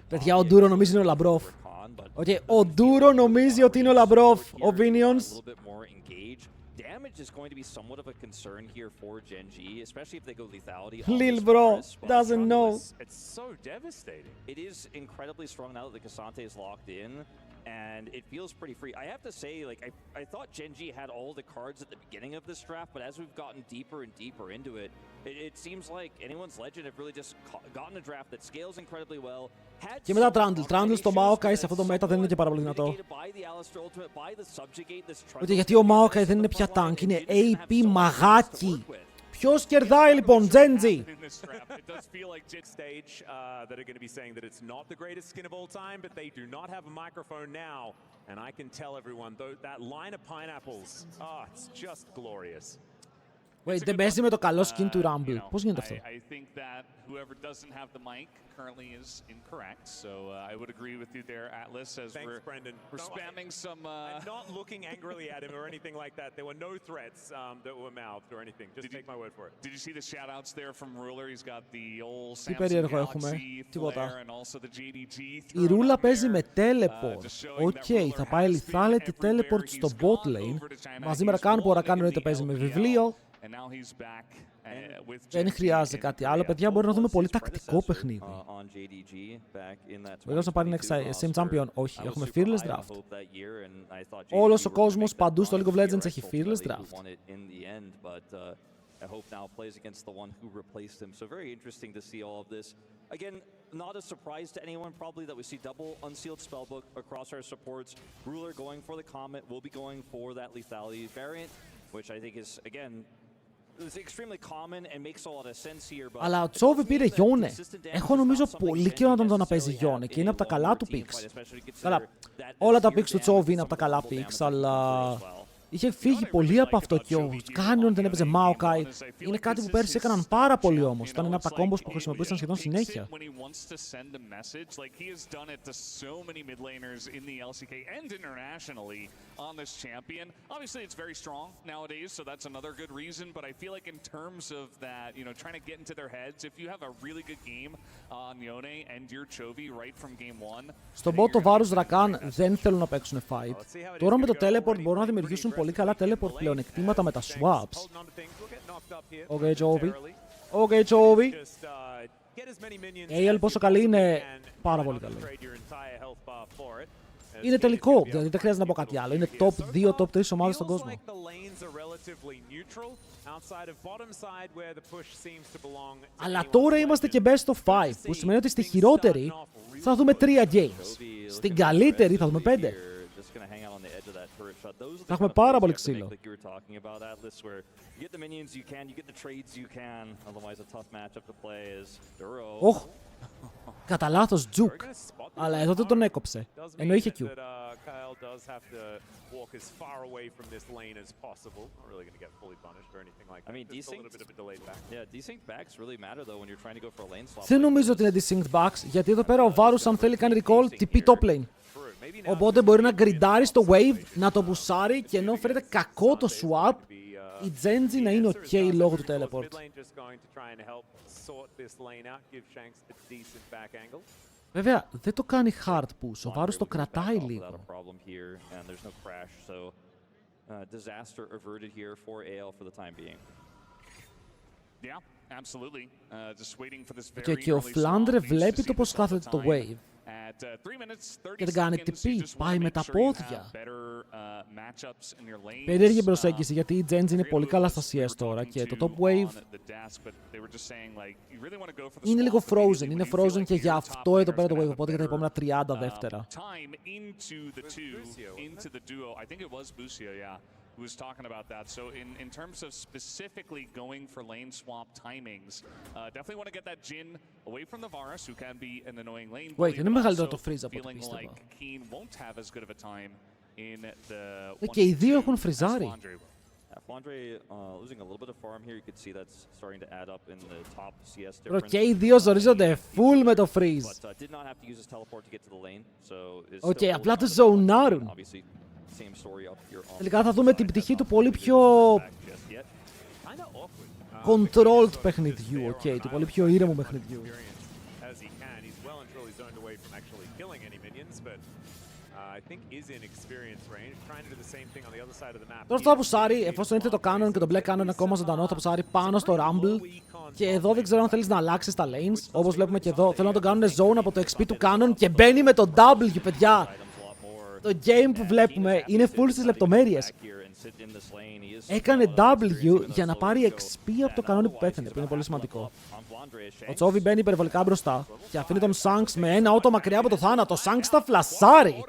Παιδιά, ο Ντούρο νομίζει είναι ο Λαμπρόφ. Ο Ντούρο νομίζει ότι είναι ο Λαμπρόφ. Ο Vinions. Damage is going to be somewhat of a concern here for Geng, especially if they go lethality. Lil bro doesn't know. It's so devastating. It is incredibly strong now that the Cassante is locked in, and it feels pretty free. I have to say, like, I thought Geng had all the cards at the beginning of this draft, but as we've gotten deeper and deeper into it, it seems like anyone's legend have really just gotten a draft that scales incredibly well. Και μετά Trundle στο Maokai σε αυτό το μέτα δεν είναι και πάρα πολύ δυνατό. Γιατί ο Maokai δεν είναι πια tank, είναι AP μαγάκι. Ποιος κερδάει λοιπόν, Genji? Wait, δεν παίζει με το καλό skin του Rumble. Πώς γίνεται αυτό? Currently is incorrect, so I would agree with you there, Atlas, as we're spamming some. I'm not looking angrily at him or anything like that. There were no threats that were mouthed or anything. Just take my word for it. Did you see the shout-outs there from Ruler? He's got the old Samsung Galaxy flare and also the JDG. Η Ρούλα παίζει με teleport. Οκ, θα πάει lethality teleport στο bot lane. Μαζί με Rakan που ο Rakan εννοείται παίζει με βιβλίο. Δεν χρειάζεται κάτι άλλο. Παιδιά, μπορεί να δούμε πολύ τακτικό παιχνίδι. Μπορεί να πάρει Same Champion. Όχι, έχουμε Fearless Draft. Όλος ο κόσμος παντού στο League of Legends έχει Fearless Draft. Again, not a surprise to anyone probably that we see double unsealed spellbook across our supports. Ruler going for the Comet, will be going for that lethality variant, which I think is, again, it's extremely common and makes a lot of sense here. Αλλά ο Τσόβι πήρε Γιόνε. Έχω νομίζω πολύ καιρό να τον δω να παίζει Γιόνε και είναι από τα καλά του picks. Καλά, όλα τα picks του Τσόβι είναι από τα καλά picks, αλλά είχε φύγει πολύ από αυτό και ο Κάνιον δεν έπαιζε Maokai. Είναι κάτι που πέρσι έκαναν πάρα πολύ όμως. Ήταν ένα από τα combos που χρησιμοποιούσαν σχεδόν συνέχεια. On this champion. Obviously, it's very strong nowadays, so that's another good reason. But I feel like in terms of that, you know, trying to get into their heads, if you have a really good game on Yone and your Chovy right from game one. Στον bot το βάρος Rakan δεν θέλουν να παίξουν fight. Τώρα με το teleport μπορούν να δημιουργήσουν πολύ καλά teleport πλεονεκτήματα με τα swaps. Okay, Chovy. Okay, Chovy. AL πόσο καλή είναι? Πάρα πολύ καλή. Είναι τελικό, δηλαδή δεν χρειάζεται να πω κάτι άλλο. Είναι top 2, top 3 ομάδες στον κόσμο. Αλλά τώρα είμαστε και best of 5, που σημαίνει ότι στη χειρότερη θα δούμε 3 games. Στην καλύτερη θα δούμε 5. Θα έχουμε πάρα πολύ ξύλο. Οχ! Κατά λάθος Τζουκ. Αλλά εδώ δεν τον έκοψε. Ενώ είχε Q. Δεν νομίζω ότι είναι desynced backs, γιατί εδώ πέρα ο Varus αν θέλει κάνει recall TP top lane. Οπότε μπορεί να γκριντάρει στο wave, να το μπουσάρει και ενώ φέρεται κακό το swap, η Genji να είναι ok λόγω του teleport. Βέβαια, δεν το κάνει hard push, ο Varus το κρατάει λίγο. Και ο Flandre βλέπει το πως κάθεται το wave. Και δεν κάνει TP, πάει με τα πόδια. Περίεργη προσέγγιση, γιατί η Geng είναι πολύ καλά στα CS τώρα και το top wave είναι λίγο frozen, είναι frozen και για αυτό εδώ πέρα το wave, οπότε για τα επόμενα 30 δεύτερα. Who was talking about that. So in terms of specifically going for lane swap timings, definitely want to get that Jhin away from the Varus, who can be an annoying lane. Wait, είναι μεγαλύτερο το freeze από ό,τι πίστευα. Και οι δύο έχουν φριζάρει. Και οι δύο ζορίζονται full με το freeze. Οκ, απλά το ζωνάρουν. Τελικά θα δούμε την πτυχή του πολύ πιο Kinda awkward. controlled παιχνιδιού, οκ, του πολύ πιο ήρεμου παιχνιδιού. As he can. He's well and truly zoned away from actually killing any minions, but I think is in experience range. Trying to do the same thing on the other side of the map. Τώρα αυτό θα πουσάρει, εφόσον ήρθε το Canon και το μπλε Canon είναι ακόμα ζωντανό, θα πουσάρει πάνω στο Rumble. Και εδώ δεν ξέρω αν θέλεις να αλλάξεις τα lanes. Όπως βλέπουμε και εδώ, θέλω να τον κάνουν zone από το XP του Canon και μπαίνει με το W, παιδιά. Το game που βλέπουμε είναι full στις λεπτομέρειες. Έκανε W για να πάρει XP από το κανόνι που πέθανε, που είναι πολύ σημαντικό. Ο Τσόβι μπαίνει υπερβολικά μπροστά και αφήνει τον Shanks με ένα auto μακριά από το θάνατο. Shanks θα φλασάρει!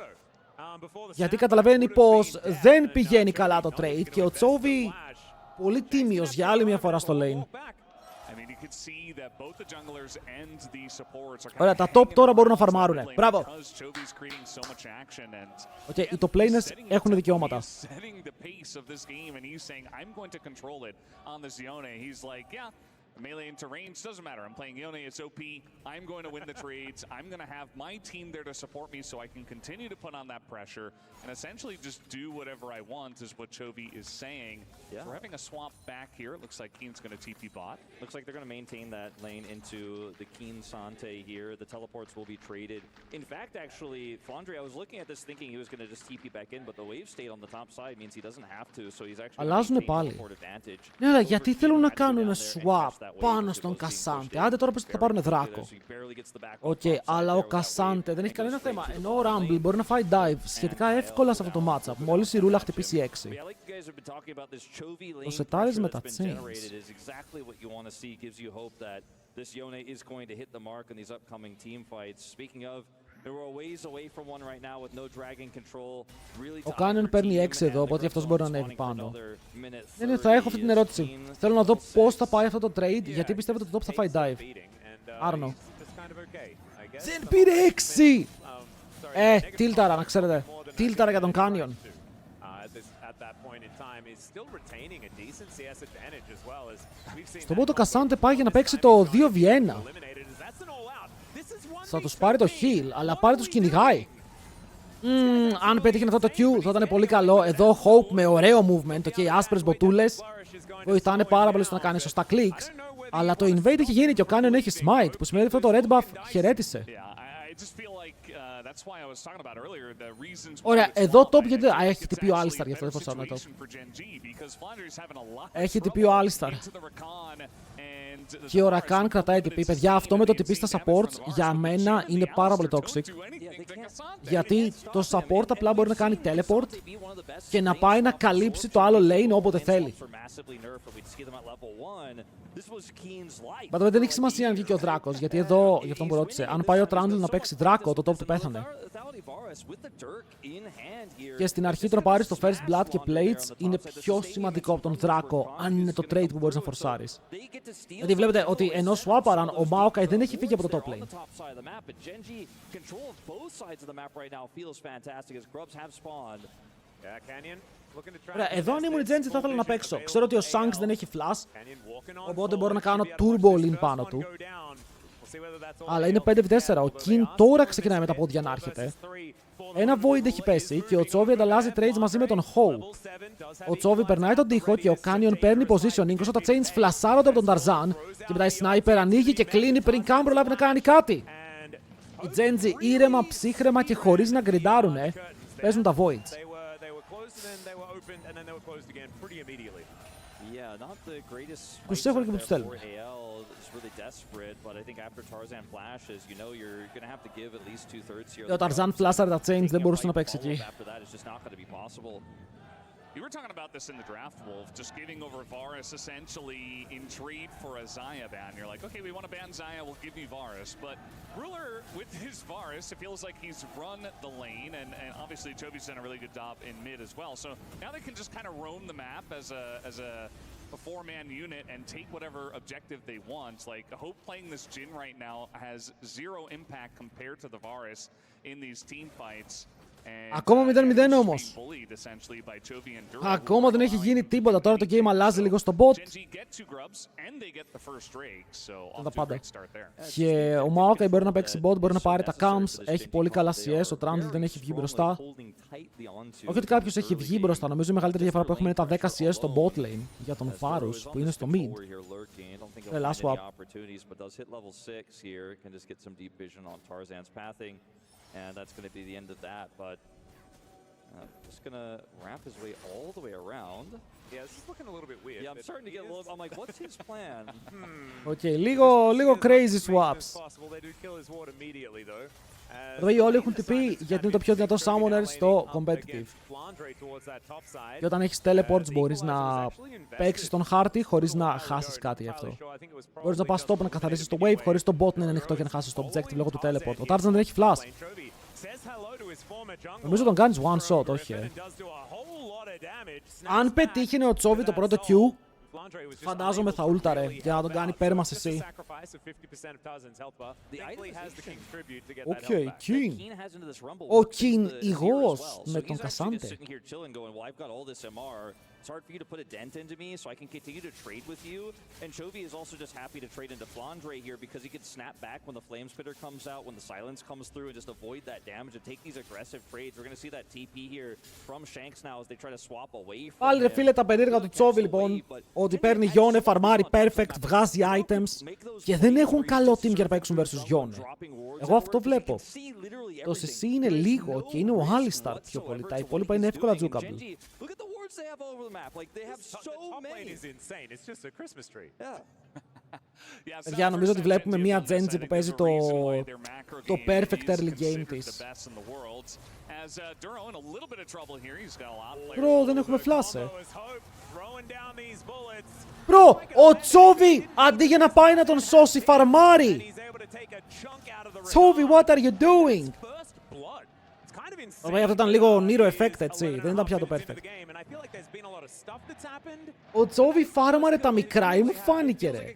Γιατί καταλαβαίνει πως δεν πηγαίνει καλά το trade και ο Τσόβι πολύ τίμιος για άλλη μια φορά στο lane. Ωραία, τα top τώρα μπορούν να φαρμάρουνε. Μπράβο! Οκ, οι top laners έχουν δικαιώματα. Melee into range, doesn't matter. I'm playing Yone, it's OP. I'm going to win the trades. I'm going to have my team there to support me so I can continue to put on that pressure and essentially just do whatever I want is what Chovy is saying. Yeah. We're having a swap back here. It looks like Keen's going to TP bot. Looks like they're going to maintain that lane into the Keen Sante here. The teleports will be traded. In fact, actually, Flandre, I was looking at this thinking he was going to just TP back in, but the wave state on the top side means he doesn't have to, so he's actually Αλλάζουνε πάλι. Ναι, αλλά γιατί θέλουν να κάνουν swap πάνω στον Κασάντε? Άντε τώρα πως θα πάρουν δράκο. Οκ, αλλά ο Κασάντε δεν έχει κανένα θέμα. Ενώ ο Rumble μπορεί να φάει dive σχετικά εύκολα σε αυτό το matchup, μόλις η ρούλα χτυπήσει 6. Το σετάρεις με τα chains. Ο Κάνιον παίρνει 6 εδώ, οπότε αυτός μπορεί να ανέβει πάνω. Ναι, θα έχω αυτή την ερώτηση. Θέλω να δω πώς θα πάει αυτό το trade, γιατί πιστεύω ότι το top θα φάει dive. Άρνο. Δεν πήρε 6! Τίλταρα, να ξέρετε. Τίλταρα για τον Κάνιον. Στον πρώτο Κασάντε πάει για να παίξει το 2v1. Θα τους πάρει το heal, αλλά πάλι τους κυνηγάει. Αν πέτυχε αυτό το Q θα ήταν πολύ καλό. Εδώ Hope με ωραίο movement, okay, άσπρες μποτούλες. Βοηθάνε πάρα πολύ στο να κάνει σωστά clicks. Αλλά το invade έχει γίνει και ο Canyon έχει smite, που σημαίνει ότι αυτό το red buff χαιρέτησε. Ωραία, εδώ top γιατί... έχει τυπεί ο Alistar, γι' αυτό δεν φορσάρω να το... Έχει τυπεί ο Alistar. Και ο Rakan κρατάει TP. Παιδιά, αυτό με το TP στα supports για μένα είναι πάρα πολύ toxic. Γιατί το support απλά μπορεί να κάνει teleport και να πάει να καλύψει το άλλο lane όποτε θέλει. Πατώ, δεν έχει σημασία αν βγήκε ο Δράκος, γιατί εδώ, γι' αυτό μου ρώτησε, αν πάει ο Trundle να παίξει Δράκο, το top του πέθανε. Και στην αρχή τροπάρεις το first blood και plates είναι πιο σημαντικό από τον Δράκο, αν είναι το trade που μπορείς να φορσάρεις. Γιατί βλέπετε ότι ενώ σουάπαραν, ο Maokai δεν έχει φύγει από το top lane. Ωραία, εδώ αν ήμουν η Genji θα ήθελα να παίξω. Ξέρω ότι ο Shanks δεν έχει flash, οπότε μπορώ να κάνω turbo lean πάνω του. Αλλά είναι 5v4, ο Kin τώρα ξεκινάει με τα πόδια να έρχεται. Ένα Void έχει πέσει και ο Chovy ανταλλάζει trades μαζί με τον Hope. Ο Chovy περνάει τον τοίχο και ο Canyon παίρνει positioning όσο τα chains φλασάρονται από τον Tarzan και μετά η Sniper ανοίγει και κλείνει πριν καν προλάβει να κάνει κάτι. Οι Genji ήρεμα, ψύχρεμα και χωρίς να γκριντάρουνε παίζουν τα Voids. Τους έχουν και που τους θέλουν. Ο Tarzan φλάσαρε τα chains, δεν μπορούσε να παίξει εκεί. You were talking about this in the draft, Wolf, just giving over Varus essentially in trade for a Xayah ban. You're like, okay, we want to ban Xayah, we'll give you Varus. But Ruler, with his Varus, it feels like he's run the lane, and obviously Chovy's done a really good job in mid as well. So now they can just kind of roam the map as a four-man unit and take whatever objective they want. Like, Hope playing this Jhin right now has zero impact compared to the Varus in these team fights. Ακόμα 0-0 όμως. Ακόμα δεν έχει γίνει τίποτα. Τώρα το game αλλάζει λίγο στο bot. Τα πάντα. Και ο Maokai μπορεί να παίξει bot, μπορεί να πάρει τα camps. Έχει πολύ καλά CS. Ο Trundle δεν έχει βγει μπροστά. Όχι ότι κάποιος έχει βγει μπροστά. Νομίζω η μεγαλύτερη διαφορά που έχουμε είναι τα 10 CS στο bot lane για τον Varus που είναι στο mid. Last swap. And that's going to be the end of that, but just going to wrap his way all the way around. Yeah, this is looking a little bit weird. Yeah, I'm starting to get a little... I'm like, what's his plan? Okay, λίγο crazy swaps. Εδώ όλοι έχουν TP γιατί είναι το πιο δυνατό summoner στο competitive. Και όταν έχεις teleports μπορείς να παίξεις τον χάρτη χωρίς να χάσεις κάτι γι' αυτό. Μπορείς να πας top να καθαρίσεις το wave χωρίς το bot να είναι ανοιχτό και να χάσεις το objective λόγω του teleport. Ο Tarzan δεν έχει flash. Νομίζω τον κάνεις one shot, όχι Αν πετύχαινε ο Chovy το πρώτο Q, φαντάζομαι θα ούλταρε για να τον κάνει πέρμα σε C. Οκ, King. Ο King ηγός με τον Κασάντε. It's hard for you to put a dent into me, so I can continue to trade with you. And Chovy is also just happy to trade into Flandre here because he can snap back when the Flame Spitter comes out, when the Silence comes through, and just avoid that damage and take these aggressive trades. We're going to see that TP here from Shanks now as they try to swap away from Πάλι ρε φίλε τα περίεργα του Chovy λοιπόν, ότι παίρνει Yone, φαρμάρει perfect, βγάζει items και δεν έχουν καλό team για να παίξουν versus Yone. Εγώ αυτό βλέπω. Το CC είναι λίγο και είναι ο Alistar πιο πολύ, τα υπόλοιπα είναι εύκολα jukable. They have over the map. Like they have so many. Is insane. It's just a Christmas tree. Yeah. Παιδιά, νομίζω ότι βλέπουμε μία Genji που παίζει το perfect early game της. Bro, δεν έχουμε flash, Bro, ο Chovy αντί για να πάει να τον σώσει φαρμάρει. Chovy, what are you doing? Αυτό ήταν λίγο Nero effect, έτσι. Δεν ήταν πια το perfect. Ο Chovy φάρμαρε τα μικρά ή μου φάνηκε ρε.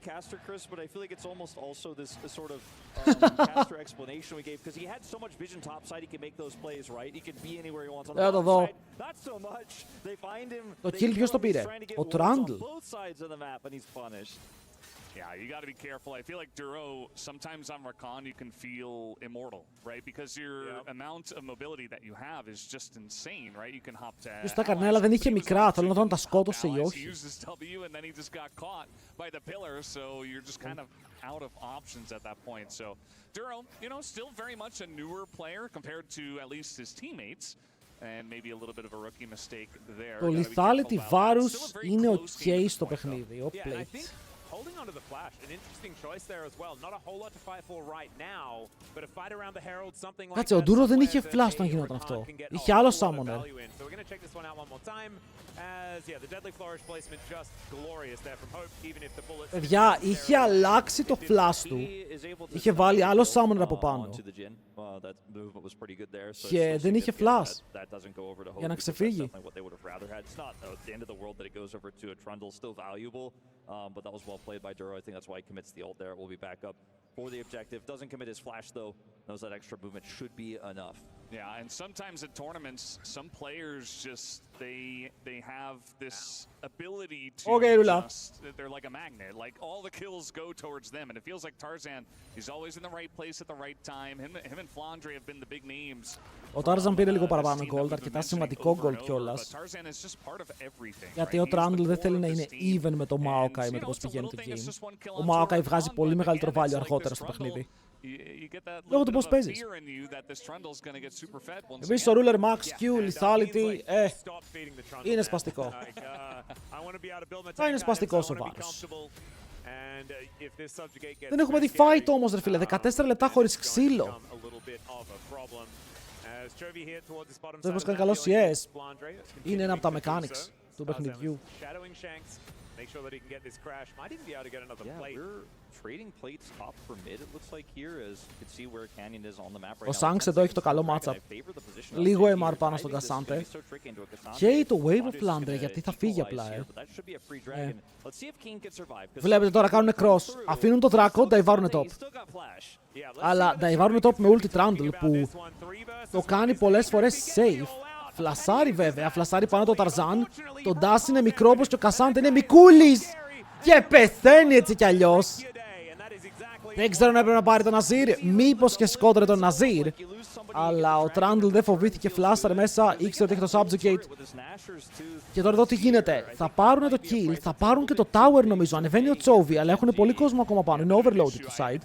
Θα το δω. Το kill ποιος το πήρε? Ο Trundle. Yeah, you got to be careful. I feel like Duro, sometimes on Rakan, you can feel immortal, right? Because your amount of mobility that you have is just insane, right? You can hop to... Ποιος τα έκανε, αλλά δεν είχε μικρά. Θέλω να δω αν τα σκότωσε ή όχι. And then he just got caught by the pillar, so you're just kind of out of options at that point. So Duro, you know, still very much a newer player compared to at least his teammates. And maybe a little bit of a rookie mistake there. Το lethality Varus είναι ok στο παιχνίδι. Ο plate. Holding onto the flash, an interesting choice there as well. Not a whole lot to fight for right now, but a fight around the Herald, something like that. Κάτσε, ο Ντούρο δεν είχε flash όταν γινόταν αυτό. Είχε άλλο summoner. So we're going to check this one out one more time. As yeah, the deadly flourish placement just glorious there from Hope, even if the bullets. Παιδιά, είχε αλλάξει το flash του. Είχε βάλει άλλο summoner από πάνω. Και δεν είχε flash. Για να ξεφύγει. But that was well played by Duro. I think that's why he commits the ult there. It will be back up for the objective. Doesn't commit his flash though. Knows that extra movement should be enough. Yeah, and sometimes in tournaments, some players just they have this ability to just, they're like a magnet. Like all the kills go towards them, and it feels like Tarzan is always in the right place at the right time. Him and Flandre have been the big names. Ο Tarzan πήρε λίγο παραπάνω gold, αρκετά σημαντικό gold κιόλας. Γιατί ο Trundle δεν θέλει να είναι even με το Maokai με το πώς πηγαίνει το game. Ο Maokai βγάζει πολύ μεγαλύτερο value αργότερα στο παιχνίδι. Λόγω του πώς παίζεις. Επίσης ο Ruler Max Q, Lethality, είναι σπαστικό. Θα είναι σπαστικός ο Varus. Δεν έχουμε δει fight όμως ρε φίλε, 14 λεπτά χωρίς ξύλο. Δεν πως κάνει καλό CS. Είναι ένα από τα mechanics του παιχνιδιού. make sure that he can get this crash. Might even be able to get another plate. We're trading plates top for mid, it looks like here, as you can see where Canyon is on the map right Ο now. Σάνξ εδώ έχει το καλό matchup. Λίγο MR πάνω στον Κασάντε. Και το Wave of Flandre, γιατί θα φύγει απλά, Βλέπετε τώρα κάνουν cross. Αφήνουν το Δράκο, νταϊβάρουν top. Αλλά νταϊβάρουν top με ulti Trundle που το κάνει πολλές φορές safe. Φλασάρει βέβαια, φλασάρει πάνω το Tarzan. Το dash είναι μικρό όπως και ο Κασάντε είναι μικρούλης. Και πεθαίνει έτσι κι αλλιώς. Δεν ξέρω αν έπρεπε να πάρει τον Ναζίρ. Μήπως και σκότωρε τον Ναζίρ. Αλλά ο Trundle δεν φοβήθηκε, φλάσαρε μέσα, ήξερε ότι έχει το Subjugate. Και τώρα εδώ τι γίνεται. Θα πάρουν το kill, θα πάρουν και το tower νομίζω. Ανεβαίνει ο Chovy, αλλά έχουν πολύ κόσμο ακόμα πάνω. Είναι overloaded το side.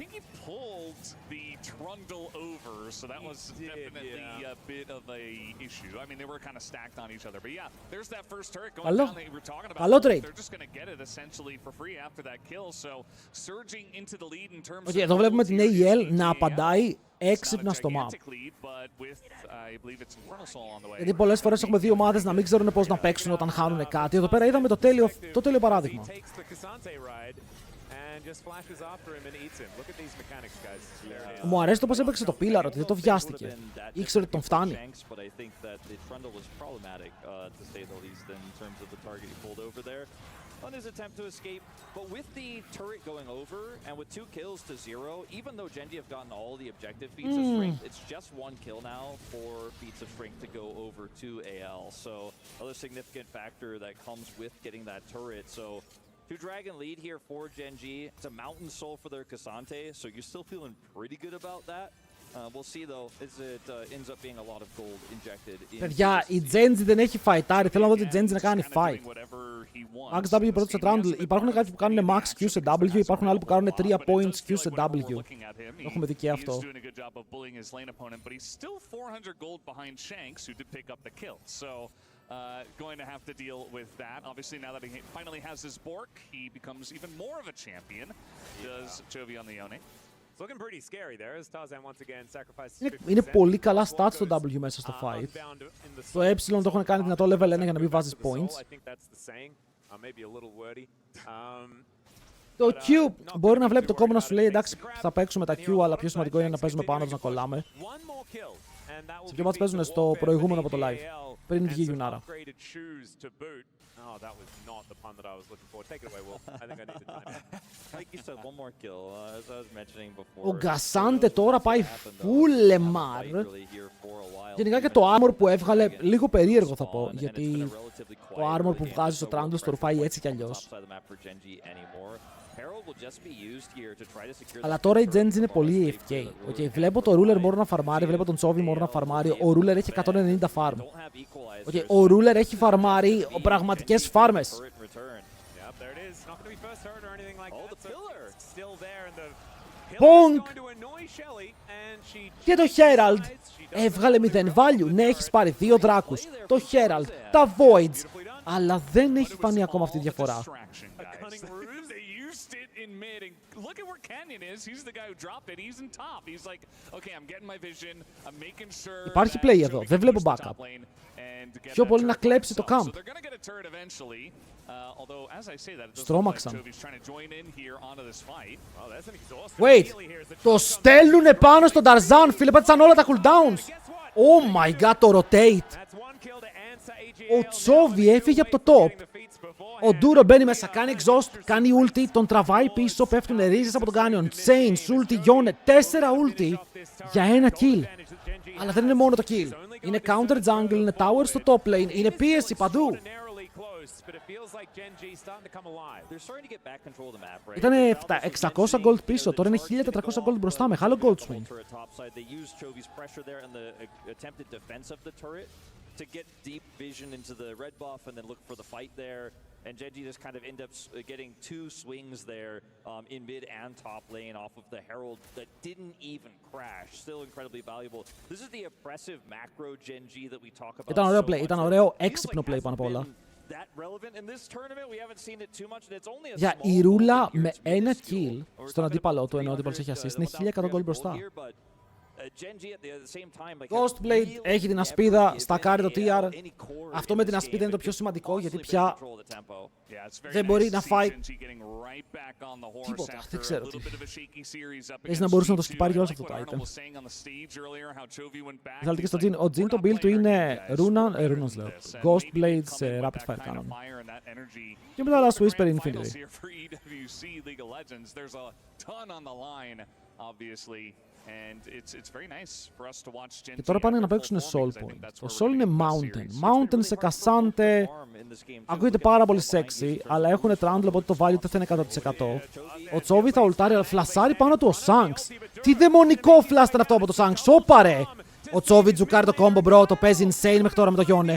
So that was definitely a bit of a issue. I mean, they were kind of stacked on each other. But yeah, there's that first turret going down that you were talking about. Καλό trade. They're just going to get it essentially for free after that kill. So surging into the lead in terms of... Εδώ βλέπουμε την AEL να απαντάει έξυπνα στο map. Γιατί πολλές φορές έχουμε δύο ομάδες να μην ξέρουν πώς να παίξουν όταν χάνουν κάτι. Εδώ πέρα είδαμε το τέλειο παράδειγμα. Μου αρέσει το πώς έπαιξε το πίλαρο, ότι δεν το βιάστηκε. Ήξερε ότι τον φτάνει. On his attempt to escape, but with the turret going over and with 2 kills to 0, even though Genji have gotten all the objective feats of strength, it's just 1 kill now for feats of strength to go over to AL. So another significant factor that comes with getting that turret. So 2-dragon lead here for Genji. It's a mountain soul for their K'Sante, so you're still feeling pretty good about that. We'll see though, as it ends up being a lot of gold injected in. Παιδιά, η Genji δεν έχει fightάρει. Θέλω να δω την Genji να κάνει fight. Max W πρώτο σε Trundle. Υπάρχουν κάποιοι που κάνουν max Q σε W, υπάρχουν άλλοι που κάνουν 3 points Q σε W. Έχουμε δει και αυτό. Going to have to deal with that. Obviously, now that he finally has his Bork, he becomes even more of a champion. Does Chovy on the Yone. It's looking pretty scary there as Tarzan once again sacrifices 50%. Είναι πολύ καλά stats στο W μέσα στο fight. Το E το έχουν κάνει δυνατό level 1 για να μην βάζεις points. Το Q μπορεί να βλέπει το κόμμα να σου λέει εντάξει θα παίξουμε τα Q, αλλά πιο σημαντικό είναι να παίζουμε πάνω τους, να κολλάμε. Σε ποιο μάτς παίζουν στο προηγούμενο από το live, πριν βγει η Γιουνάρα. Oh, that was not the pun that I was looking for. Take it away, Will. I think I need to time it. Like you said, one more kill, as I was mentioning before. Ο Γκασάντε τώρα πάει full MR. Γενικά και το armor που έβγαλε, λίγο περίεργο θα πω, γιατί το armor που βγάζει στο Trundle το ρουφάει έτσι κι αλλιώς. Αλλά τώρα η Genji είναι πολύ AFK. Okay, βλέπω το Ruler μπορεί να φαρμάρει, βλέπω τον Chovy μπορεί να φαρμάρει. Ο Ruler έχει 190 farm. Okay, ο Ruler έχει φαρμάρει πραγματικές φάρμες. Bonk! Και το Herald έβγαλε 0 value. Ναι, έχεις πάρει 2 δράκους. Το Herald, τα Voids. Αλλά δεν έχει φανεί ακόμα αυτή τη διαφορά. In mid and look at where Canyon is. He's the guy who dropped it. He's in top. He's like, okay, I'm getting my vision. I'm making sure. Υπάρχει play εδώ. Δεν βλέπω backup. Πιο πολύ να κλέψει το camp. Στρώμαξαν. Wait. Το στέλνουνε πάνω στον Tarzan. Φίλε, πάτησαν όλα τα cooldowns. Oh my god, το rotate. Ο Chovy έφυγε από το top. Ο Duro μπαίνει μέσα, κάνει exhaust, κάνει ulti, τον τραβάει πίσω, πέφτουν ρίζες από τον Canyon. Chains, ulti, Yone, 4 ulti για 1 kill. Αλλά δεν είναι μόνο το kill. Είναι counter jungle, είναι tower στο top lane, είναι πίεση παντού. Ήτανε 600 gold πίσω, τώρα είναι 1400 gold μπροστά, μεγάλο gold swing. To get deep vision into the red buff and then look for the fight there. And Genji just kind of ends up getting 2 swings there in mid and top lane off of the Herald that didn't even crash. Still incredibly valuable. This is the oppressive macro Genji that we talk about. Ήταν ωραίο play, ήταν ωραίο έξυπνο play πάνω απ' όλα. Για η ρούλα με 1 kill στον αντίπαλό του, ενώ ο αντίπαλος έχει assist, είναι 1100 gold μπροστά. Ghostblade έχει την ασπίδα, στακάρει το TR. Αυτό με την ασπίδα είναι το πιο σημαντικό, γιατί πια δεν μπορεί να φάει τίποτα. Δεν ξέρω τι. Έτσι να μπορούσε να το σκυπάρει όλο αυτό το item. Θέλετε και στο Geng. Ο Geng το build του είναι Runans λέω. Ghostblade σε Rapid Fire Cannon. Και μετά Last Whisper Infinity. Και τώρα πάνε να παίξουν Soul Point. Το Soul είναι Mountain. Mountain σε Cassante ακούγεται πάρα πολύ sexy, αλλά έχουν Trundle, οπότε το value δεν είναι 100%. Ο Chovy θα ουλτάρει, αλλά φλασάρει πάνω του ο Shanks. Τι δαιμονικό flash ήταν αυτό από το Shanks, όπαρε! Ο Chovy τζουκάρει το combo bro, το παίζει insane μέχρι τώρα με το Yone.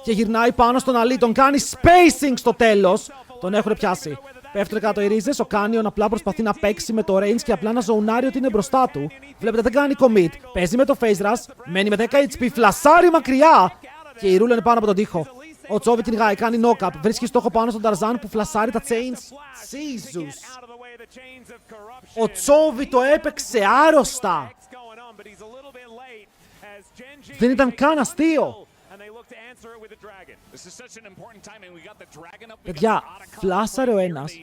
Και γυρνάει πάνω στον Ali, τον κάνει spacing στο τέλος. Τον έχουν πιάσει. Πέφτουν κάτω οι ρίζες, ο Canyon απλά προσπαθεί να παίξει με το range και απλά να ζωνάρει ότι είναι μπροστά του. Βλέπετε δεν κάνει commit, παίζει με το face rush, μένει με 10 HP, φλασάρει μακριά και η ρούλα είναι πάνω από τον τοίχο. Ο Chovy την γάει, κάνει knock-up, βρίσκει στόχο πάνω στον Tarzan που φλασάρει τα chains. Jesus! Ο Chovy το έπαιξε άρρωστα! Δεν ήταν καν αστείο! Παιδιά, φλάσαρε ο ένας,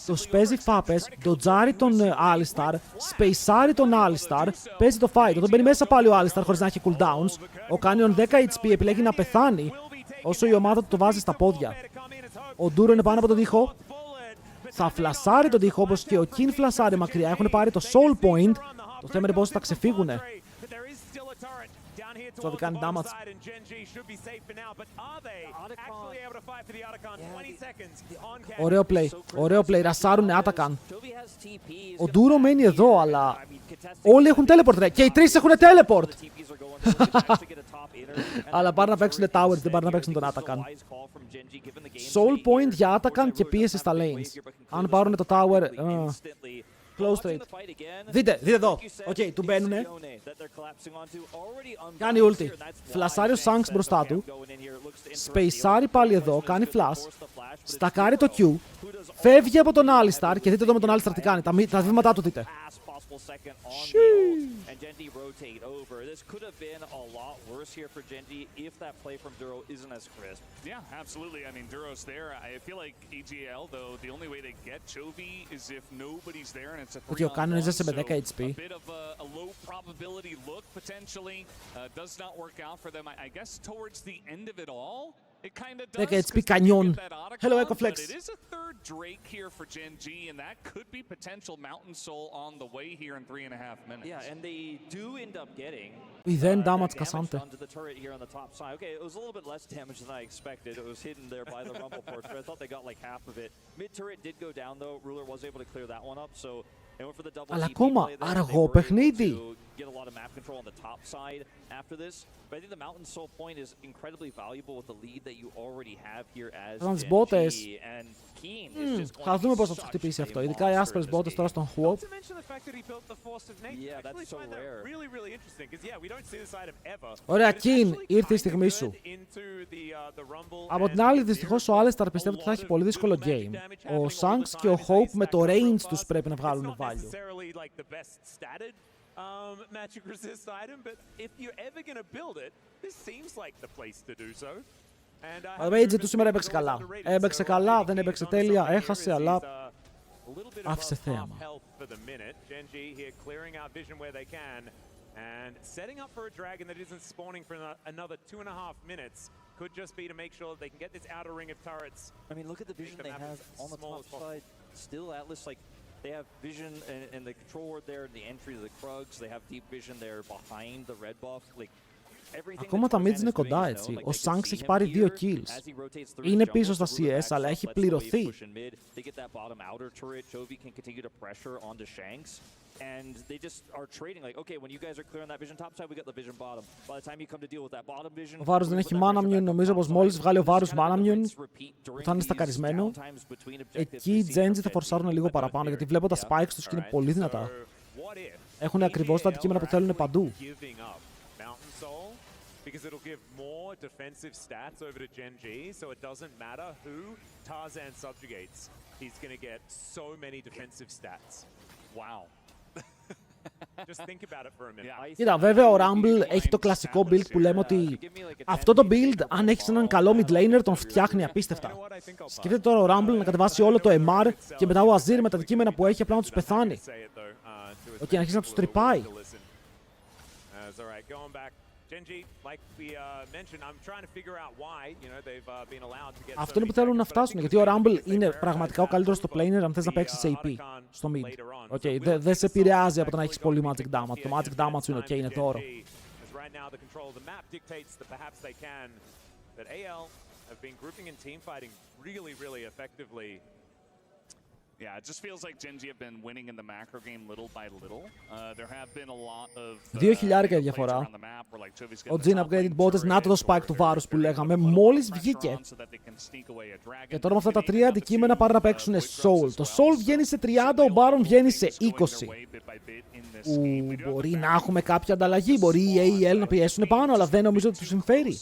το παίζει φάπες, ντοτζάρει τον Alistar, σπεϊσάρει τον Alistar, παίζει το fight. Όταν μπαίνει μέσα πάλι ο Alistar χωρίς να έχει cooldowns, ο Canyon 10 HP επιλέγει να πεθάνει, όσο η ομάδα του το βάζει στα πόδια. Ο Duro είναι πάνω από τον τοίχο, θα φλασάρει τον τοίχο όπως και ο Kin φλασάρει μακριά, έχουν πάρει το soul point, το θέμα είναι πώς θα ξεφύγουνε. Chovy κάνει damage. Ωραίο play, ρασάρουνε Atakan. Ο Duro μένει εδώ, αλλά όλοι έχουν teleport ρε, και οι τρεις έχουν teleport. Αλλά πάνε να παίξουν towers, δεν πάνε να παίξουν τον Atakan. Soul point για Atakan και πίεση στα lanes. Αν πάρουν το tower... Close trade. Δείτε εδώ. Οκ, του μπαίνουνε. Κάνει ulti. Φλασάρει ο Shanks μπροστά του. Σπεϊσάρει πάλι εδώ, κάνει flash. Στακάρει το Q. Φεύγει από τον Alistar και δείτε εδώ με τον Alistar τι κάνει. Τα βήματά του δείτε. And Genji rotate over. This could have been a lot worse here for Genji if that play from Duro isn't as crisp. Yeah, absolutely. I mean, Duro's there. I feel like EGL, though, the only way to get Chovy is if nobody's there and it's a 3-on-1. Ο Cannon is με 10 HP. A bit of a low probability look, potentially. Does not work out for them. I guess towards the end of it all, it kind of does. 10 HP Canyon. Hello, Ecoflex. But it is a third Drake here for Genji, and that could be potential Mountain Soul on the way here in 3.5 minutes. Yeah, and they do end up getting 0 damage Cassante. onto the turret here on the top side. Okay, it was a little bit less damage than I expected. It was hidden there by the rumble ports, but I thought they got like half of it. Mid turret did go down though. Ruler was able to clear that one up, so they went for the double. Αλλά ακόμα αργό παιχνίδι. Get a lot of map control on the top side after this. But I think the Mountain Soul point is incredibly valuable with the lead that you already have here as Genji. And Keen is just Θα δούμε πώς θα τους χτυπήσει αυτό. Ειδικά οι άσπρες μπότες τώρα στον Hwop. Yeah, that's so rare. Ωραία, Keen, ήρθε η στιγμή σου. Από την άλλη, δυστυχώς ο Alistar πιστεύω ότι θα έχει πολύ δύσκολο game. Ο Shanks και ο Hope με το range τους πρέπει να βγάλουν value. Magic resist item, but if you're ever going to build it, this seems like the place to do so. Ο Rage του σήμερα έπαιξε καλά. Έπαιξε καλά, δεν έπαιξε τέλεια, έχασε, αλλά άφησε θέαμα. And setting up for a dragon that isn't spawning for another 2.5 minutes could just be to make sure that they can get this outer ring of turrets. I mean, look at the vision they have on the top side. Still, Atlas, like, they have vision in the control ward there, the entry to the Krugs. They have deep vision there behind the red buff. Like, ακόμα τα mids είναι κοντά έτσι. Ο Shanks έχει πάρει 2 kills. Είναι πίσω στα CS, αλλά έχει πληρωθεί. And they just are trading like, okay, when you guys are clear on that vision top side, we got the vision bottom. By the time you come to deal with that bottom vision, ο Varus δεν έχει mana immune, νομίζω πως μόλις βγάλει ο Varus mana immune, που θα είναι στακαρισμένο, εκεί οι Genji θα φορσάρουν λίγο παραπάνω, γιατί βλέπω τα spikes τους και είναι πολύ δυνατά. Έχουν ακριβώς τα αντικείμενα που θέλουν παντού. Because it'll give more defensive stats over to Genji, so it doesn't matter who Tarzan subjugates. He's going to get so many defensive stats. Wow. Just think about it for a minute. Κοίτα, βέβαια ο Rumble έχει το κλασικό build που λέμε ότι αυτό το build, αν έχεις έναν καλό mid laner, τον φτιάχνει απίστευτα. Σκεφτείτε τώρα ο Rumble να κατεβάσει όλο το MR και μετά ο Azir με τα αντικείμενα που έχει απλά να τους πεθάνει. Και να αρχίσει να τους τρυπάει. Αυτό είναι που θέλουν να φτάσουν, γιατί ο Rumble είναι πραγματικά ο καλύτερος στο planer αν θες να παίξεις AP στο mid. Δεν σε επηρεάζει από το να έχεις πολύ magic damage. Το magic damage σου είναι ok, είναι δώρο. Yeah, it just feels like Genji have been winning in the macro game little by little. There have been a lot of 2.000 η διαφορά. Ο Geng upgraded bottom, να το spike του βάρους που λέγαμε, μόλις βγήκε. Και τώρα με αυτά τα 3 αντικείμενα πάνε να παίξουν Soul. Το Soul βγαίνει σε 30, ο Baron βγαίνει σε 20. Μπορεί να έχουμε κάποια ανταλλαγή, μπορεί οι AEL να πιέσουν πάνω, αλλά δεν νομίζω ότι τους συμφέρει.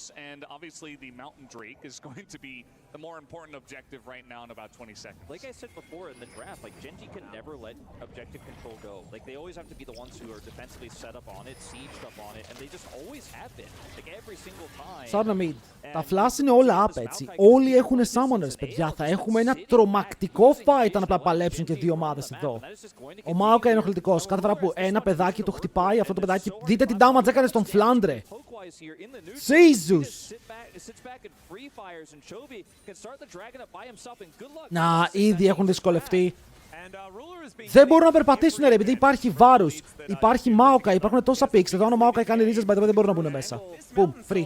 The more important objective right now in about 20 seconds. Like I said before in the draft, like Genji can never let objective control go. Like they always have to be the ones who are defensively set up on it, sieged up on it, and they just always have been. Like every single time. Σαν mid. Τα flash είναι όλα up έτσι. Όλοι έχουν summoners, παιδιά. Θα έχουμε ένα τρομακτικό fight αν απλά παλέψουν και δύο ομάδες εδώ. Ο Maokai είναι ενοχλητικός. Κάθε φορά που ένα παιδάκι το χτυπάει, αυτό το παιδάκι. Δείτε τι damage έκανε στον Φλάντρε. Jesus! Να, ήδη έχουν δυσκολευτεί. Δεν μπορούν να περπατήσουν ρε, επειδή υπάρχει βάρους. Υπάρχει Maokai, υπάρχουν τόσα picks. Εδώ αν ο Maokai κάνει ρίζες, by the way, δεν μπορούν να μπουν μέσα. Boom, free.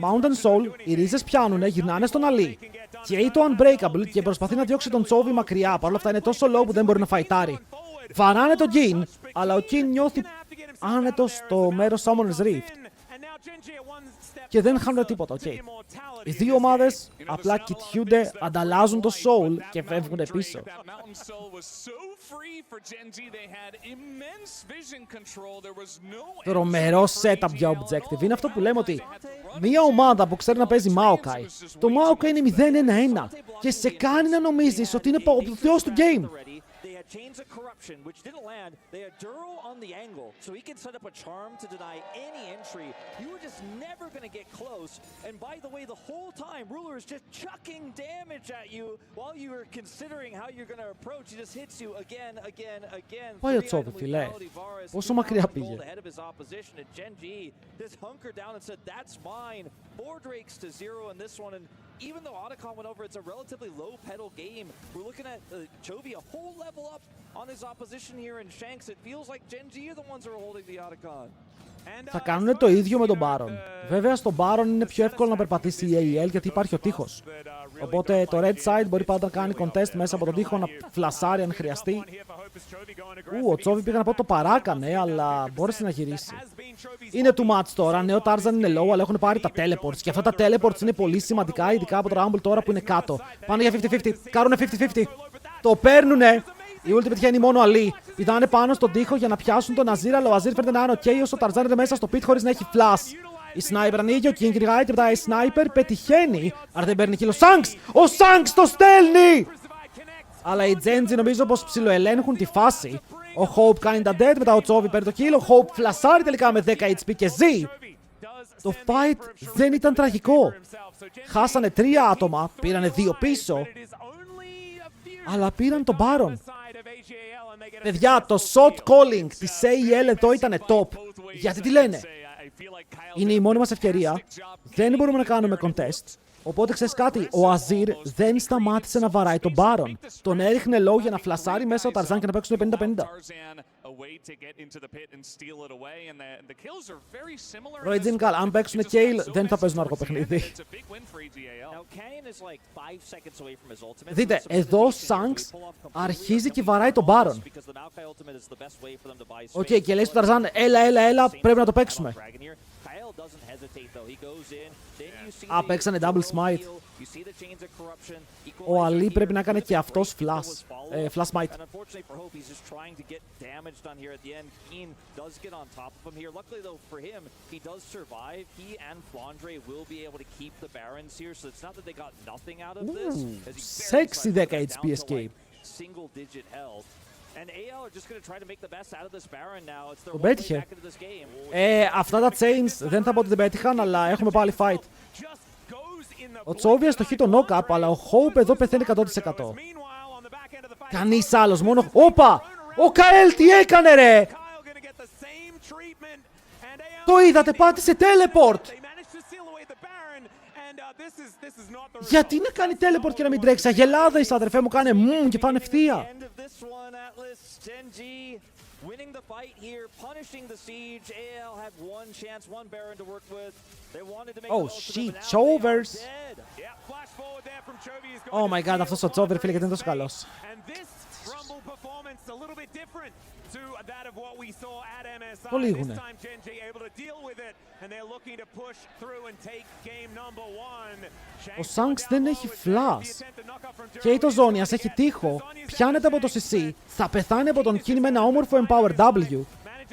Mountain Soul, οι ρίζες πιάνουνε, γυρνάνε στον Αλή. Καίει το Unbreakable και προσπαθεί να διώξει τον Chovy μακριά. Παρ' όλα αυτά είναι τόσο low που δεν μπορεί να φαϊτάρει. Βαράνε τον Geng, αλλά ο Geng νιώθει άνετος στο μέρος Summoner's Rift. Και δεν χάνουν τίποτα, okay. Οι δύο ομάδες απλά κοιτιούνται, ανταλλάζουν το soul και φεύγουν πίσω. Τρομερό setup για objective. Είναι αυτό που λέμε ότι μια ομάδα που ξέρει να παίζει Maokai, το Maokai είναι 0-1-1 και σε κάνει να νομίζεις ότι είναι ο θεός του game. Chains of corruption, which didn't land. They had Duro on the angle, so he can set up a charm to deny any entry. You were just never going to get close. And by the way, the whole time, Ruler is just chucking damage at you while you were considering how you're going to approach. He just hits you again. Πάει ο Chovy, φιλέ. Πόσο μακριά πήγε. Genji just hunkered down and said, "That's mine." 4 drakes to 0 in this one, and even though Akoma went over, it's a relatively low pedal game. We're looking at Chovy a whole level up on his opposition here in Shanks. It feels like Genji are the ones who are holding the Akoma. Θα κάνουν το ίδιο με τον Baron. Βέβαια στον Baron είναι πιο εύκολο να περπατήσει η AEL γιατί υπάρχει ο τείχος. Οπότε το red side μπορεί πάντα να κάνει contest μέσα από τον τείχο, να φλασάρει αν χρειαστεί. Ο Chovy πήγα να πω το παράκανε, αλλά μπόρεσε να γυρίσει. Είναι too much τώρα. Ναι, ο Tarzan είναι low, αλλά έχουν πάρει τα teleports. Και αυτά τα teleports είναι πολύ σημαντικά, ειδικά από το Rumble τώρα που είναι κάτω. Πάνε για 50-50. Κάρουνε 50-50. Το παίρνουνε. Η ulti πετυχαίνει μόνο Αλή. Πηδάνε πάνω στον τοίχο για να πιάσουν τον Azir, αλλά ο Azir φέρνει να είναι ok όσο ο Tarzan είναι μέσα στο pit χωρίς να έχει flash. Η sniper ανοίγει, ο King κυνηγάει και μετά η sniper πετυχαίνει. Άρα δεν παίρνει kill ο Shanks. Ο Shanks το στέλνει! Αλλά οι Genji νομίζω πως ψιλοελέγχουν τη φάση. Ο Hope κάνει τα dead, μετά ο Chovy παίρνει το kill. Ο Hope φλασάρει τελικά με 10 HP και ζει. Το fight δεν ήταν τραγικό. Χάσανε 3 άτομα, πήρανε 2 πίσω. Αλλά πήραν τον Baron. Παιδιά, το shot calling της AEL εδώ ήταν top. Γιατί τι λένε? Είναι η μόνη μας ευκαιρία. Δεν μπορούμε να κάνουμε contest. Οπότε ξέρεις κάτι, ο Azir δεν σταμάτησε να βαράει τον Baron. Τον έριχνε low για να φλασάρει μέσα ο Tarzan και να παίξουν 50-50. Roy Jinkal, αν παίξουν Kale, δεν θα παίζουν αργό παιχνίδι. Δείτε, εδώ ο Shanks αρχίζει και βαράει τον Baron. Οκ, και λέει στον Tarzan, έλα, πρέπει να το παίξουμε. Παίξανε double smite. Ο Αλή πρέπει να κάνει και αυτός flash smite. Sexy 10 HP escape. Τον πέτυχε. Αυτά τα chains δεν θα πω ότι δεν πέτυχαν, αλλά έχουμε πάλι fight. Ο Τσόβι αστοχεί το knock-up, αλλά ο Hope εδώ πεθαίνει 100%. Κανείς άλλος, μόνο... Όπα! Ο Καέλ τι έκανε ρε! Το είδατε, πάτησε teleport! Γιατί να κάνει teleport και να μην τρέξει? Αγελάδες, αδερφέ μου, κάνε και πάνε ευθεία. Winning the fight here, punishing the siege. AL had one chance, one Baron to work with. They wanted to make Oh shit, Chovers. Oh my god, αυτός ο Chover, φίλε, γιατί είναι τόσο καλός. Το λύγουνε. Ο Σάνξ δεν έχει flash. Και το Ζώνιας έχει τείχο. Πιάνεται από το CC. Θα πεθάνει από τον Keen με ένα όμορφο Empower W.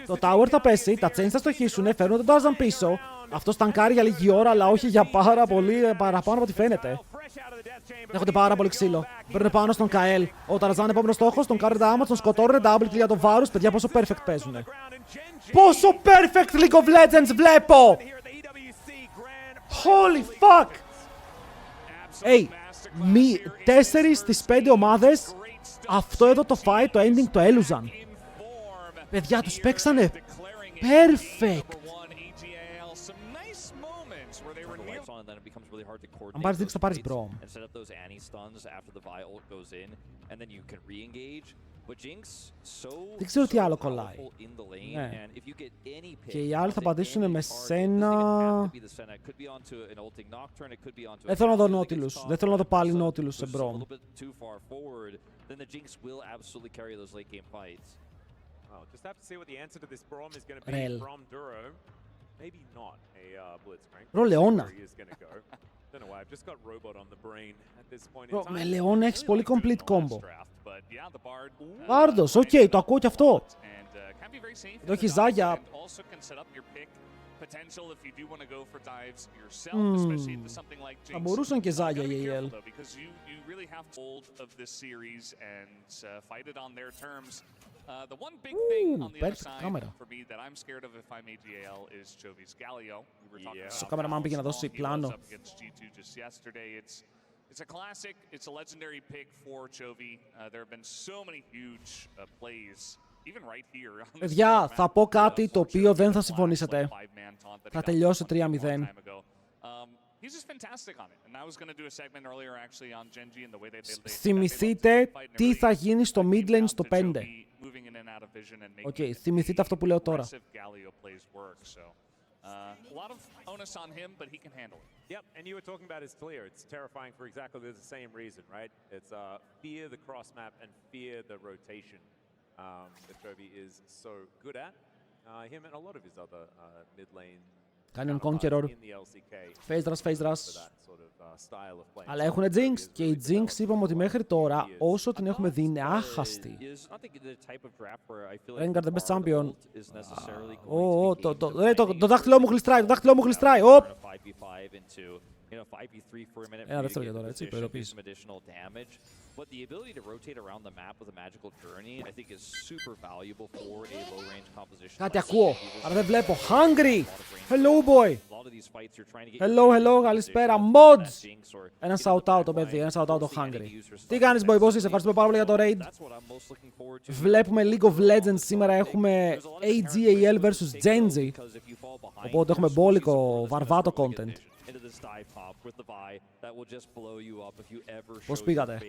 Το Tower θα πέσει, τα chains θα στοχίσουνε, φέρνουν τον Tarzan πίσω. Αυτός τανκάρει για λίγη ώρα, αλλά όχι για πάρα πολύ παραπάνω από ό,τι φαίνεται. Έχονται πάρα πολύ ξύλο. Παίρνουν πάνω στον Καέλ. Ο Tarzan επόμενος στόχος, τον κάνουν damage, τον σκοτώνουν double kill για τον βάρους. Παιδιά, πόσο perfect παίζουνε. Πόσο perfect League of Legends βλέπω! Holy fuck! Hey, 4 στις 5 ομάδες αυτό εδώ το fight, το ending το έλουζαν. Παιδιά, τους παίξανε perfect. Αν πάρεις δείξεις θα πάρεις Brom. Δεν ξέρω τι άλλο κολλάει. Ναι. Και οι άλλοι θα πατήσουν με σένα. Δεν θέλω να δω Nautilus. Δεν θέλω να δω πάλι Nautilus σε Brom. Ρελ. Ρο Λεώνα. Με Λεώνα έχεις πολύ complete combo. Βάρντος, οκ, το ακούω κι αυτό. Εδώ έχει Ζάγια. Θα μπορούσαν και Ζάγια η AL. Perfect κάμερα. Στο κάμεραμαν πήγε να δώσει πλάνο. It's a classic, it's a legendary pick for Chovy. There have been so many huge plays, even right here. Παιδιά, θα πω κάτι το οποίο δεν θα συμφωνήσετε. Θα τελειώσει 3-0. Θυμηθείτε τι θα γίνει στο mid lane στο 5. Οκ, θυμηθείτε αυτό που λέω τώρα. A lot of onus on him, but he can handle it. Yep, and you were talking about his clear. It's terrifying for exactly the same reason, right? It's fear the cross map and fear the rotation that Chovy is so good at. Him and a lot of his other mid lane Κάνει Conqueror. Phase rush, phase rush. Αλλά έχουν Jinx και οι Jinx είπαμε ότι μέχρι τώρα όσο την έχουμε δει είναι άχαστη. Rengar the best champion. Το δάχτυλό μου γλιστράει, το δάχτυλό μου γλιστράει. Ένα δεύτερο για τώρα, έτσι, προειδοποίηση. Κάτι ακούω, αλλά δεν βλέπω. Hungry! Hello boy! Hello, καλησπέρα. Mods! Ένα shout-out το παιδί, ένα shout-out το Hungry. Τι κάνεις boy, πώς είσαι, ευχαριστούμε πάρα πολύ για το raid. Βλέπουμε League of Legends, σήμερα έχουμε AGAL vs Genji. Οπότε έχουμε μπόλικο, βαρβάτο content. Πώς πήγατε?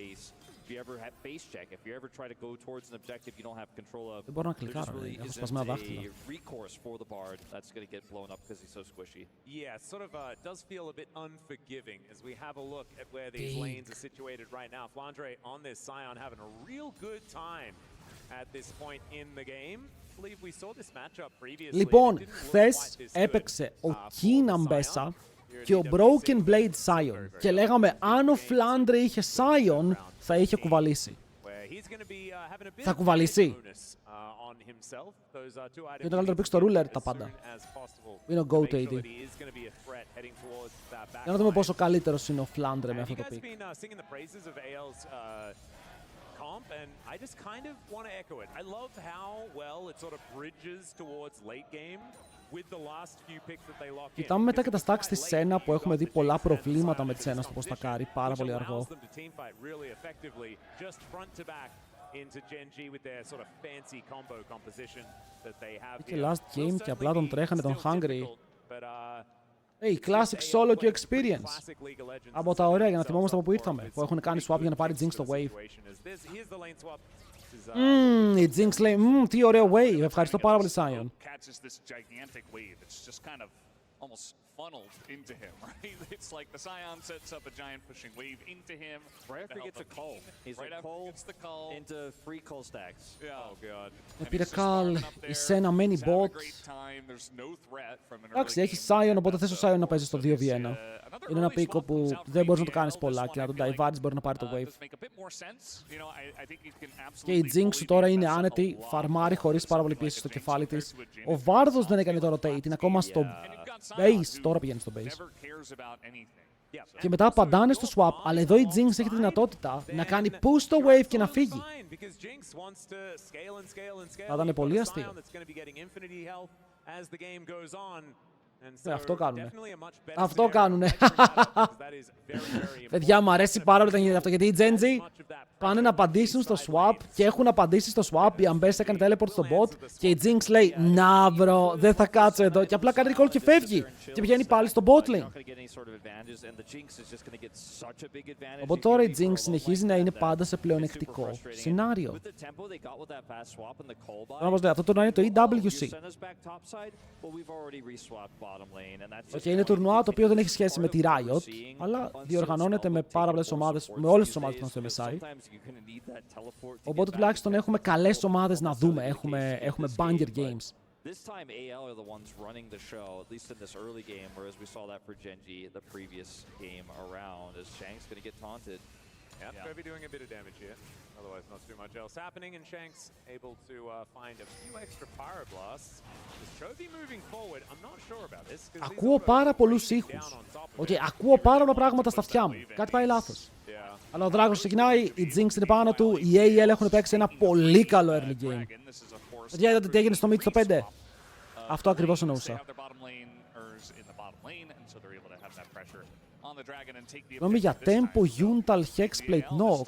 Δεν μπορώ να κλικάρω, έχω σπασμένα δάχτυλα. Λοιπόν, χθες έπαιξε ο Keenan Μπέσα και ο Broken Blade Sion. Και λέγαμε αν ο Flandre είχε Sion θα είχε κουβαλήσει. Θα κουβαλήσει. Και το καλύτερο pick στο ruler τα πάντα. Είναι ο GOAT AD. Για να δούμε πόσο καλύτερος είναι ο Flandre με αυτό το pick. comp, and I just kind of want to echo it. I love how well it sort of bridges towards late game with the last few picks that they lock in. Κοιτάμε μετά και τα stacks στη Σένα που έχουμε δει πολλά προβλήματα με τη Σένα στο πώς τα κάρει, πάρα πολύ αργό. Και last game και απλά τον τρέχανε τον Hungry. Hey, classic solo queue experience. Από τα ωραία για να θυμόμαστε από που ήρθαμε, που έχουν κάνει swap για να πάρει Geng στο wave. Η Geng λέει, τι ωραίο wave, ευχαριστώ πάρα πολύ Sion. Almost funneled into him, right? It's like the Scion sets up a giant pushing wave into him. Right after he gets a cull. He's right like cull gets the cull into free cull stacks. Yeah. Oh god. Πήρε Cull, η Σένα μένει bot. Εντάξει, έχει Sion, οπότε θες ο Sion να παίζει στο 2v1. Είναι ένα πίκο που δεν μπορείς να το κάνεις πολλά και να τον diverge μπορεί να πάρει το wave. Και η Geng σου τώρα είναι άνετη, φαρμάρει χωρίς πάρα πολύ πίεση στο κεφάλι της. Ο Βάρδος δεν έκανε το rotate, είναι ακόμα στο base, τώρα πηγαίνει στο base. Και μετά απαντάνε στο swap, αλλά εδώ η Geng έχει τη δυνατότητα να κάνει push το wave και να φύγει. Θα ήταν πολύ αστείο. Αυτό κάνουνε. Αυτό κάνουνε. Παιδιά, μου αρέσει πάρα πολύ όταν γίνεται αυτό, γιατί οι Genji πάνε να απαντήσουν στο swap και έχουν απαντήσει στο swap. Η Ambers έκανε teleport στο bot και η Jinx λέει «Να μπρο, δεν θα κάτσω εδώ» και απλά κάνει recall και φεύγει και πηγαίνει πάλι στο bot lane. Οπότε τώρα η Jinx συνεχίζει να είναι πάντα σε πλεονεκτικό σενάριο. Τώρα όμως λέει, αυτό το είναι το EWC. Και είναι τουρνουά το οποίο δεν έχει σχέση με τη Riot, αλλά διοργανώνεται με πάρα πολλές ομάδες, με όλες τις ομάδες που είναι στο MSI. Οπότε τουλάχιστον έχουμε καλές ομάδες να δούμε, έχουμε banger games. This time AL are the ones running the show, at least in this early game, whereas we saw that for Genji the previous game around, as Shank's going to get taunted. Yeah, Chovy doing a bit of damage here. Otherwise, not too much else happening, and Shank's able to find a few extra pyroblasts. Is Chovy moving forward? I'm not sure about this. Ακούω πάρα πολλούς ήχους. Ακούω πάρα πολλά πράγματα στα αυτιά μου. Κάτι πάει λάθος. Αλλά ο Dragons ξεκινάει, η Jinx είναι πάνω του, οι AL έχουν παίξει ένα πολύ καλό early game. Παιδιά, είδατε τι έγινε στο mid στο 5. Αυτό ακριβώς εννοούσα. Νομίζω για tempo, Yuntal, Hexblade, Knock.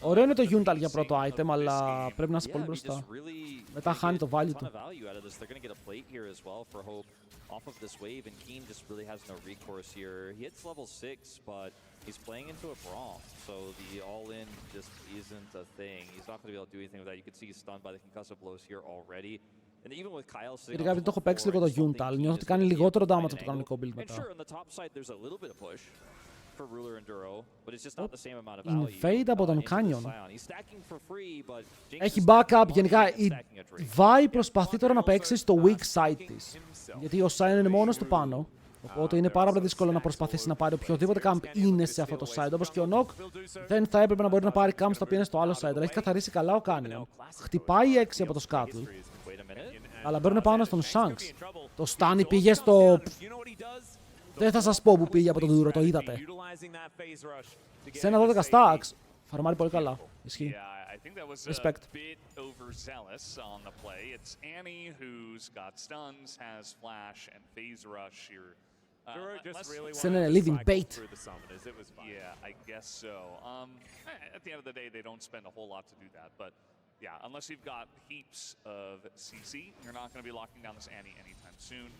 Ωραίο είναι το Yuntal για πρώτο item, αλλά πρέπει να είσαι πολύ μπροστά. Μετά χάνει το value του. Off of this wave, and Keen just really has no recourse here. He hits level 6, but he's playing into a brawl, so the all-in just isn't a thing. He's not going to be able to do anything with that. You can see he's stunned by the concussive blows here already. And even with Kyle sitting on το έχω παίξει λίγο το Yuntal, νιώθω ότι κάνει λιγότερο damage από το κανονικό build μετά. Sure, on the top side there's a little bit of push for Ruler and Duro, but it's just not the same amount of value. Invade από τον Canyon. He's stacking for free, but έχει backup, γενικά η Vi προσπαθεί τώρα να παίξει στο weak side της. Γιατί ο Sion είναι μόνος του πάνω, οπότε είναι πάρα πολύ δύσκολο να προσπαθήσει να πάρει οποιοδήποτε camp είναι σε αυτό το side. Όπως και ο Knock δεν θα έπρεπε να μπορεί να πάρει camp στο οποίο είναι στο άλλο side, αλλά έχει καθαρίσει καλά ο Canyon. Χτυπάει 6 από το Scuttle, αλλά μπαίνουν πάνω στον Shanks. Το Stunny πήγε στο... Δεν θα σας πω που πήγε από τον Duro, το είδατε. Σε ένα 12 stacks, φαρμάρει πολύ καλά. Ισχύει. I think that was Respect. a bit overzealous on the play. It's Annie who's got stuns, has flash, and phase rush here. It's an living bait. Yeah, I guess so. At the end of the day, they don't spend a whole lot to do that. But yeah, unless you've got heaps of CC, you're not going to be locking down this Annie anytime soon.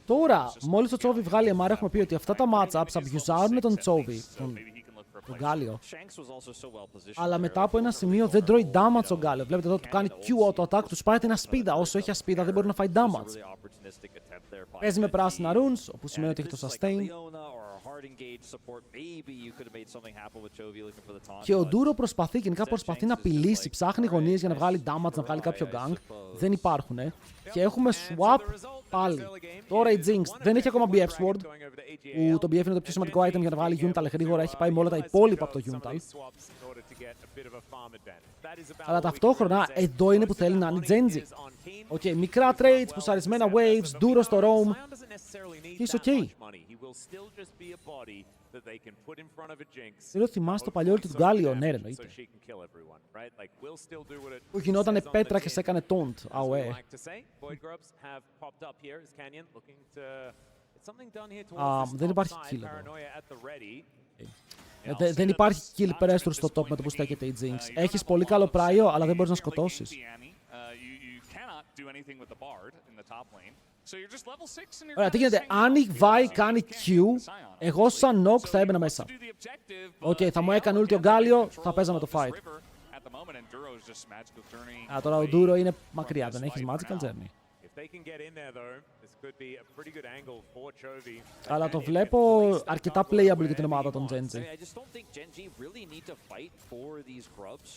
Τώρα, μόλις το Chovy βγάλει MR, έχουμε πει ότι αυτά τα matchups αμπιουζάρουν τον Chovy, τον Γκάλιο. Αλλά μετά από ένα σημείο δεν τρώει damage ο Γκάλιο. Βλέπετε εδώ του κάνει Q auto attack, του σπάει την ασπίδα. Όσο έχει ασπίδα δεν μπορεί να φάει damage. Παίζει με πράσινα runes, όπου σημαίνει ότι έχει το sustain. Και ο Duro προσπαθεί, γενικά προσπαθεί να απειλήσει, ψάχνει γωνίες για να βγάλει damage, να βγάλει κάποιο gang. Δεν υπάρχουν. Και έχουμε swap πάλι. Τώρα η Jinx δεν έχει ακόμα BF Sword, που το BF είναι το πιο σημαντικό item για να βγάλει Yuntal γρήγορα, έχει πάει με όλα τα υπόλοιπα από το Yuntal. Αλλά ταυτόχρονα εδώ είναι που θέλει να είναι η Genji. Okay, μικρά trades, πουσαρισμένα waves, Duro στο roam. Και είσαι ok. that they can put in front of a Jinx. Θέλω θυμάσαι το παλιό του Γκάλιο, ναι, εννοείται. So she can kill everyone, right? Like we'll still do what it Που γινότανε says on the πέτρα και tin, σε έκανε taunt. as we Αουέ. like to say. Void grubs have popped up here as Canyon looking to get something done here towards this δεν top υπάρχει side. kill εδώ. Paranoia at the ready. Δεν υπάρχει kill pressure στο top με το που στέκεται η Jinx. Έχεις πολύ καλό πράιο, αλλά δεν μπορείς να σκοτώσεις. Ωραία, τι γίνεται, αν η Vi κάνει Q, εγώ σαν knock θα έμπαινα μέσα. Οκ, θα μου έκανε ulti ο Γκάλιο, θα παίζαμε το fight. Τώρα ο Ντούρο είναι μακριά, δεν έχεις magical journey. Αλλά το βλέπω αρκετά playable για την ομάδα των Genji. I just don't think Genji really need to fight for these grubs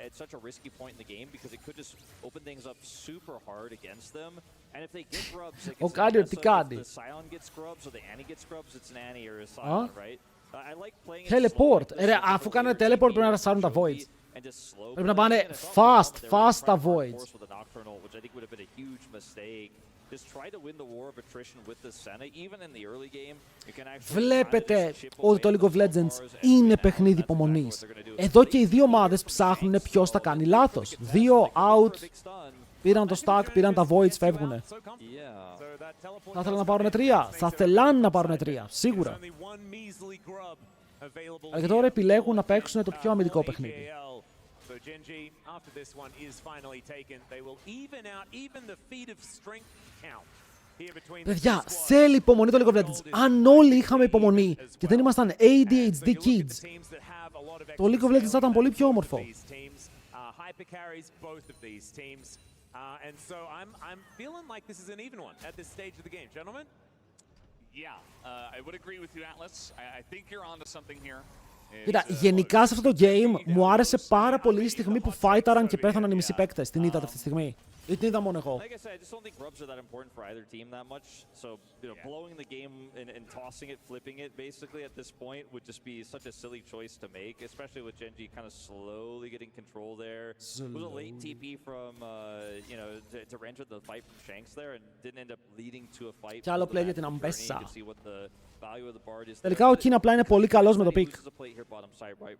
at such a risky point in the game because it could just open things up super hard against them. And if they get grubs, it Ο Κάνιο τι κάνει? the Sion gets grubs or the Annie gets grubs, it's an Annie or a Sion, right? I like playing it Teleport. slow. Αφού κάνουν teleport πρέπει να ρασάρουν τα voids. And just slow. Πρέπει να πάνε fast τα voids. With the Nocturnal, which I think would have been a huge mistake. Just try to win the war of attrition with the Senna. Even in the early game, you can actually Βλέπετε ότι το League of Legends είναι παιχνίδι υπομονής. Εδώ και οι δύο ομάδες ψάχνουν ποιος θα κάνει λάθος. Δύο out, πήραν το stack, πήραν τα voids, φεύγουνε. Θα ήθελαν να πάρουν τρία. Θα θέλαν να πάρουν τρία, σίγουρα. Αλλά και τώρα επιλέγουν να παίξουν το πιο αμυντικό παιχνίδι. Παιδιά, θέλει υπομονή το League of Legends. Αν όλοι είχαμε υπομονή και δεν ήμασταν ADHD kids, το League of Legends θα ήταν πολύ πιο όμορφο. And so I'm feeling like this is an even one at this stage of the game, gentlemen. Yeah, I would agree with you, Atlas. I think you're onto something here. Κοίτα, γενικά σε αυτό το game μου άρεσε πάρα πολύ η στιγμή που φάιταραν και πέθαναν οι μισοί παίκτες. Την είδατε αυτή τη στιγμή? Ή την είδα μόνο εγώ? Like I said, I just don't think grubs are that important for either team that much. So, blowing the game and tossing it, flipping it, basically at this point would just be such a silly choice to make, especially with Genji kind of slowly getting control there. It was a late TP from, to enter the fight from Shanks there and didn't end up leading to a fight. Κι άλλο play για την Αμπέσα. Value of the Bard is Τελικά ο Keen απλά είναι πολύ καλός με το pick.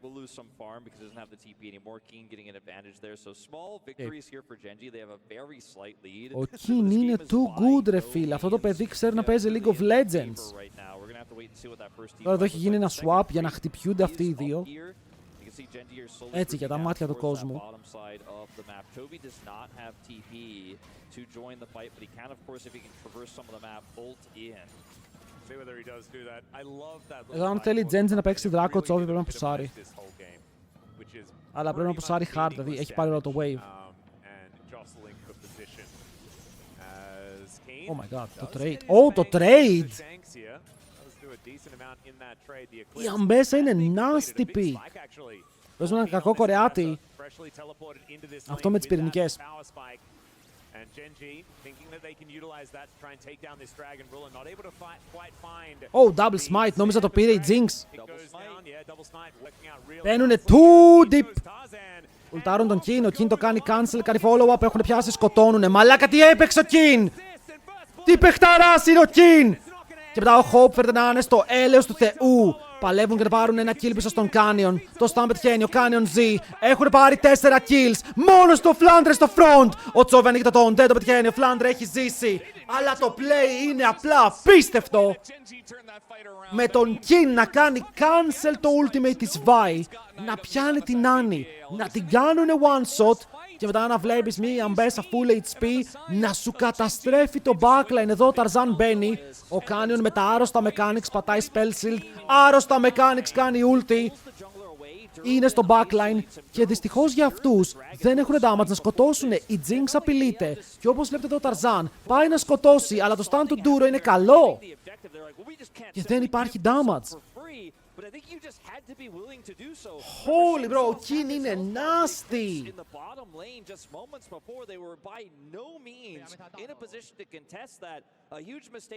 We'll lose some farm because it doesn't have the TP anymore. Keen getting an advantage there. So small victories here for Genji. They have a very slight lead. Ο Keen είναι too good, ρε φίλε. Αυτό το παιδί ξέρει να παίζει League of Legends. Τώρα εδώ έχει γίνει ένα swap για να χτυπιούνται αυτοί οι δύο. Έτσι, για τα μάτια του κόσμου. Εδώ αν θέλει Genji να παίξει δράκο, Τσόβι πρέπει να πουσάρει. Αλλά πρέπει να πουσάρει hard, δηλαδή έχει πάρει όλο το wave. Oh my god, το trade. Oh, το trade! Η Αμπέσα είναι nasty pick. Παίζουμε έναν κακό Κορεάτη. Αυτό με τις πυρηνικές. Oh, double smite. Νόμιζα το πήρε η Jinx. Μπαίνουνε too deep. Ουλτάρουν τον Keen. Ο Keen το κάνει cancel, κάνει follow-up. Έχουν πιάσει, σκοτώνουνε. Μαλάκα, τι έπαιξε ο Keen! Τι παιχταράς είναι ο Keen! Και μετά ο Hope φέρεται να είναι στο έλεος του Θεού. Παλεύουν και να πάρουν ένα kill πίσω στον Canyon. Το Stam πετυχαίνει, ο Canyon ζει. Έχουν πάρει 4 kills. Μόνο στο Flandre στο front. Ο Τσόβι ανοίγει το τόν, δεν το πετυχαίνει. Ο Flandre έχει ζήσει. Αλλά το play είναι απλά απίστευτο. Με τον King να κάνει cancel το ultimate της Vi. Να πιάνει την Annie. Να την κάνουνε one shot. Και μετά να βλέπεις μία Αμπέσα full HP να σου καταστρέφει το backline. Εδώ ο Tarzan μπαίνει. Ο Canyon με τα άρρωστα mechanics πατάει spell shield. Άρρωστα mechanics κάνει ulti. Είναι στο backline και δυστυχώς για αυτούς δεν έχουν damage να σκοτώσουν. Η Jinx απειλείται. Και όπως βλέπετε εδώ ο Tarzan πάει να σκοτώσει, αλλά το stun του Duro είναι καλό. Και δεν υπάρχει damage. Holy bro, ο Keen είναι nasty!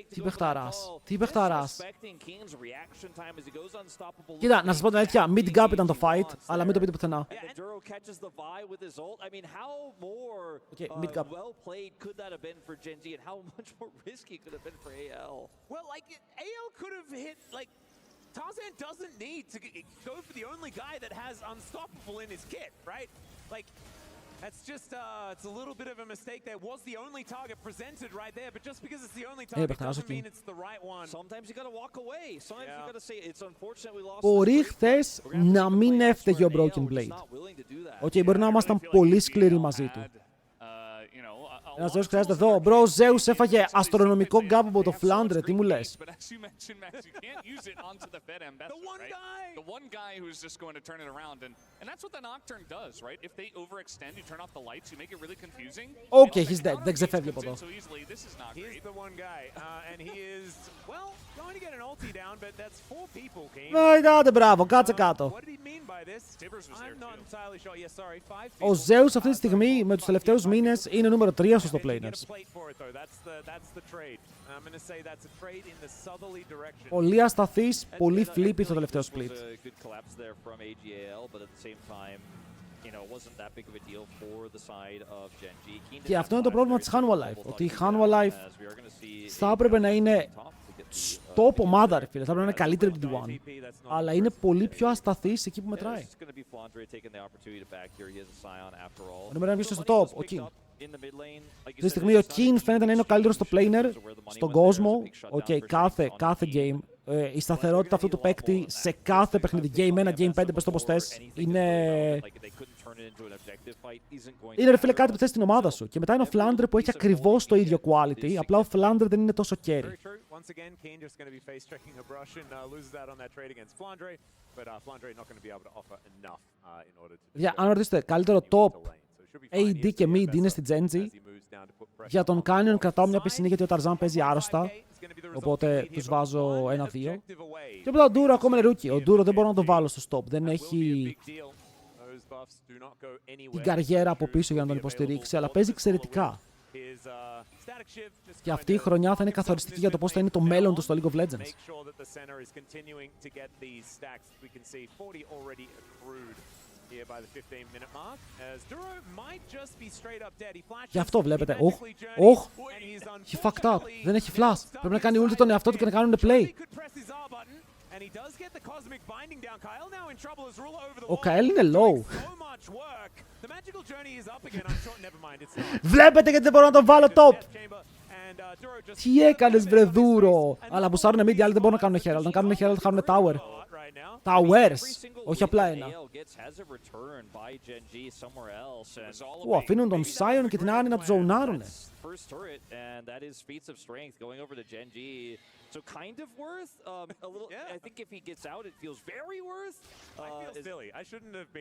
Τι παιχταράς, τι παιχταράς. Κοίτα, να σας πω την αλήθεια, mid-gap ήταν το fight, αλλά μην το πείτε πουθενά. Okay, mid-gap. Tarzan doesn't need to go for the only guy that has unstoppable in his kit, right? Like, that's just, it's a little bit of a mistake. There was the only target presented right there, but just because it's the only target doesn't mean it's the right one. Sometimes you gotta walk away. Sometimes you gotta say it's unfortunate we lost. Μπορεί χθες να μην έφταιγε ο Broken Blade. Οκ, μπορεί να ήμασταν πολύ σκληροί μαζί του. Ένας Zeus χρειάζεται εδώ. Μπρο, Zeus έφαγε αστρονομικό γκάπ από το Flandre. Τι μου λες? Οκ, he's dead. Δεν ξεφεύγει από εδώ. Άντε, μπράβο, κάτσε κάτω. Ο Zeus αυτή τη στιγμή με τους τελευταίους μήνες είναι νούμερο 3 στους top laners. Πολύ ασταθής, πολύ flippy στο τελευταίο split. Και αυτό είναι το πρόβλημα της Hanwha Life. Ότι η Hanwha Life θα έπρεπε να είναι top ομάδα, ρε φίλε. Θα έπρεπε να είναι καλύτερη από την D1. Αλλά είναι πολύ πιο ασταθής εκεί που μετράει. Ο νούμερο 1 στο top, ο King. Αυτή τη στιγμή ο King φαίνεται να είναι ο καλύτερος στο planer στον κόσμο. Κάθε game. Η σταθερότητα αυτού του παίκτη σε κάθε παιχνίδι. Game 1, Game 5, πες το πως θες. Είναι ρε φίλε κάτι που θες στην ομάδα σου. Και μετά είναι ο Flandre που έχει ακριβώς το ίδιο quality. Απλά ο Flandre δεν είναι τόσο carry. Αν ρωτήσετε, καλύτερο top AD και mid είναι στη Genji. Για τον Canyon κρατάω μια πισινή γιατί ο Tarzan παίζει άρρωστα. Οπότε τους βάζω 1-2. Και μετά ο Duro ακόμα είναι rookie. Ο Duro δεν μπορώ να τον βάλω στο stop. Δεν έχει την καριέρα από πίσω για να τον υποστηρίξει, αλλά παίζει εξαιρετικά. Και αυτή η χρονιά θα είναι καθοριστική για το πώς θα είναι το μέλλον του στο League of Legends. Γι' αυτό βλέπετε. He fucked up. Δεν έχει flash. Πρέπει να κάνει ulti τον εαυτό του και να κάνουν play. Ο Καέλ είναι low. Βλέπετε γιατί δεν μπορώ να τον βάλω top. Τι έκανες βρε Δούρο. Αλλά μπουσάρουν mid, οι άλλοι δεν μπορούν να κάνουν herald. Να κάνουν herald θα κάνουν tower. Towers, όχι απλά ένα. Αφήνουν τον Sion και την Άννη να τους ζωνάρουνε. So kind of worth, a little. Yeah. I think if he gets out, it feels very worth. I feel silly. I shouldn't have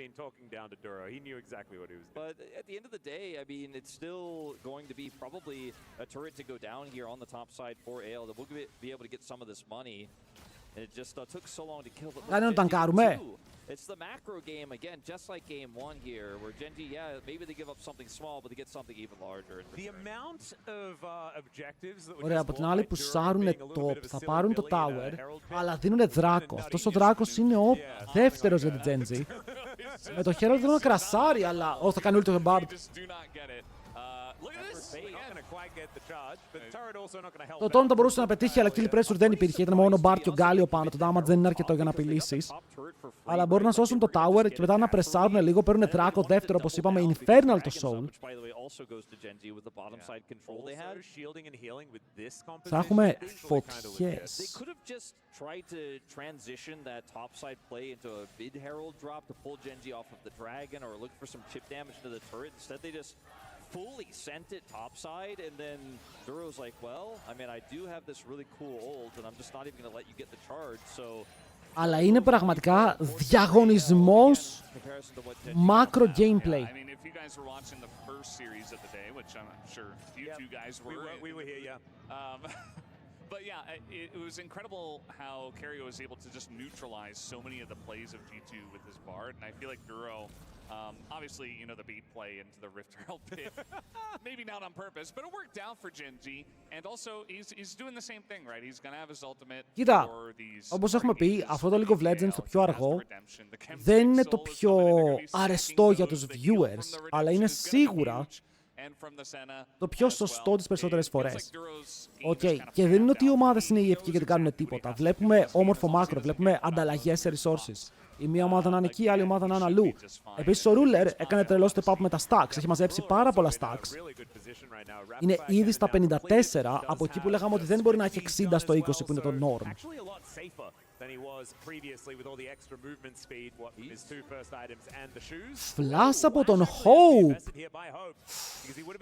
been talking down to Duro. He knew exactly what he was doing. But at the end of the day, I mean, it's still going to be probably a turret to go down here on the top side for Ale that we'll be able to get some of this money. And it just took so long to kill the. It's the macro game again, just like game 1 here, where Genji, maybe they give up something small, but they get something even larger. The amount of objectives that ωραία, από την άλλη που σάρουνε top, θα πάρουν το tower, αλλά δίνουνε δράκο. Αυτός ο δράκος είναι ο δεύτερος για την Genji. Με το Herald δεν είναι κρασάρι, αλλά θα κάνει ulti το Bard. Το τόνο θα μπορούσε να πετύχει, αλλά kill pressure δεν υπήρχε. Ήταν μόνο ο Bard και ο Γκάλιο πάνω. Το damage δεν είναι αρκετό για να απειλήσεις. Αλλά μπορούν να σώσουν το tower και μετά να πρεσάρουν λίγο. Παίρνουν δράκο δεύτερο, όπως είπαμε, infernal το soul. Θα έχουμε φωτιές. Fully sent it topside, and then Duro's like, well, I mean, I do have this really cool ult, and I'm just not even going to let you get the charge, so... Αλλά είναι πραγματικά διαγωνισμός macro gameplay. I mean, if you guys were watching the first series of the day, which I'm sure you two guys were. We were here, yeah. But yeah, it was incredible how Kerio was able to just neutralize so many of the plays of G2 with his Bard, and I feel like Duro, obviously, you know, the bait play into the Rift Herald pit, maybe not on purpose, but it worked out for Genji, and also he's doing the same thing, right? He's gonna have his ultimate. Κοίτα, όπως έχουμε πει, αυτό το League of Legends το πιο αργό δεν είναι το πιο αρεστό για τους viewers, αλλά είναι σίγουρα το πιο σωστό τις περισσότερες φορές. Και δεν είναι ότι οι ομάδες είναι ιευκοί και δεν κάνουν τίποτα. Βλέπουμε όμορφο μάκρο, βλέπουμε ανταλλαγές σε resources. Η μία ομάδα να είναι εκεί, η άλλη ομάδα να είναι αλλού. Επίσης ο Ruler έκανε τρελό step up με τα stacks. Έχει μαζέψει πάρα πολλά stacks. Είναι ήδη στα 54, από εκεί που λέγαμε ότι δεν μπορεί να έχει 60 στο 20 που είναι το norm. Flash από τον Hope!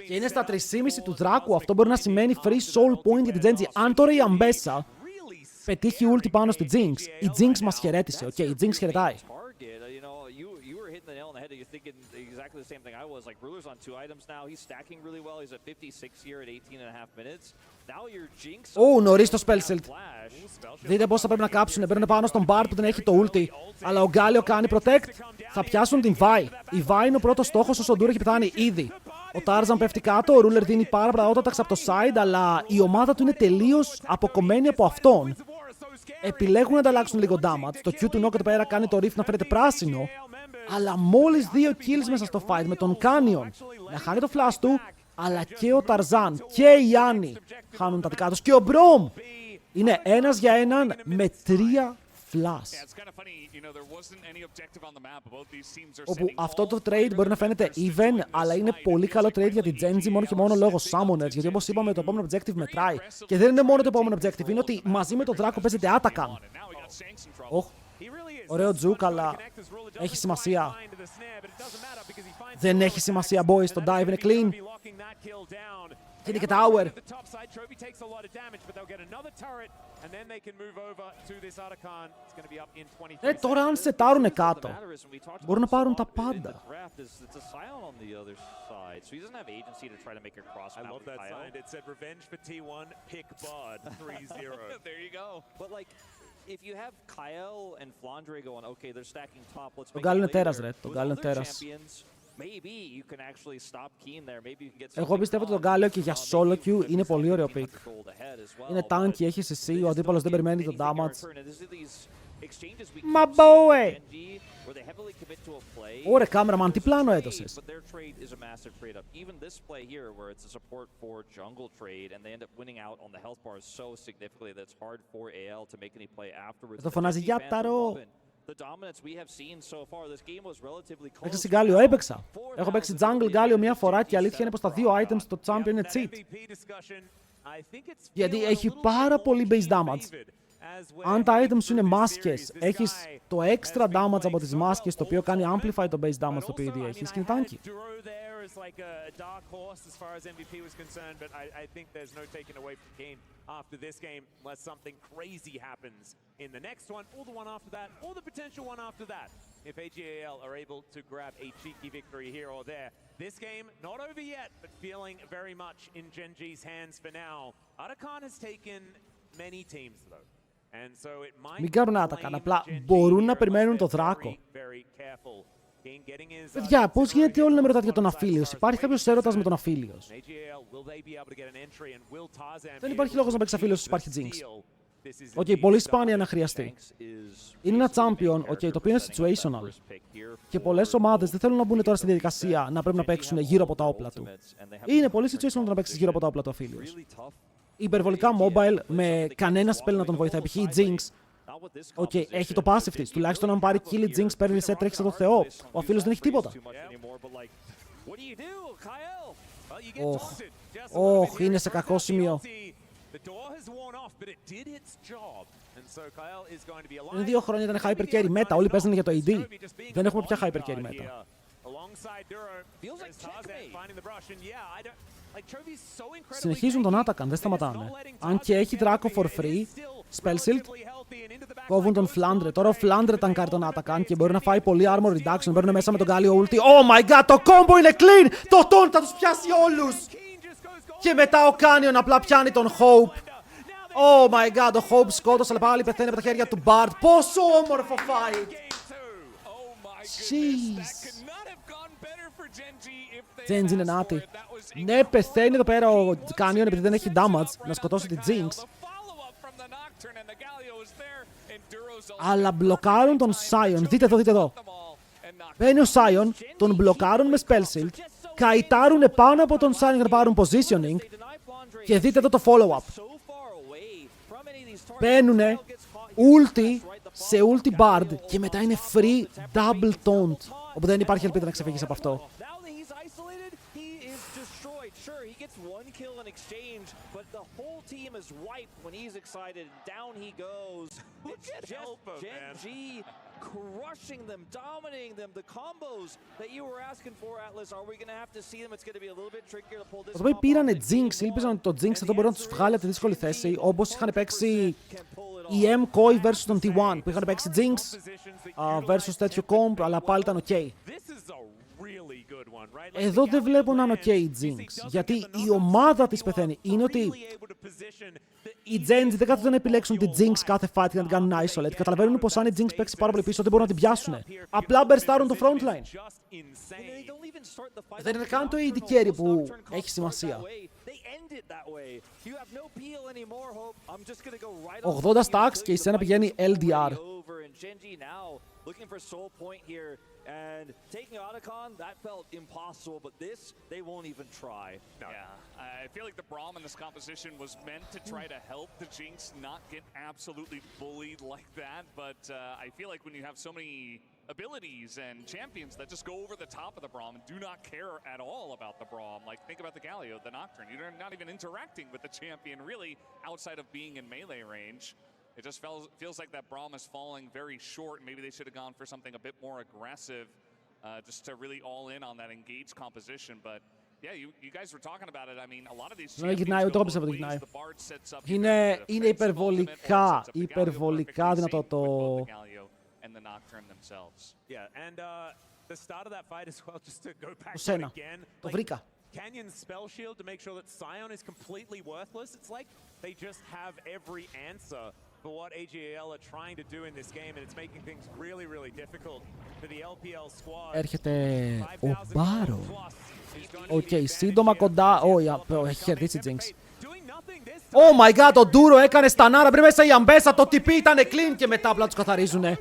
Και είναι στα 3,5 του δράκου. Αυτό μπορεί να σημαίνει free soul point για την Genji. Αν τώρα η Ambessa πετύχει ulti πάνω στη Jinx, η Jinx μας χαιρέτησε. Η Jinx χαιρετάει. Exactly the same thing I was. Like Ruler's on 2 items now. He's stacking really well. He's at 56 here at 18.5 minutes. Now your Jinx. Νωρίς το Spellsilt. Δείτε πώς θα πρέπει να κάψουν. Παίρνουν πάνω στον Bard που δεν έχει το ulti. Αλλά ο Γκάλιο κάνει protect. Θα πιάσουν την Vi. Η Vi είναι ο πρώτος στόχος. Ο Σοντούρ έχει πεθάνει ήδη. Ο Tarzan πέφτει κάτω. Ο Ruler δίνει πάρα πολλά όταξ από το side. Αλλά η ομάδα του είναι τελείως αποκομμένη από αυτόν. Επιλέγουν να ανταλλάξουν λίγο damage. Το Q του Nock εδώ πέρα κάνει το Rift να φαίνεται πράσινο. Αλλά μόλις 2 kills μέσα στο fight με τον Canyon να χάνει το flash του, αλλά και ο Tarzan και η Annie χάνουν τα δικά τους. Και ο Brom είναι ένας για έναν με 3 flash. Όπου αυτό το trade μπορεί να φαίνεται even, αλλά είναι πολύ καλό trade για την Genji μόνο και μόνο λόγω summoners. Γιατί όπως είπαμε, το επόμενο objective μετράει. Και δεν είναι μόνο το επόμενο objective, είναι ότι μαζί με τον Δράκο παίζεται Atakan. Ωραίο τζουκ, αλλά έχει σημασία. Δεν έχει σημασία, boys. Το dive είναι clean. Και είναι και tower. Τώρα αν σετάρουνε κάτω, μπορούν να πάρουν τα πάντα. Το Γκάλιο είναι τέρας, ρε. Το Γκάλιο είναι τέρας. Εγώ πιστεύω ότι το Γκάλιο και για solo queue είναι πολύ ωραίο pick. Είναι tanky, έχει CC, ο αντίπαλος δεν περιμένει το damage. Μα boy! Ωραία, cameraman, τι πλάνο έδωσες? Το φωνάζει Γιάπταρο. Παίξα Γκάλιο, έπαιξα. Έχω παίξει jungle Γκάλιο μία φορά και η αλήθεια είναι πως τα 2 items στο champion είναι cheat. Γιατί έχει πάρα πολύ base damage. Αν τα items σου είναι μάσκες, έχεις το extra damage από τις μάσκες, το οποίο κάνει amplify το base damage το οποίο ήδη έχεις και είναι tanky. Like a dark horse as far as MVP was concerned, but I think there's no taking away from Kane after this game unless something crazy happens in the next one, or the one after that, or the potential one after that. If AGAL are able to grab a cheeky victory here or there. This game, not over yet, but feeling very much in Genji's hands for now. Atakan has taken many teams though. And so it might Μην κάνουν Atakan, απλά μπορούν να περιμένουν το Δράκο. Παιδιά, πώς γίνεται όλοι να με ρωτάτε για τον Αφίλιος? Υπάρχει κάποιος έρωτας με τον Αφίλιος? Δεν υπάρχει λόγος να παίξει Αφίλιος όσο υπάρχει Jinx. Πολύ σπάνια να χρειαστεί. Είναι ένα champion, το οποίο είναι situational. Και πολλές ομάδες δεν θέλουν να μπουν τώρα στη διαδικασία να πρέπει να παίξουν γύρω από τα όπλα του. Είναι πολύ situational να παίξεις γύρω από τα όπλα του Αφίλιος. Υπερβολικά mobile, με κανένα spell να τον βοηθάει. Π.χ. η Jinx. Έχει το passive της. Τουλάχιστον αν πάρει kill η Jinx, παίρνει reset, τρέχει σαν τον Θεό. Ο Αφίλιος δεν έχει τίποτα. Είναι σε κακό σημείο. Είναι 2 χρόνια ήταν hyper carry meta. Όλοι παίζανε για το AD. Δεν έχουμε πια hyper carry meta. Συνεχίζουν τον Atakan, δεν σταματάνε. Αν και έχει Draco for free, Spellsilt, κόβουν τον Flandre. Τώρα ο Flandre ταγκάρει τον Atakan και μπορεί να φάει πολύ armor reduction. Μπαίνουν μέσα με τον Galio ulti. Oh my god, το combo είναι clean! Το taunt θα τους πιάσει όλους! Και μετά ο Canyon απλά πιάνει τον Hope. Oh my god, ο Hope σκότωσε, αλλά πάλι πεθαίνει από τα χέρια του Bard. Πόσο όμορφο fight! Jeez. Genji είναι νάτι. Ναι, πεθαίνει εδώ πέρα ο Canyon επειδή δεν έχει damage να σκοτώσει τη Jinx. Αλλά μπλοκάρουν τον Sion. Δείτε εδώ, δείτε εδώ. Μπαίνει ο Sion, τον μπλοκάρουν με Spellsilt καητάρουν πάνω από τον Sign για να πάρουν positioning. Και δείτε εδώ το follow-up. Παίρνουνε ulti σε ulti bard και μετά είναι free double taunt. Οπότε δεν υπάρχει ελπίδα να ξεφύγεις από αυτό. Crushing them, dominating them, the combos that you were asking for, Atlas. Are we going to have to see them? It's going to be a little bit trickier to pull this. Εδώ πήρανε Jinx, ήλπιζαν ότι το Jinx εδώ μπορεί να τους βγάλει από τη δύσκολη θέση, όπως είχαν παίξει η M-Koi versus τον T1, που είχαν παίξει Jinx versus τέτοιο comp, αλλά πάλι ήταν ok. Εδώ δεν βλέπω να είναι ok η Jinx, γιατί η ομάδα της πεθαίνει. Είναι ότι οι Genji δεν κάθονται να επιλέξουν τη Jinx κάθε fight και να την κάνουν isolate. Καταλαβαίνουν πως αν η Jinx παίξει πάρα πολύ πίσω δεν μπορούν να την πιάσουν. Απλά μπερστάρουν το frontline. Δεν είναι καν το AD carry που έχει σημασία. 80 stacks και η σένα πηγαίνει LDR. Looking for soul point here, and taking Otacon, that felt impossible, but this, they won't even try. No. Yeah, I feel like the Braum in this composition was meant to try to help the Jinx not get absolutely bullied like that, but I feel like when you have so many abilities and champions that just go over the top of the Braum and do not care at all about the Braum, like think about the Galio, the Nocturne, you're not even interacting with the champion really outside of being in melee range. It just feels like that Braum is falling very short. Maybe they should have gone for something a bit more aggressive, just to really all in on that engaged composition. But yeah, you guys were talking about it. I mean, a lot of these champions go both ways. The Bard sets up. Είναι υπερβολικά δυνατό το. And the Nocturne themselves. Yeah, and the start of that fight as well, just to go back Το Σένα. Το βρήκα. Canyon spell shield to make sure that Sion is completely worthless. It's like they just have every answer for what AGAL are trying to do in this game, and it's making things really, really difficult for the LPL squad. Έρχεται ο Μπάρο. Οκ, σύντομα κοντά. Έχει κερδίσει η Jinx. Oh my god, ο Ντούρο έκανε στανάρα πριν μέσα η Αμπέσα. Το TP ήταν clean και μετά απλά τους καθαρίζουνε.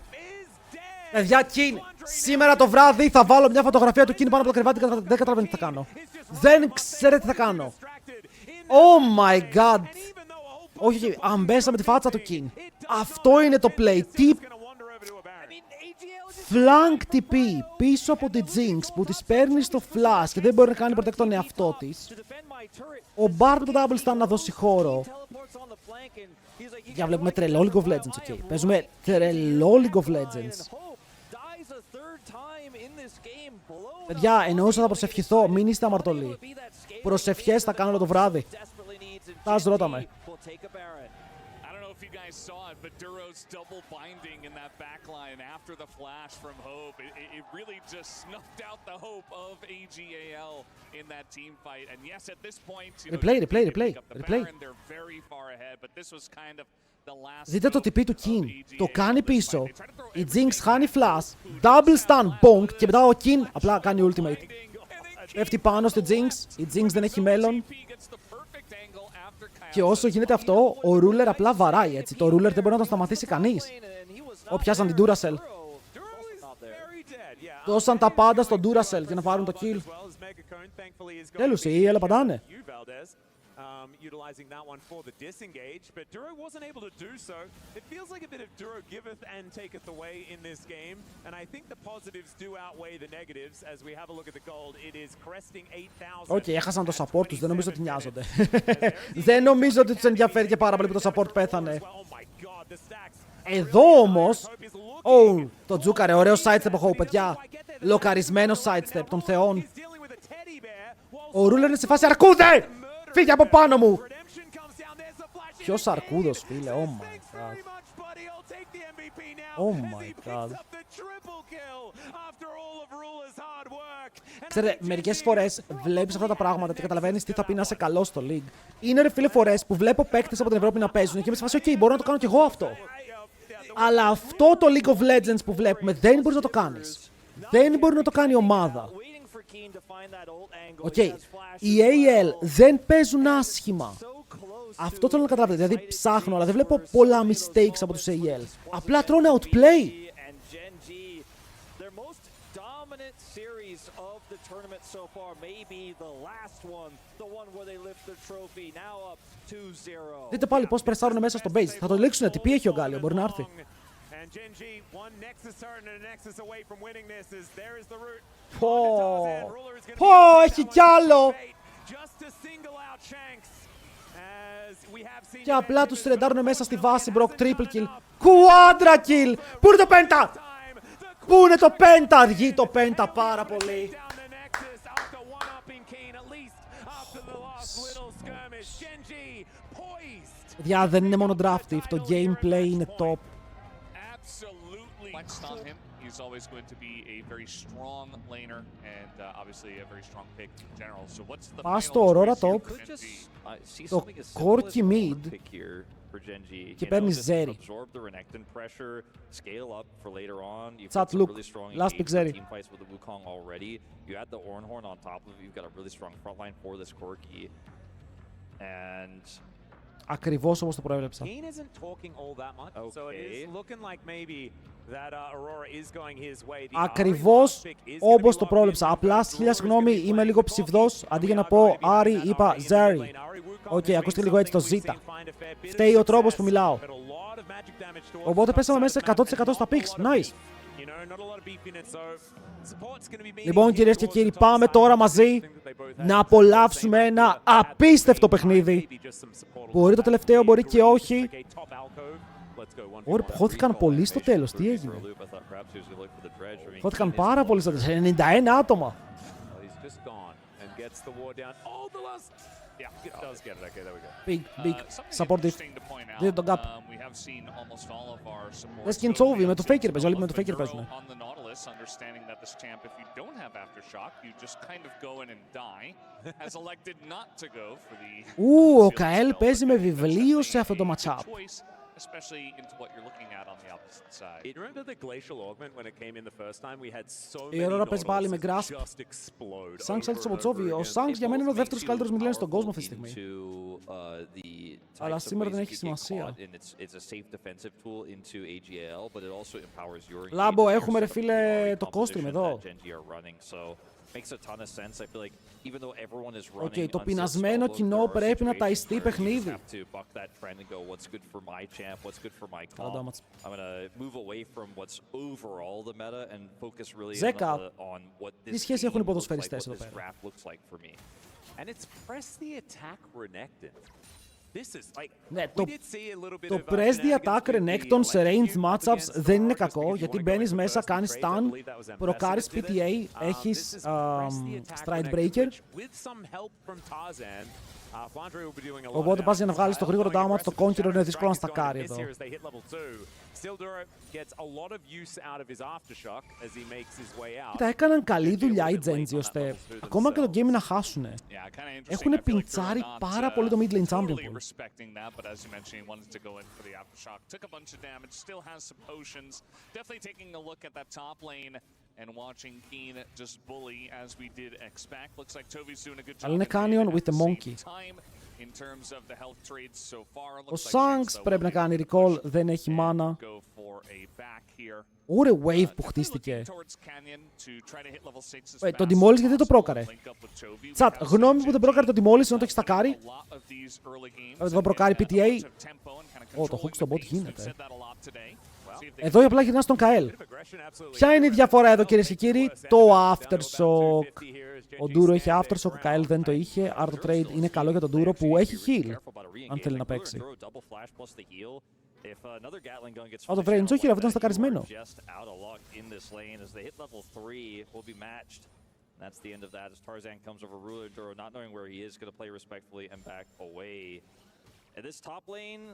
Παιδιά, Kin, σήμερα το βράδυ θα βάλω μια φωτογραφία του Kin πάνω από το κρεβάτι και δεν καταλαβαίνω τι θα κάνω. Δεν ξέρετε τι θα κάνω. Oh my god. Όχι, Αμπέσα με τη φάτσα του Kin. Αυτό είναι το play. Τι flank TP πίσω από τη Jinx που της παίρνει στο flash και δεν μπορεί να κάνει protect τον εαυτό της. Ο Bard του double stun να δώσει χώρο. Για βλέπουμε τρελό League of Legends, ok. Παίζουμε τρελό League of Legends. Παιδιά, εννοούσα θα προσευχηθώ, μην είστε αμαρτωλοί. Προσευχές θα κάνω όλο το βράδυ. Τας ρώταμε. I don't know if you guys saw it, but Duro's double binding in that backline after the flash from Hope, it really just snuffed out the hope of AGAL in that team fight. And yes, at this point, you know, they're very far ahead, but this was kind of the last. Δείτε το TP του King. Το κάνει πίσω. Η Jinx χάνει flash, double stun, bonk και μετά ο King απλά κάνει ultimate. Πέφτει πάνω στη Jinx, η Jinx δεν έχει μέλλον. Και όσο γίνεται αυτό, ο Ruler απλά βαράει έτσι. Το Ruler δεν μπορεί να τον σταματήσει κανείς. Πιάσαν την Duracell. Δώσαν τα πάντα στον Duracell για να πάρουν το kill. Τέλος, οι έλα παντάνε. Utilizing that one for the disengage, but Duro wasn't able to do so. It feels like a bit of Duro giveth and taketh away in this game, and I think the positives do outweigh the negatives as we have a look at the gold. It is cresting 8,000. Okay, έχασαν το support τους, δεν νομίζω ότι νοιάζονται. Δεν νομίζω ότι τους ενδιαφέρει και πάρα πολύ που το support πέθανε. Εδώ όμως, το τζούκαρε, ωραίο sidestep από Hope, παιδιά. Λοκαρισμένο sidestep των θεών. Ο Ruler είναι σε φάση αρκούδε! Φύγε από πάνω μου! Ποιος αρκούδος, φίλε, oh my god. Oh my god. Ξέρετε, μερικές φορές βλέπεις αυτά τα πράγματα και καταλαβαίνεις τι θα πει να είσαι καλός στο League. Είναι ρε φίλε φορές που βλέπω παίκτες από την Ευρώπη να παίζουν και είμαι σε φάση, ok, μπορώ να το κάνω κι εγώ αυτό. Αλλά αυτό το League of Legends που βλέπουμε δεν μπορείς να το κάνεις. Δεν μπορεί να το κάνει η ομάδα. Οκ, οι AL δεν παίζουν άσχημα. Αυτό θέλω να καταλάβετε, δηλαδή ψάχνω, αλλά δεν βλέπω πολλά mistakes από τους AL. Απλά τρώνε outplay. dominant series of the tournament so far, maybe the last one, the one where they lift the trophy, now up 2-0. Δείτε πάλι πώς πρεσάρουν μέσα στο base. Θα το λήξουνε. Τι έχει ο Γκάλιο, μπορεί να έρθει. Πω, έχει κι άλλο. Και απλά τους τρεντάρουν μέσα στη βάση, Μπροκ, triple kill. Quadra kill. Πού είναι το πέντα? Πού είναι το πέντα? Αργεί το πέντα πάρα πολύ. Διά, δεν είναι μόνο draft, το gameplay είναι top. He's always going to be a very strong laner and obviously a very strong pick in general. So what's the Πας στο Aurora top, το Corki mid και παίρνει Zeri. Chat, look, last pick Zeri. You add the Ornhorn on top of it, you've got a really strong front line for this Corki. And Ακριβώς όπως το προέβλεψα. Ακριβώς όπως το πρόβλεψα. Απλά, χίλια συγγνώμη, είμαι λίγο ψευδός. Αντί για να πω Άρη, είπα Zeri. Οκ, ακούστε λίγο έτσι το Z. Φταίει ο τρόπος που μιλάω. Οπότε πέσαμε μέσα 100% στα picks. Nice. Λοιπόν, κυρίες και κύριοι, πάμε τώρα μαζί να απολαύσουμε ένα απίστευτο παιχνίδι. Μπορεί το τελευταίο, μπορεί και όχι. Ωραία, χώθηκαν πολύ στο τέλος. Τι έγινε? Χώθηκαν πάρα πολύ στο τέλος. 91 άτομα. Big, supportive. Δείτε τον gap. Λες και είναι Τσόβι, με το faker παίζει. Όλοι με το faker παίζουν. Ο Καέλ παίζει με βιβλίο σε αυτό το matchup. Η Aurora παίζει πάλι με grasp. Σάνγκς έλειξε από Τσόβι. Ο Σάνγκς για μένα είναι ο δεύτερος καλύτερος mid laner στον κόσμο αυτή τη στιγμή. Αλλά σήμερα δεν έχει σημασία. Λάμπο, έχουμε ρε φίλε το costume εδώ. Οκ, το πεινασμένο κοινό πρέπει να ταϊστεί παιχνίδι. Ζέκα, τι σχέση έχουν οι ποδοσφαιριστές εδώ πέρα? Ναι, το press the attack Renekton σε ranged matchups δεν είναι κακό, γιατί μπαίνεις μέσα, κάνεις stun, προκάρεις PTA, έχεις stride breaker. Οπότε πας για να βγάλεις το γρήγορο damage, το κόντυρο είναι δύσκολο να στακάρει εδώ. Κοίτα, έκαναν καλή δουλειά οι Genji, ώστε ακόμα και το game να χάσουνε. Έχουν πιντσάρει πάρα πολύ το mid lane champion pool. Αλλά είναι Canyon with the monkey. Ο Shanks πρέπει να κάνει recall, δεν έχει mana. Ωραία wave που χτίστηκε. Το Demolish γιατί δεν το πρόκαρε? Τσατ, γνώμη που δεν πρόκαρε το Demolish ενώ το έχει στακάρει. Εδώ προκάρει PTA. Το hook στο bot γίνεται. Εδώ απλά γυρνά στον Καέλ. Ποια είναι η διαφορά εδώ, κυρίες και κύριοι? Το Aftershock. Ο Ντούρο είχε Aftershock, ο Καέλ δεν το είχε. Άρα το trade είναι καλό για τον Ντούρο που έχει heal, αν θέλει να παίξει. Το Vrain's όχι, αυτό ήταν στακαρισμένο. That's the end of that as Tarzan comes over Ruler Duro, not knowing where he is, going to play respectfully and back away. And this top lane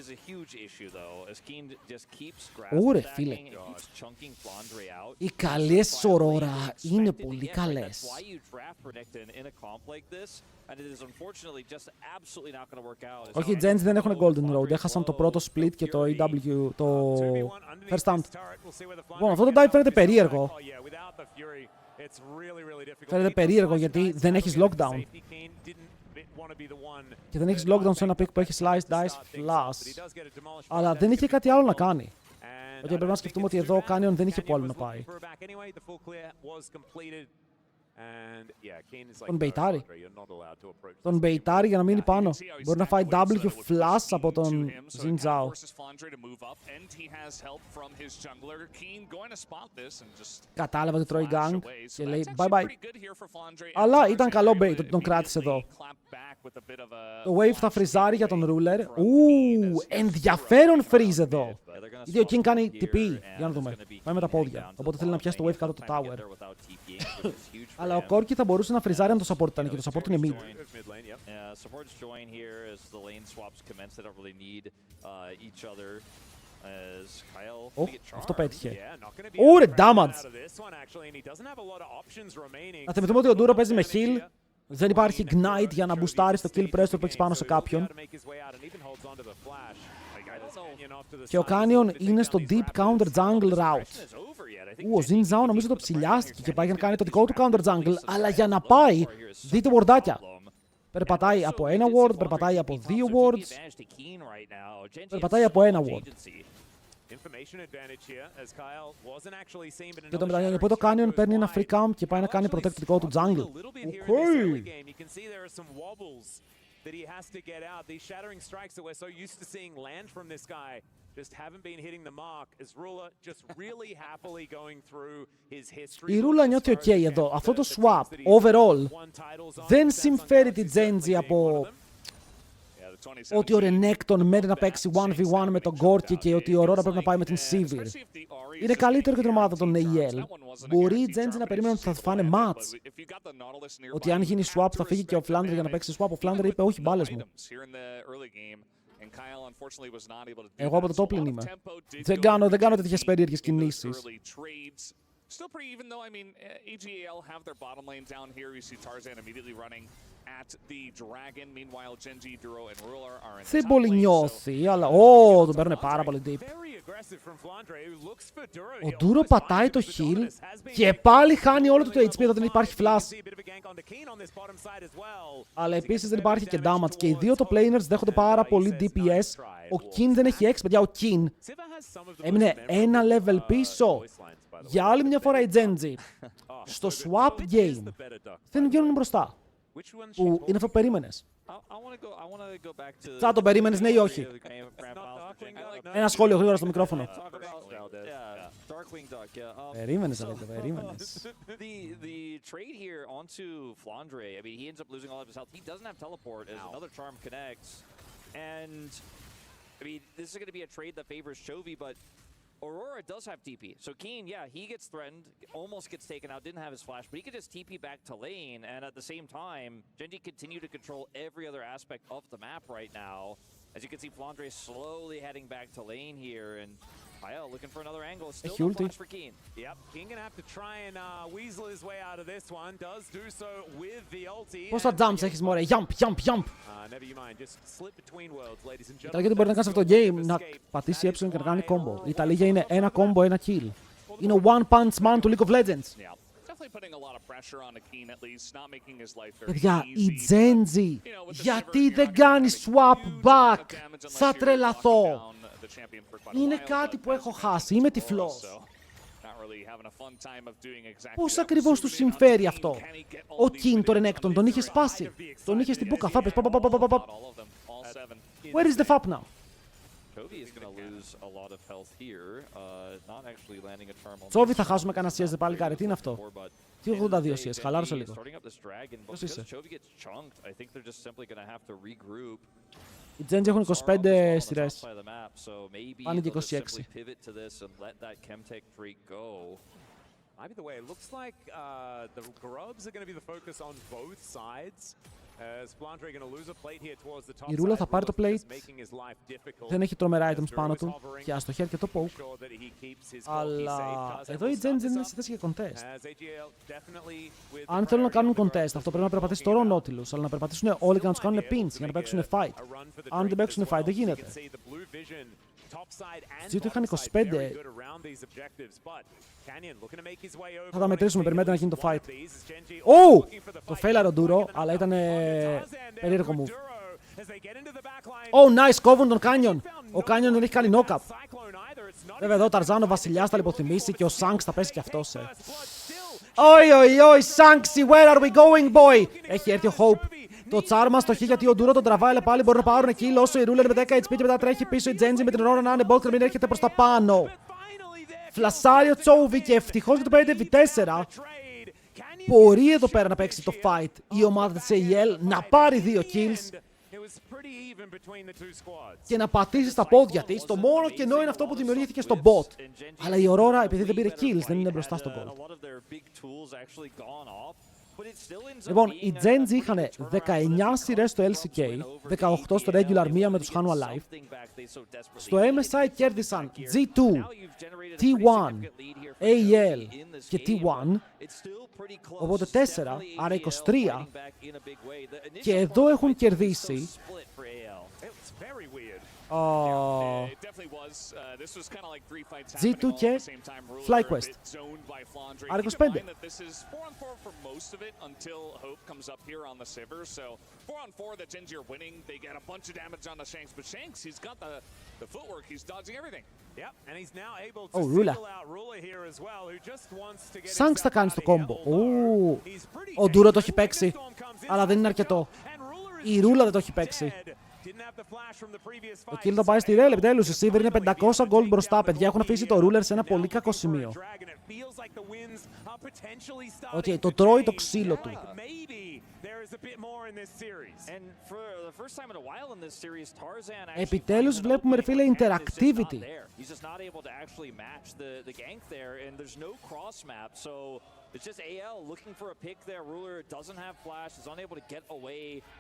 is a huge issue though, as Keen just keeps grasping and keeps chunking Flandre out. Οι καλές Aurora είναι πολύ καλές. Why you draft Renekton in a comp like this, and it is unfortunately just absolutely not going to work out. Όχι, οι Gens δεν έχουν Golden Road, έχασαν το πρώτο split και το AW, το first stand. Λοιπόν, αυτό το dive φαίνεται περίεργο. Φαίνεται περίεργο γιατί δεν έχεις lockdown. Και δεν έχεις lockdown σε ένα pick που έχει slice, dice, flash. Αλλά δεν είχε κάτι άλλο να κάνει. Okay, πρέπει να σκεφτούμε ότι εδώ ο Canyon δεν είχε που άλλο να πάει. Τον μπεϊτάρει. Τον μπεϊτάρει για να μείνει πάνω. Μπορεί να φάει W flash από τον Xin Zhao. Κατάλαβα ότι τρώει Geng και λέει bye bye. Αλλά ήταν καλό bait ότι τον κράτησε εδώ. Το wave θα φριζάρει για τον ruler. Ενδιαφέρον freeze εδώ. Γιατί ο King κάνει TP. Για να δούμε. Πάει με τα πόδια. Οπότε θέλει να πιάσει το wave κάτω το tower. Αλλά ο Corki θα μπορούσε να φριζάρει αν το support ήταν και το support είναι mid. Αυτό πέτυχε. Ωρε, damage! Να θυμηθούμε ότι ο Ντούρο παίζει με heal. Δεν υπάρχει ignite για να μπουστάρει το kill pressure που έχεις πάνω σε κάποιον. Και ο Canyon είναι στο deep counter jungle route. Ο Xin Zhao νομίζω το ψηλιάστηκε και πάει για να κάνει το δικό του counter jungle, αλλά για να πάει, δείτε wardάκια. Περπατάει από ένα ward, περπατάει από δύο wards, περπατάει από ένα ward. Και το μετανιώνει, οπότε το Canyon παίρνει ένα free camp και πάει να κάνει protect το δικό του jungle. That he has to get out. These shattering strikes that we're so used to seeing land from this guy just haven't been hitting the mark. As Ruler just really happily going through his history. Η Ρούλα νιώθει ok εδώ. Αυτό το swap, overall, δεν συμφέρει τη Genji από ότι ο Renekton μένει να παίξει 1v1 με τον Gorky και ότι ο Aurora πρέπει να πάει με την Sivir. Είναι καλύτερο για την ομάδα των AEL. Μπορεί η Genji να περιμένει ότι θα φάνε match. Ότι αν γίνει swap θα φύγει και ο Flandre για να παίξει swap. Ο Flandre είπε όχι, μπάλες μου. Εγώ από το top lane είμαι. Δεν κάνω τέτοιες περίεργες κινήσεις. Still pretty even though, I mean, AGAL have their bottom lane down here. You see Tarzan immediately running at the dragon. Meanwhile, Genji, Duro, and Ruler are in the Δεν top πολύ lane. νιώθει, αλλά τον παίρνουν πάρα πολύ deep. Ο Duro πατάει το heal και πάλι χάνει όλο το HP εδώ δεν υπάρχει flash. Αλλά επίσης δεν υπάρχει και damage και οι δύο το planers δέχονται πάρα πολύ DPS. Ο Kin δεν έχει X, παιδιά, ο Kin έμεινε ένα level πίσω. Για άλλη μια φορά η Genji στο swap game δεν βγαίνουν μπροστά. Που είναι αυτό που περίμενες. Θα το περίμενες, ναι ή όχι? Ένα σχόλιο γρήγορα στο μικρόφωνο. Περίμενες, αλλά το περίμενες. The trade here onto Flandre, I mean, he ends up losing all of his health. He doesn't have teleport as another charm connects. And, I mean, this is going to be a trade that favors Chovy, but Aurora does have TP. So Keen, yeah, he gets threatened, almost gets taken out, didn't have his flash, but he could just TP back to lane, and at the same time, Genji continue to control every other aspect of the map right now. As you can see, Flandre slowly heading back to lane here, and Kyle looking for another angle. Still no flash for Keen. Yep, Keen gonna have to try and weasel his way out of this one. Does do so with the ulti. Πόσα jumps έχεις, μωρέ? Jump. Never you mind, just slip between worlds, ladies and Η gentlemen. Ιταλία μπορεί να κάνει αυτό το game, να πατήσει E και να κάνει combo. Η Ιταλία είναι ένα combo, ένα kill. Είναι ο one punch man του League of Legends. Παιδιά, η Genji, γιατί δεν κάνει swap back? Θα τρελαθώ. Είναι κάτι που έχω χάσει, είμαι τυφλός. Πώς ακριβώς του συμφέρει αυτό? Ο King, το Renekton, τον είχε σπάσει. Τον είχε στην μπουκα, θα πες. Where is the FAP now? Τσόβι, θα χάσουμε κανένα CS πάλι, κάρε, τι είναι αυτό? Τι 82 CS, χαλάρωσε λίγο. Ποιος είσαι? Οι Genji έχουν 25 στηρές. Πάνε και 26. By the way, it looks like the grubs are going to be the focus on both sides. As Flandre going to lose a plate here towards the top. Η Ρούλα θα πάρει το plate. Making his life difficult. Δεν έχει τρομερά items πάνω του και αστοχή αρκετό poke. Αλλά εδώ οι Genji είναι σε θέση για contest. Αν θέλουν να κάνουν contest, αυτό πρέπει να περπατήσει το Ron Nautilus, αλλά να περπατήσουν όλοι και να τους κάνουν pinch για να παίξουν fight. Αν δεν παίξουν fight, δεν γίνεται. Ζήτω είχαν 25. Θα τα μετρήσουμε, περιμένετε να γίνει το fight. Το failed ο Duro, αλλά ήταν περίεργο move. Nice, κόβουν τον Canyon. Ο Canyon δεν έχει κάνει knock-up. Βέβαια εδώ ο Ταρζάν ο βασιλιάς θα λιποθυμήσει και ο Σάνξ θα πέσει κι αυτός. Oi, oi, oi, Shanksy, where are we going, boy? Έχει έρθει ο Hope. Το τσάρμα στο χ γιατί ο Ντούρο τον τραβάει, αλλά πάλι μπορούν να πάρουν kill όσο η Ruler με 10 HP και μετά τρέχει πίσω η Genji με την Aurora να είναι bot και μην έρχεται προς τα πάνω. Φλασάρει ο Τσόβι και ευτυχώς για το παίρνει V4. Μπορεί εδώ πέρα να παίξει το fight η ομάδα της AEL, να πάρει 2 kills και να πατήσει στα πόδια της. Το μόνο κενό είναι αυτό που δημιουργήθηκε στο bot. Αλλά η Aurora, επειδή δεν πήρε kills, δεν είναι μπροστά στο gold. Λοιπόν, οι Geng είχαν 19 σειρές στο LCK, 18 στο regular, μία με τους χάνουν alive. Στο MSI κέρδισαν G2, T1, AEL και T1, οπότε 4, άρα 23, και εδώ έχουν κερδίσει G2 και FlyQuest. Άρα 25. Oh, Ruler. Shanks θα κάνει στο combo. Ο Duro το έχει παίξει, αλλά δεν είναι αρκετό. Η Ruler δεν το έχει παίξει. Το kill το πάει στη Rel, επιτέλους. Η Sivir είναι 500 gold μπροστά, παιδιά. Έχουν αφήσει το Ruler σε ένα πολύ κακό σημείο. Okay, το τρώει το ξύλο του. Επιτέλους βλέπουμε, ρε φίλε, interactivity.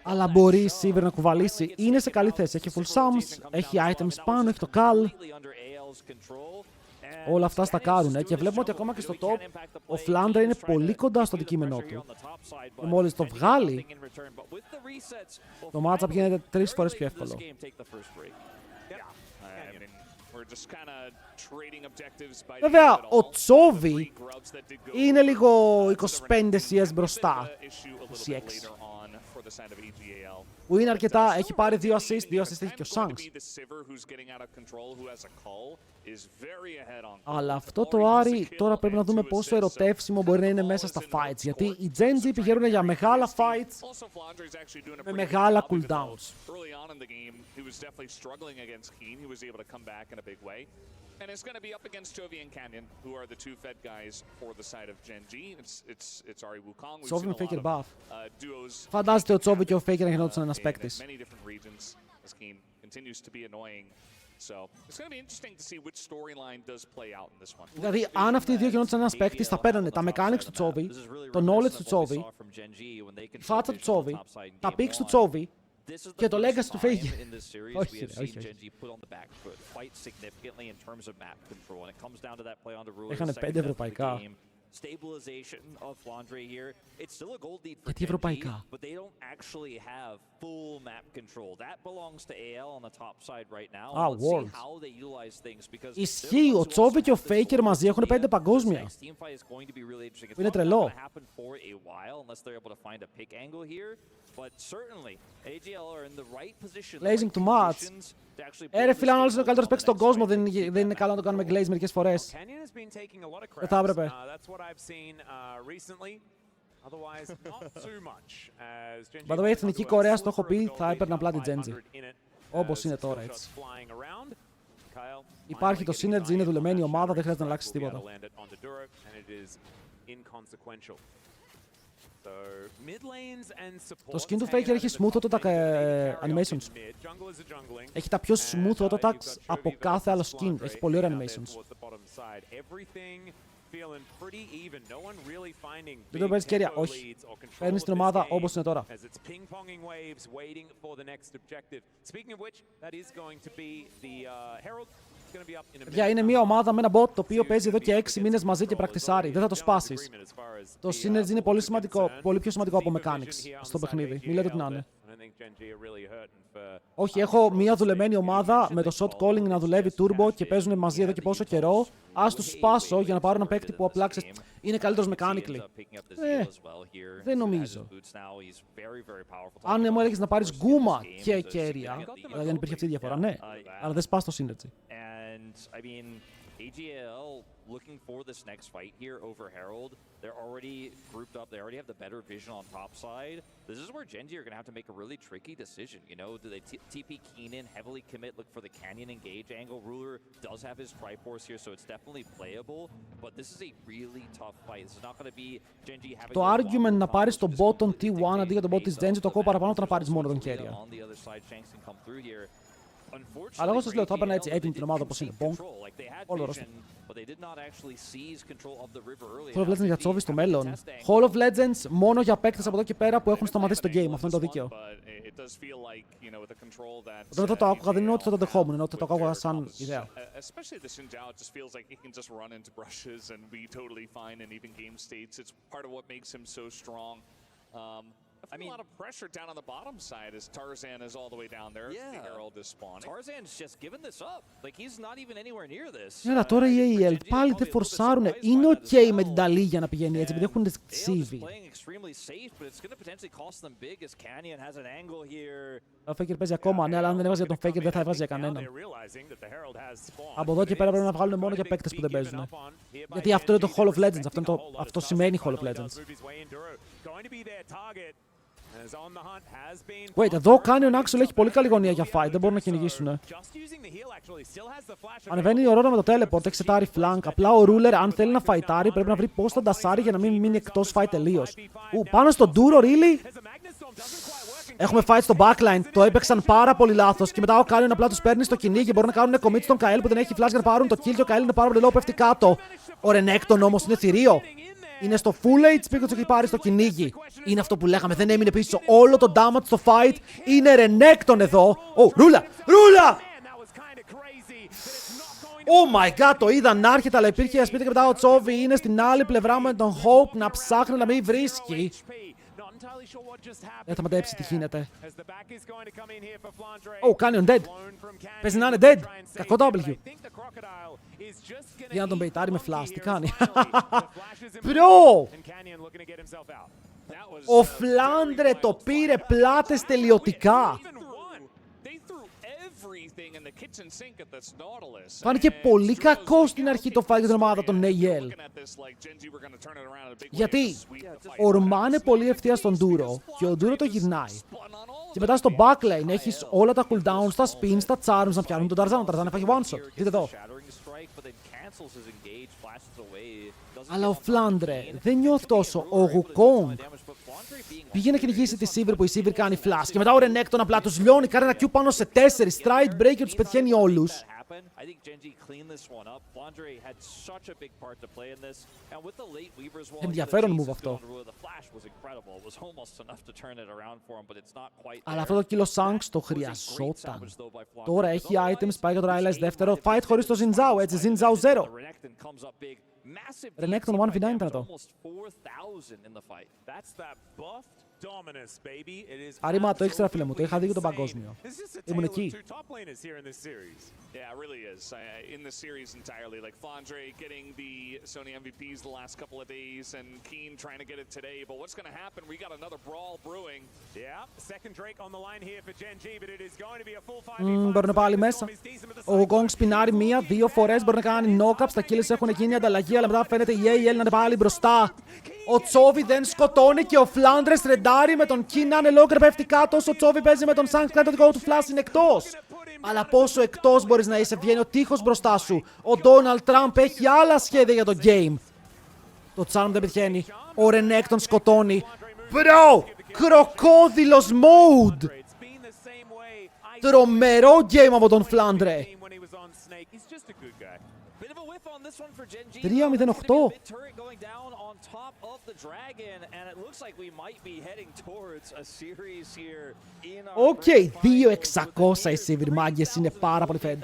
Αλλά μπορεί η Sivir να κουβαλήσει. Είναι σε καλή θέση. Έχει full sums, έχει items πάνω, έχει το call. Όλα αυτά στα κάνουν και βλέπουμε ότι ακόμα και στο top ο Flandre είναι πολύ κοντά στο αντικείμενό του. Και μόλις το βγάλει, το matchup γίνεται 3 φορές πιο εύκολο. Βέβαια, ο Τσόβι είναι λίγο 25 CS μπροστά. 26. Που είναι αρκετά, έχει πάρει 2 assist, 2 assist έχει και ο Shanks. Αλλά αυτό το Άρη τώρα πρέπει να δούμε πόσο ερωτεύσιμο μπορεί να είναι μέσα στα fights. Γιατί οι Genji πηγαίνουν για μεγάλα fights με μεγάλα cooldowns. And it's going to be up against Chovy and Canyon, who are the two Fed guys for the side of Genji. It's Ari Wukong. We've seen a lot of duos. Φαντάζεται ο Τσόβι και ο Faker να γινόντουσαν ένας παίκτης. Many different regions. This game continues to be annoying. So it's going to be interesting to see which storyline does play out in this one. Δηλαδή, αν αυτοί οι δύο γινόντουσαν ένας παίκτης, θα παίρνανε τα mechanics του Τσόβι, το knowledge του Τσόβι, η φάτσα του Τσόβι, τα picks του Τσόβι, και το legacy του Faker. Όχι, όχι. Έχανε 5 ευρωπαϊκά. Γιατί ευρωπαϊκά? World. Ισχύει, ο Τσόβι και ο Faker μαζί έχουν 5 παγκόσμια. Είναι τρελό. Glazing too much. Ρε φίλε, αν όλος είναι ο καλύτερος παίκτης στον κόσμο, δεν είναι καλό να το κάνουμε glaze μερικές φορές. Δεν θα έπρεπε. By the way, Εθνική Κορέα, στο έχω πει, θα έπαιρνα απλά την Genji. Όπως είναι τώρα, έτσι. Υπάρχει το Synergy, είναι δουλεμένη ομάδα, δεν χρειάζεται να αλλάξεις τίποτα. Το skin του Faker έχει smooth auto-attack animations. Έχει τα πιο smooth auto-attacks από κάθε άλλο skin. Έχει πολύ ωραία animations. Δεν το παίρνεις κέρια, όχι. Παίρνεις την ομάδα όπως είναι τώρα. Παιδιά, είναι μια ομάδα με ένα bot το οποίο παίζει εδώ και 6 μήνες μαζί και πρακτισάρει. Δεν θα το σπάσεις. Το Synergy είναι πολύ σημαντικό, πολύ πιο σημαντικό από mechanics στο παιχνίδι. Μην λέτε ότι να είναι. Όχι, έχω μια δουλεμένη ομάδα με το shot calling να δουλεύει turbo και παίζουν μαζί εδώ και πόσο καιρό. Ας τους σπάσω για να πάρω ένα παίκτη που απλά είναι καλύτερος mechanically. Δεν νομίζω. Αν μου έλεγες να πάρεις γκούμα και κέρια, δηλαδή αν υπήρχε αυτή η διαφορά, ναι. Αλλά δεν σπάς το Synergy. And I mean, AGL looking for this next fight here over Herald. They're already grouped up. They already have the better vision on top side. This is where Genji are going to have to make a really tricky decision. You know, do they TP Keenan, heavily commit, look for the Canyon engage angle? Ruler does have his Triforce here, so it's definitely playable. But this is a really tough fight. This is not going to be Genji having... Το argument να πάρεις τον bot των T1 αντί για τον bot της Genji, το ακούω παραπάνω όταν να πάρεις μόνο τον carrier. Αλλά εγώ σας λέω, θα έπαιρνα έτσι έτοιμη την ομάδα όπως είναι. Bonk. Όλο το roster. Hall of Legends για Chovy στο μέλλον. Hall of Legends μόνο για παίκτες από εδώ και πέρα που έχουν σταματήσει το game. Αυτό είναι το δίκαιο. Όταν δεν το άκουγα, δεν είναι ότι θα το δεχόμουν, ενώ ότι θα το άκουγα σαν ιδέα. I mean, a lot of pressure down on the bottom side as Tarzan is all the way down there. Yeah. Herald is spawning. Tarzan's just given this up. Like he's not even anywhere near this. Έλα τώρα οι AEL πάλι δεν φορσάρουνε. Είναι ok με την Ταλή για να πηγαίνει έτσι, επειδή έχουν CV. Ο Faker παίζει ακόμα, ναι, αλλά αν δεν έβαζε για τον Faker δεν θα έβαζε για κανέναν. Από εδώ και πέρα πρέπει να βγάλουν μόνο για παίκτες που δεν παίζουν. Γιατί αυτό είναι το Hall of Legends, αυτό σημαίνει Hall of Legends. Wait, εδώ ο Canyon Axel έχει πολύ καλή γωνία για fight, δεν μπορούν να κυνηγήσουν. Ανεβαίνει η Aurora με το teleport, έχει σετάρει flank. Απλά ο Ruler, αν θέλει να φαϊτάρει, πρέπει να βρει πώς θα ντασάρει για να μην μείνει εκτός fight τελείως. Πάνω στο Duro, really? Έχουμε fight στο backline, το έπαιξαν πάρα πολύ λάθος. Και μετά ο Canyon απλά τους παίρνει στο κυνήγι. Μπορούν να κάνουν commit στον Kael που δεν έχει flash για να πάρουν το kill. Και ο Kael είναι πάρα πολύ low, πέφτει κάτω. Ο Renekton όμως είναι θηρίο. Είναι στο full HP και τους έχει πάρει στο κυνήγι. Είναι αυτό που λέγαμε, δεν έμεινε πίσω. Όλο το damage στο fight είναι Renekton εδώ. Ρούλα! Ρούλα! Oh my god, το είδα να έρχεται, αλλά υπήρχε σπίτι και μετά ο Chovy είναι στην άλλη πλευρά με τον Hope να ψάχνει να μην βρίσκει. Δεν θα μαντέψει τι γίνεται. Canyon dead. Παίζει να είναι dead. Κακό W. Για να τον μπεϊτάρει με flash. Τι κάνει. Bro! Ο Flandre το πήρε πλάτες τελειωτικά. Φάνηκε πολύ κακό στην αρχή το fight για την ομάδα των AEL. Γιατί ορμάνε πολύ ευθεία στον Duro και ο Duro το γυρνάει. Και μετά στο backline έχεις όλα τα cooldowns, τα spins, τα charms να πιάνουν τον Tarzan. Ο Tarzan έφαγε one shot. Δείτε εδώ. Αλλά ο Flandre δεν νιώθει τόσο. Ο Wukong πήγε να κυνηγήσει τη Sivir που η Sivir κάνει flash. Και μετά ο Renekton απλά τους λιώνει, κάνει ένα Q πάνω σε 4. Stride breaker τους πετυχαίνει όλους. Ενδιαφέρον move αυτό. Αλλά αυτό το kilo Shanks το χρειαζόταν. Τώρα έχει items, πάει για το Rylai's δεύτερο. Fight χωρίς το Xin Zhao, έτσι Xin Zhao 0. Renekton 1v9 ήταν αυτό. Άριμα το έξτρα φίλε μου, το είχα δει για τον παγκόσμιο. Ήμουν εκεί. Yeah, it really is. In the series entirely, like Flandre getting the Sony MVPs the last couple of days and Keen trying to get it today. But what's going to happen? We got another brawl brewing. Yeah, second Drake on the line here for Genji, but it is going to be a full 5v5. Μπορούν πάλι μέσα. Ο Gong σπινάρει μία-δύο φορές, μπορεί να κάνει knock-ups, τα kills έχουν γίνει ανταλλαγή, αλλά μετά φαίνεται η AEL να είναι πάλι μπροστά. Ο Chovy δεν σκοτώνει και ο Flandre στρεντάρει με τον Keen να είναι low και πέφτει κάτω. Όσο ο Chovy παίζει με τον Shanks, κάνει το δικό του flash, είναι εκτός. Αλλά πόσο εκτός μπορείς να είσαι, βγαίνει ο τείχος μπροστά σου. Ο Donald Trump έχει άλλα σχέδια για το game. Το Charm δεν πετυχαίνει. Ο Renekton σκοτώνει. Bro! Κροκόδιλος mode! Τρομερό game από τον Flandre. 3-0-8. Οκ, 2.600 οι Sivir μάγκες, είναι πάρα πολύ fed.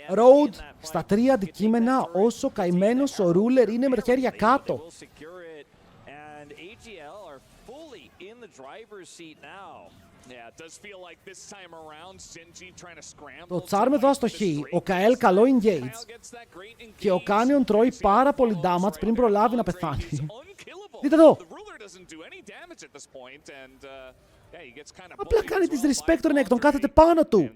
Road στα 3 αντικείμενα, όσο καημένος ο Ruler είναι με τα χέρια κάτω. Το Charm εδώ αστοχεί, ο Kael καλό engage και ο Canyon τρώει πάρα πολύ damage πριν προλάβει να πεθάνει. Δείτε εδώ. Απλά κάνει disrespect τον Renekton, κάθεται πάνω του.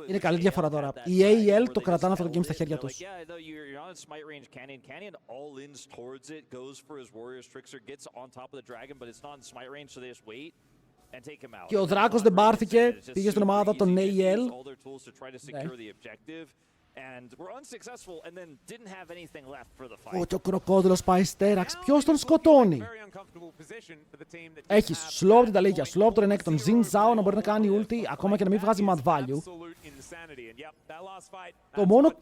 Είναι καλή διαφορά τώρα. Η AEL το κρατάνε αυτό το game στα χέρια τους. Και ο Δράκος δεν πάρθηκε, πήγε στην ομάδα των AEL. Και ο κροκόδιλος πάει στέραξ. Ποιος τον σκοτώνει? Έχεις slow από την ταλίκια, slow από τον Renekton, Xin Zhao να μπορεί να κάνει ulti ακόμα και να μην βγάζει mad value. Το μόνο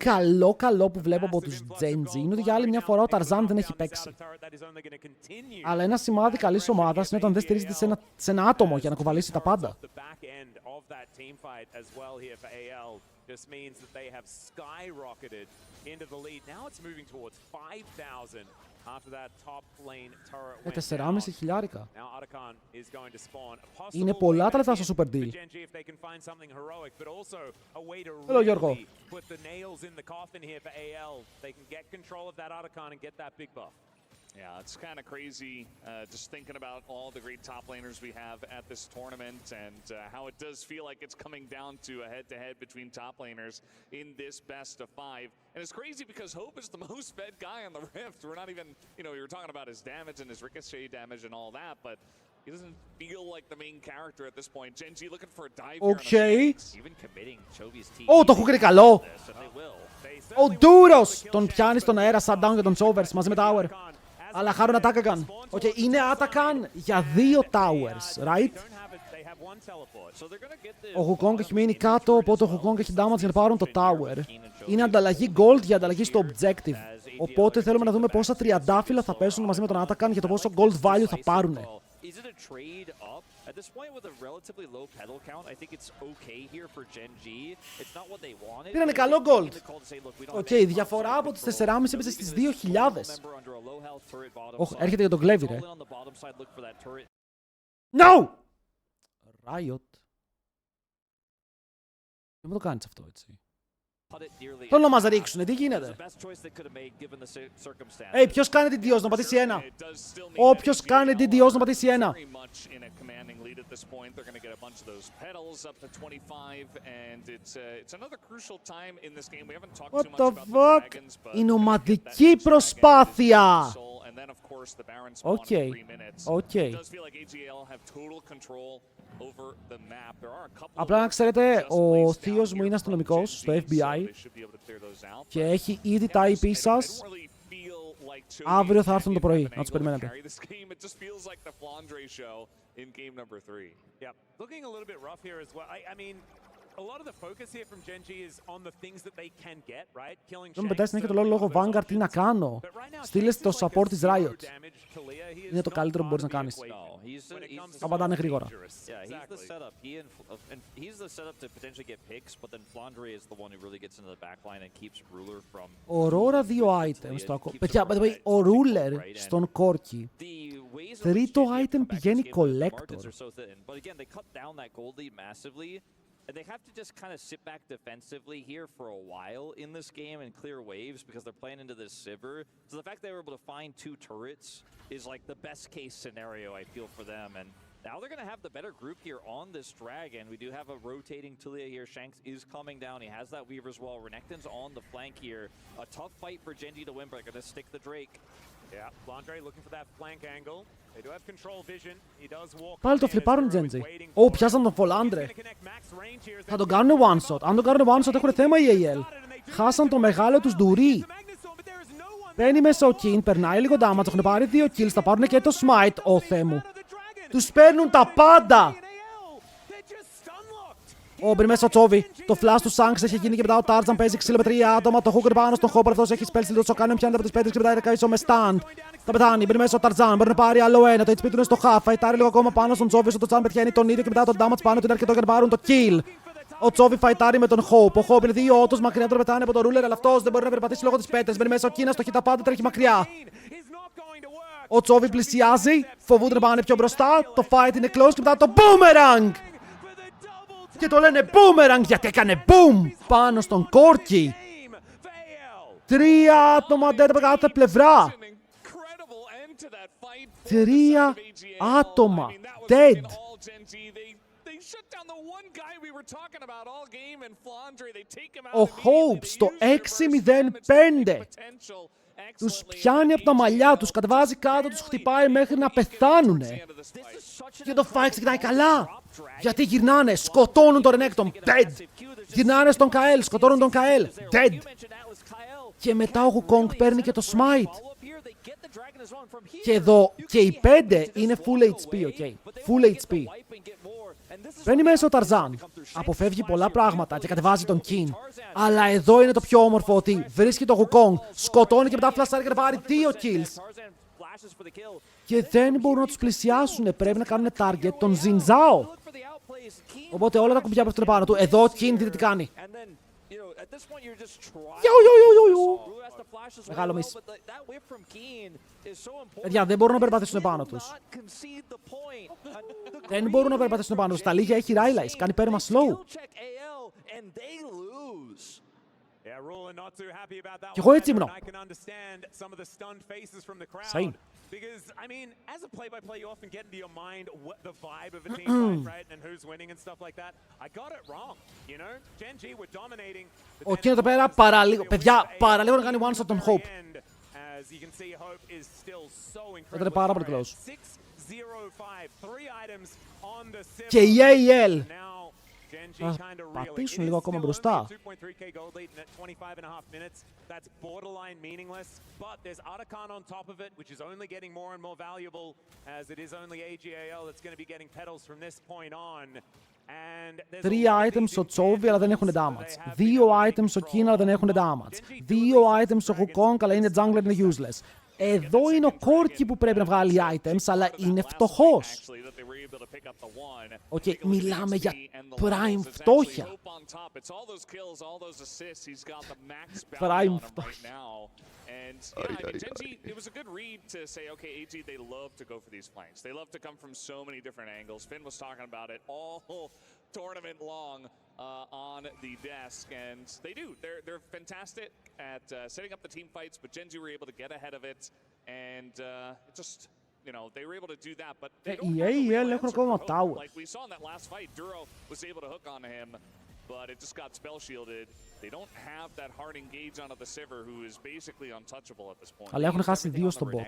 καλό που βλέπω από τους Geng είναι ότι για άλλη μια φορά ο Tarzan δεν έχει παίξει. Αλλά ένα σημάδι καλής ομάδας είναι όταν δεν στηρίζεται σε ένα άτομο για να κουβαλήσει τα πάντα. Just means that they have skyrocketed into the lead. Now it's moving towards 5,000 after that top lane turret went down. 4,5 χιλιάρικα. Now Akoma is going to spawn a possible. Είναι πολλά τα λεφτά στο Super Deal. If they can find something heroic, but also a way to really put the nails in the coffin here for AL. They can get control of that Akoma and get that big buff. Yeah, it's kind of crazy just thinking about all the great top laners we have at this tournament and how it does feel like it's coming down to a head-to-head between top laners in this best of 5. And it's crazy because Hope is the most fed guy on the Rift. We're not even, you know, you were talking about his damage and his ricochet damage and all that, but he doesn't feel like the main character at this point. Gen G looking for a dive here on the even committing Chovy's team. Το έχω καλό! Ο Ντούρος τον πιάνει στον αέρα, shutdown για τον Chovers μαζί με Tower. Αλλά χάρον Ατάκακαν. Είναι Άτακαν για 2 towers, right? Ο Wukong έχει μείνει κάτω, οπότε ο Wukong έχει damage για να πάρουν το tower. Είναι ανταλλαγή gold για ανταλλαγή στο objective. Οπότε θέλουμε να δούμε πόσα τριαντάφυλλα θα πέσουν μαζί με τον Άτακαν για το πόσο gold value θα πάρουν. Is it a trade up? At this point with a relatively low pedal count, I think it's okay here for Gen G. It's not what they wanted. Πήρανε καλό gold. Οκ, διαφορά από τις 4,5 έπεσε στις 2,000. Έρχεται για τον κλέβει, ρε. No! Riot. Δεν μου το κάνεις αυτό, έτσι. Θέλω να μας ρίξουνε, τι γίνεται? Ποιος κάνει DDoS να πατήσει 1? Όποιος κάνει DDoS να πατήσει 1. What the fuck? Είναι ομαδική προσπάθεια. Οκ. Απλά να ξέρετε, ο θείος μου είναι αστυνομικός στο FBI και έχει ήδη τα IP σας. Αύριο θα έρθουν το πρωί, να τους περιμένετε. Δεν με πετάει συνέχεια το λόγο Vanguard, τι να κάνω. Στείλε το support της Riot. Είναι το καλύτερο που μπορείς να κάνεις. Απαντάνε γρήγορα. Ο Aurora 2 items. Παιδιά, ο Ruler στον Κόρκι. Τρίτο item πηγαίνει Collector. And they have to just kind of sit back defensively here for a while in this game and clear waves because they're playing into this Sivir. So the fact they were able to find 2 turrets is like the best case scenario, I feel, for them. And now they're going to have the better group here on this dragon. We do have a rotating Talia here. Shanks is coming down. He has that Weaver's Wall. Renekton's on the flank here. A tough fight for Gen G to win, but they're going to stick the Drake. Yeah, Flandre looking for that flank angle. They do have control vision. He does walk. Πάλι το φλιπάρουν Gen G. Πιάσαν τον Φολάντρε. Θα τον κάνουν one shot. Αν τον κάνουν one shot έχουν θέμα οι AL. Χάσαν το μεγάλο τους ντουρί. Μπαίνει μέσα ο Kin, περνάει λίγο damage, έχουν πάρει 2 kills, θα πάρουν και το smite. Ω Θεέ μου. Τους παίρνουν τα πάντα. Μπαίνει μέσα ο Τσόβι. Το flash του Shanks έχει γίνει και μετά ο Tarzan παίζει ξύλο με 3 άτομα. Το hooker πάνω στον Hopper, αυτός έχει spell το Τσοκάνιο, πιάνεται από τις πέτρες και μετά είναι καίσο με stand. Θα πεθάνει, μπαίνει μέσα ο Tarzan, μπορεί να πάρει άλλο ένα. Το HP του είναι στο half, φαϊτάρει λίγο ακόμα πάνω στον Τσόβι, στο Tarzan πετυχαίνει τον ίδιο και μετά τον damage πάνω του είναι αρκετό για να πάρουν το kill. Ο Τσόβι φαϊτάρει με τον Hope. Ο Hope είναι 2 ότος μακριά, τον πετάνε από τον Ruler, αλλά αυτός δεν μπορεί να περπατήσει λόγω της πέτρες. Μπαίνει μέσα ο Κίνας, το χει πάντα, τρέχει μακριά. Ο Τσόβι πλησιάζει, φοβούνται να πάνε πιο μπροστά. Το fight είναι close και μετά το boomerang! Και το λένε boomerang γιατί έκανε boom πάνω στον Κόρκι. 3 άτομα dead από κάθε πλευρά. 3 άτομα dead. Ο Hope στο 6-0-5 τους πιάνει από τα μαλλιά, τους κατεβάζει κάτω, τους χτυπάει μέχρι να πεθάνουνε. Και το fight ξεκινάει καλά. Γιατί γυρνάνε, σκοτώνουν τον Renekton, dead. Γυρνάνε στον Kael, σκοτώνουν τον Kael, dead. Και μετά ο Wukong παίρνει και το smite. Και εδώ και οι 5 είναι full HP, ok. Full HP. Μπαίνει μέσα ο Ταρζάν, αποφεύγει πολλά πράγματα και κατεβάζει τον Kin. Αλλά εδώ είναι το πιο όμορφο, ότι βρίσκει τον Wukong, σκοτώνει και μετά φλασάρει και να πάρει 2 kills. Και δεν μπορούν να τους πλησιάσουν, πρέπει να κάνουν target τον Ζινζάο. Οπότε όλα τα κουμπιά πέφτουν πάνω του. Εδώ ο Kin δείτε τι κάνει. Μεγάλο miss. Παιδιά, δεν μπορούν να περπατήσουν πάνω τους. Δεν μπορούν να περπατήσουν πάνω τους. Τα λίγια έχει Rylai's, κάνει πέρμα slow. Κι εγώ έτσι ήμουν. Same. Because, I mean, as a play-by-play, you often get into your mind the vibe of a team fight, right? And who's winning and stuff like that. I got it wrong, you know? Gen G were dominating. Ο King εδώ πέρα παραλίγο. Παιδιά, παραλίγο να κάνει one-shot τον Hope. As you can see, Hope is still so incredible. Ήταν πάρα πολύ close. 6-0-5, 3 items on the Sivir. Και η AEL. Now, Gen G Θα kind of πατήσουν λίγο ακόμα μπροστά. 2.3k gold lead at 25.5 minutes. That's borderline meaningless, but there's Artican on top of it, which is only getting more and more valuable, as it is only AGAL that's going to be getting petals from this point on. And there's 3 items στο Chovy αλλά δεν έχουν damage. 2 items στο Kin αλλά δεν έχουν damage. 2 items στο Wukong αλλά είναι jungler, είναι useless. Εδώ είναι ο Corki που πρέπει να βγάλει items, αλλά είναι φτωχός. Οκ, μιλάμε για prime φτώχεια. Prime φτώχεια. And yeah, I mean, Gen G, it was a good read to say, okay, AG, they love to go for these flanks. They love to come from so many different angles. Finn was talking about it all tournament long on the desk, and they do. They're fantastic at setting up the team fights, but Gen G were able to get ahead of it, and it just, you know, they were able to do that, but they don't have a real answer for Hope. Like we saw in that last fight, Duro was able to hook on him, but it just got spell shielded. They don't have that hard engage onto the Sivir, who is basically untouchable at this point. Αλλά έχουν χάσει 2 στο bot.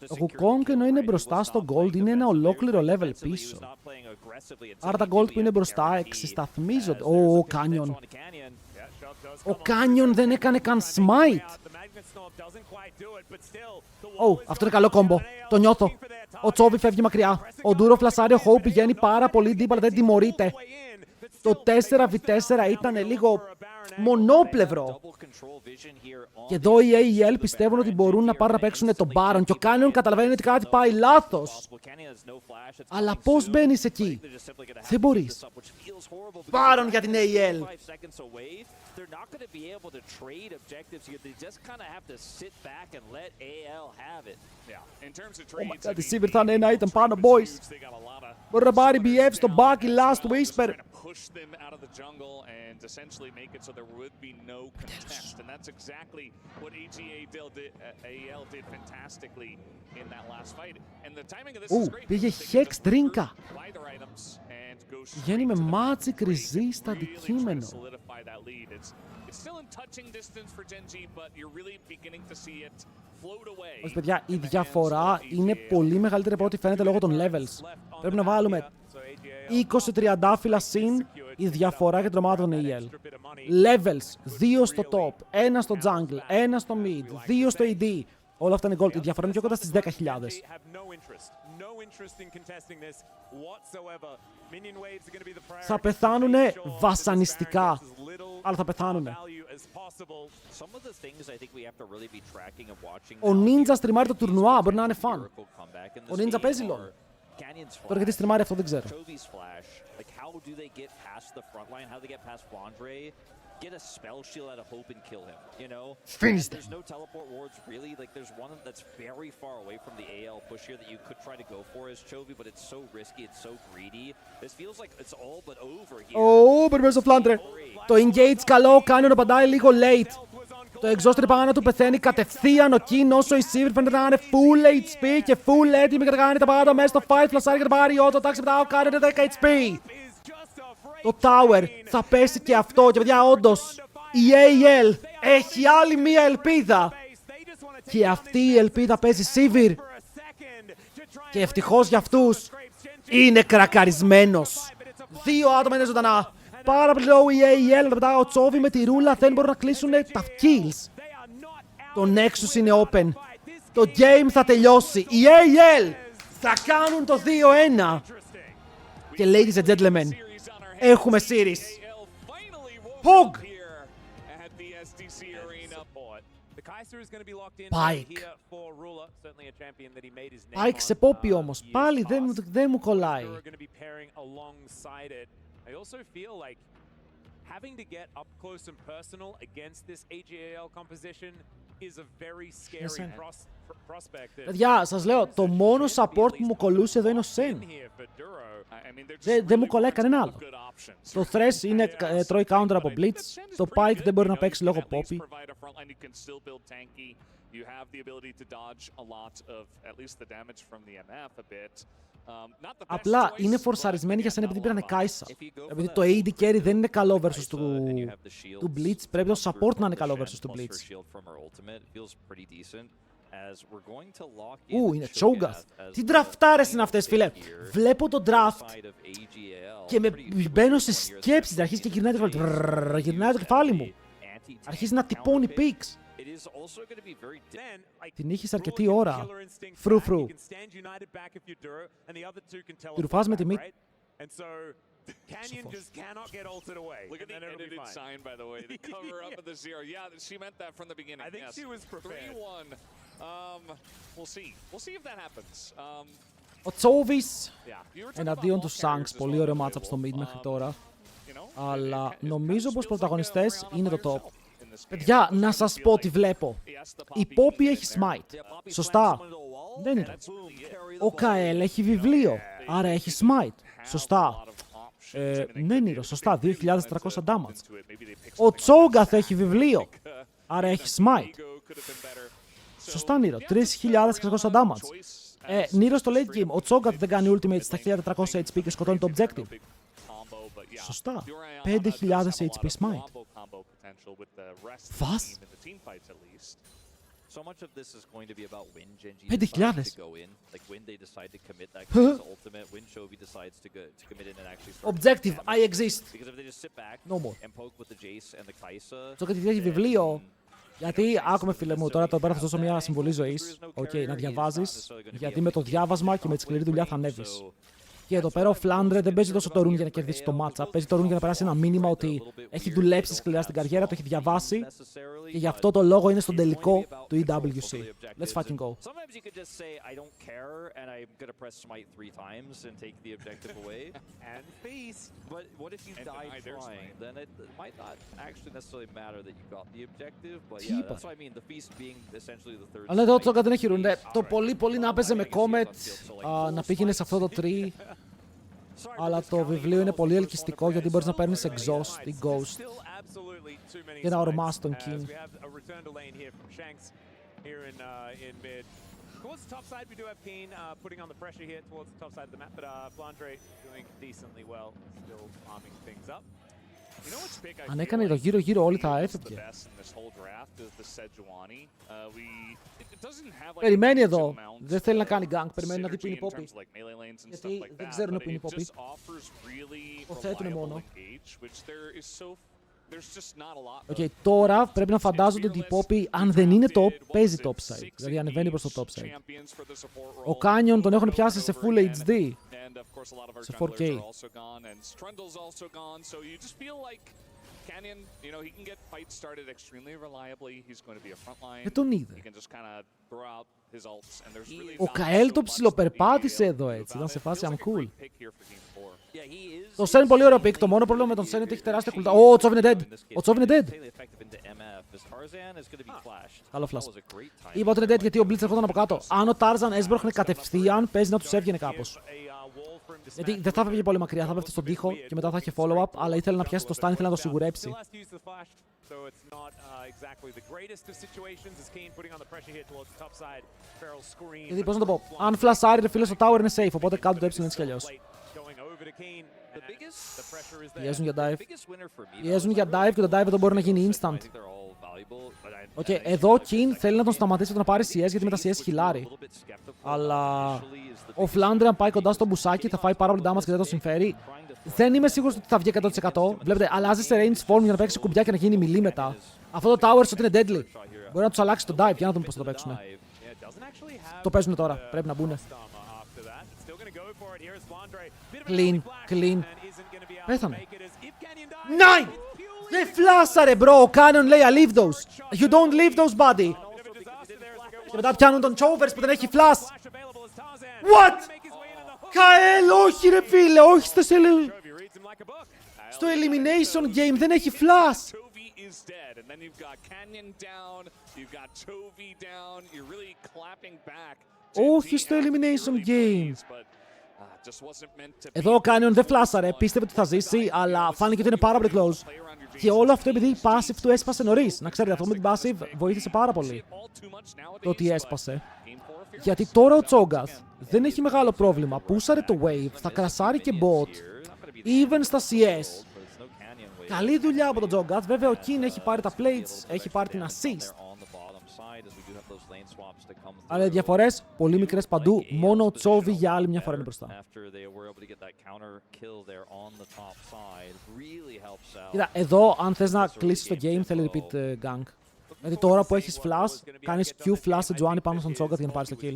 Ο Wukong ενώ είναι μπροστά στο gold είναι ένα ολόκληρο level πίσω. Άρα τα gold που είναι μπροστά εξισταθμίζονται. Ο Canyon. Ο Canyon δεν έκανε καν smite. Αυτό είναι καλό κόμπο. Το νιώθω. Ο Chovy φεύγει μακριά. Ο Duro φλασάρει, ο Hope πηγαίνει πάρα πολύ deep, αλλά δεν τιμωρείται. Το 4v4 ήταν λίγο μονόπλευρο. Και εδώ οι AEL πιστεύουν ότι μπορούν να πάρουν να παίξουν τον Baron. Και ο Canyon καταλαβαίνει ότι κάτι πάει λάθος. Αλλά πώς μπαίνεις εκεί? Δεν μπορείς. Baron για την AEL. Τη Sivir θα είναι ένα item πάνω, boys. Μπορεί να πάρει BF στο back η Last Whisper. Push them out of the jungle and essentially make it so there would be no contest. And that's exactly what AEL did fantastically in that last fight. And the timing of this is great. Πήγε Hex Drinka. Buy their items and go Βγαίνει με Magic Resist αντικείμενο. It's still in touching distance for Gen G, but you're really beginning to see it float away. Όχι παιδιά, η διαφορά είναι πολύ μεγαλύτερη από ό,τι φαίνεται λόγω των levels. Πρέπει να βάλουμε 20 τριαντάφυλλα συν η διαφορά για την ομάδα των AEL. Levels, 2 στο top, 1 στο jungle, 1 στο mid, 2 στο AD. Όλα αυτά είναι gold. Η διαφορά είναι πιο κοντά στις 10.000. Θα πεθάνουνε βασανιστικά. Αλλά θα πεθάνουνε. Ο Ninja στριμάρει το τουρνουά, μπορεί να είναι φαν. Ο Ninja παίζει LoL. Τώρα γιατί στριμάρει αυτό δεν ξέρω. Get a spell shield out of Hope and kill him, you know? Finish them. There's no teleport wards really. Like there's one that's very far away from the AL push here that you could try to go for as Chovy, but it's so risky, it's so greedy. This feels like it's all but over here. Oh, but περιμένω στο φλάντρε. Το engage καλό, κάνει ο απαντάει λίγο late. Το exhaust είναι πάνω του, πεθαίνει κατευθείαν ο Kin, όσο η Sivir φαίνεται να είναι full HP και full έτοιμη και να κάνει τα πάντα μέσα στο fight. Φλασάρει και το πάρει, το τάξη μετά, κάνει 10 HP. Το tower θα πέσει και αυτό και παιδιά όντως η AL έχει άλλη μία ελπίδα. Και αυτή η ελπίδα παίζει Sivir. Και ευτυχώς για αυτούς είναι κρακαρισμένος. 2 άτομα είναι ζωντανά. Πάρα πολύ low η AL, μετά ο Τσόβι με τη ρούλα δεν μπορούν να κλείσουν τα kills. Το Nexus είναι open. Το game θα τελειώσει. Οι AL θα κάνουν το 2-1. Και ladies and gentlemen, έχουμε series. Pog! Pike. Pike σε Poppy όμως. Πάλι δεν μου κολλάει. I also feel like having to get up close and personal against this AGAL composition is a very scary prospect. Παιδιά, σας λέω, το μόνο support που μου κολλούσε εδώ είναι ο Sen. Δεν μου κολλάει κανένα άλλο. Το Thresh είναι τρώει counter από Blitz. Το Pike δεν μπορεί να παίξει λόγω Poppy. You have the ability to dodge a lot of at least the damage from the MF a bit. Απλά είναι φορσαρισμένοι για σένα επειδή πήρανε Kai'Sa. Επειδή το AD carry δεν είναι καλό versus του Blitz, πρέπει το support να είναι καλό versus του Blitz. Είναι Cho'Gath. Τι draftάρες είναι αυτές, φίλε. Βλέπω το draft και μπαίνω σε σκέψεις. Αρχίζει και γυρνάει το κεφάλι μου. Αρχίζει να τυπώνει picks. Την είχες αρκετή ώρα. Φρου. Τη ρουφάς με τη μύτη. Canyon just cannot get ulted away. Look at the edited sign, by the way. The cover up of the 0. Yeah, she meant that from the beginning. I think she was prepared. 3-1. We'll see. We'll see if that happens. Ο Τσόβις εναντίον του Shanks. Πολύ ωραίο matchup στο mid μέχρι τώρα. Αλλά νομίζω πως πρωταγωνιστές είναι το top. Παιδιά, να σας πω τι βλέπω. Η Poppy έχει smite. Σωστά. Δεν είναι. Ο Kael έχει βιβλίο. Άρα έχει smite. Σωστά. Ναι, Νίρο, σωστά. 2.300 damage. Ο Cho'Gath έχει βιβλίο. Άρα έχει smite. Σωστά, Νίρο. 3.600 damage. Νίρο στο late game. Ο Cho'Gath δεν κάνει ultimate στα 1.400 HP και σκοτώνει το objective. Σωστά. 5.000 HP smite. Φας. 5.000. Objective, I exist. No more. Cho'Gath έχει βιβλίο. Γιατί, άκουμε φίλε μου, τώρα εδώ πέρα θα δώσω μια συμβολή ζωής. Να διαβάζεις. Γιατί με το διάβασμα και με τη σκληρή δουλειά θα ανέβεις. Και εδώ πέρα ο Flandre δεν παίζει τόσο το rune για να κερδίσει το matchup. Παίζει το rune για να περάσει ένα μήνυμα ότι έχει δουλέψει σκληρά στην καριέρα, το έχει διαβάσει και γι' αυτό το λόγο είναι στον τελικό του EWC. Let's fucking go. Τι είπα. Αλλά εδώ το δεν έχει rune. Το πολύ να έπαιζε με Comet, να πήγαινε σε αυτό το tree. Αλλά το βιβλίο είναι πολύ ελκυστικό γιατί μπορείς να παίρνεις exhaust ή ghost και να ορμάς τον King. Towards the top side, we do have Keen putting on the pressure here towards the top side of the map, but Flandre doing decently well, still arming things up. Αν έκανε το γύρω όλοι θα έφευγε. Περιμένει εδώ. Δεν θέλει να κάνει gank. Περιμένει να δει που είναι η Poppy. Γιατί δεν ξέρουν που είναι η Poppy. Το θέτουνε μόνο. Τώρα πρέπει να φαντάζονται ότι η Poppy, αν δεν είναι top, παίζει top side. Δηλαδή ανεβαίνει προς το top side. Ο Canyon τον έχουν πιάσει σε full HD. Σε 4K. Δεν τον είδε. Ο Kael το ψιλοπερπάτησε εδώ έτσι. Ήταν σε φάση I'm cool. Το Sen είναι πολύ ωραίο pick. Το μόνο πρόβλημα με τον Sen είναι ότι έχει τεράστια κουλτά. Ο Τσόβ είναι dead. Ο Τσόβ είναι dead. Καλό flash. Είπα ότι είναι dead γιατί ο Blitz ερχόταν από κάτω. Αν ο Tarzan έσπρωχνε κατευθείαν, παίζει να τους έβγαινε κάπως. Γιατί δεν θα έφευγε πολύ μακριά, θα πέφτει στον τοίχο και μετά θα είχε follow-up, αλλά ήθελε να πιάσει το stun, ήθελε να το σιγουρέψει. Γιατί πώς να το πω, αν φλασάρει ρε φίλε στο tower είναι safe, οπότε κάτω το έψιλο έτσι κι αλλιώς. Πιέζουν για dive. Πιέζουν για dive και το dive εδώ μπορεί να γίνει instant. Οκ, εδώ ο King θέλει να τον σταματήσει να πάρει CS γιατί με τα CS χιλάρει. Αλλά ο Flandre αν πάει κοντά στο μπουσάκι θα φάει πάρα πολύ damage και δεν το συμφέρει. Δεν είμαι σίγουρος ότι θα βγει 100%. Βλέπετε, αλλάζει σε range form για να παίξει κουμπιά και να γίνει μιλή μετά. Αυτό το tower ότι είναι deadly. Μπορεί να τους αλλάξει το dive, για να δούμε πώς θα το παίξουν. Το παίζουν τώρα, πρέπει να μπουν. Clean. Πέθανε. Nine! Δεν φλάσαρε bro, ο Canyon λέει I leave those. You don't leave those buddy. Και μετά πιάνουν τον Chovers που δεν έχει flash. What? Καέλ, όχι ρε φίλε, όχι στο elimination game δεν έχει flash. Όχι στο elimination game. Εδώ ο Canyon δεν φλάσαρε, πίστευε ότι θα ζήσει, αλλά φάνηκε ότι είναι πάρα πολύ close. Και όλο αυτό επειδή η passive του έσπασε νωρίς. Να ξέρετε, αυτό με την passive βοήθησε πάρα πολύ. Το ότι έσπασε. Γιατί τώρα ο Τσόγκας δεν έχει μεγάλο πρόβλημα. Πούσαρε το wave, θα κρασάρει και bot. Even στα CS. Καλή δουλειά από τον Τσόγκας. Βέβαια ο King έχει πάρει τα plates, έχει πάρει την assist. Αλλά οι διαφορές πολύ μικρές παντού, μόνο ο Τσόβι για άλλη μια φορά είναι μπροστά. Κοίτα, εδώ αν θες να κλείσεις το game θέλει repeat Geng. Γιατί τώρα που έχεις flash, κάνεις Q flash σε Τζουάνι πάνω στον Τσόγκα για να πάρεις το kill.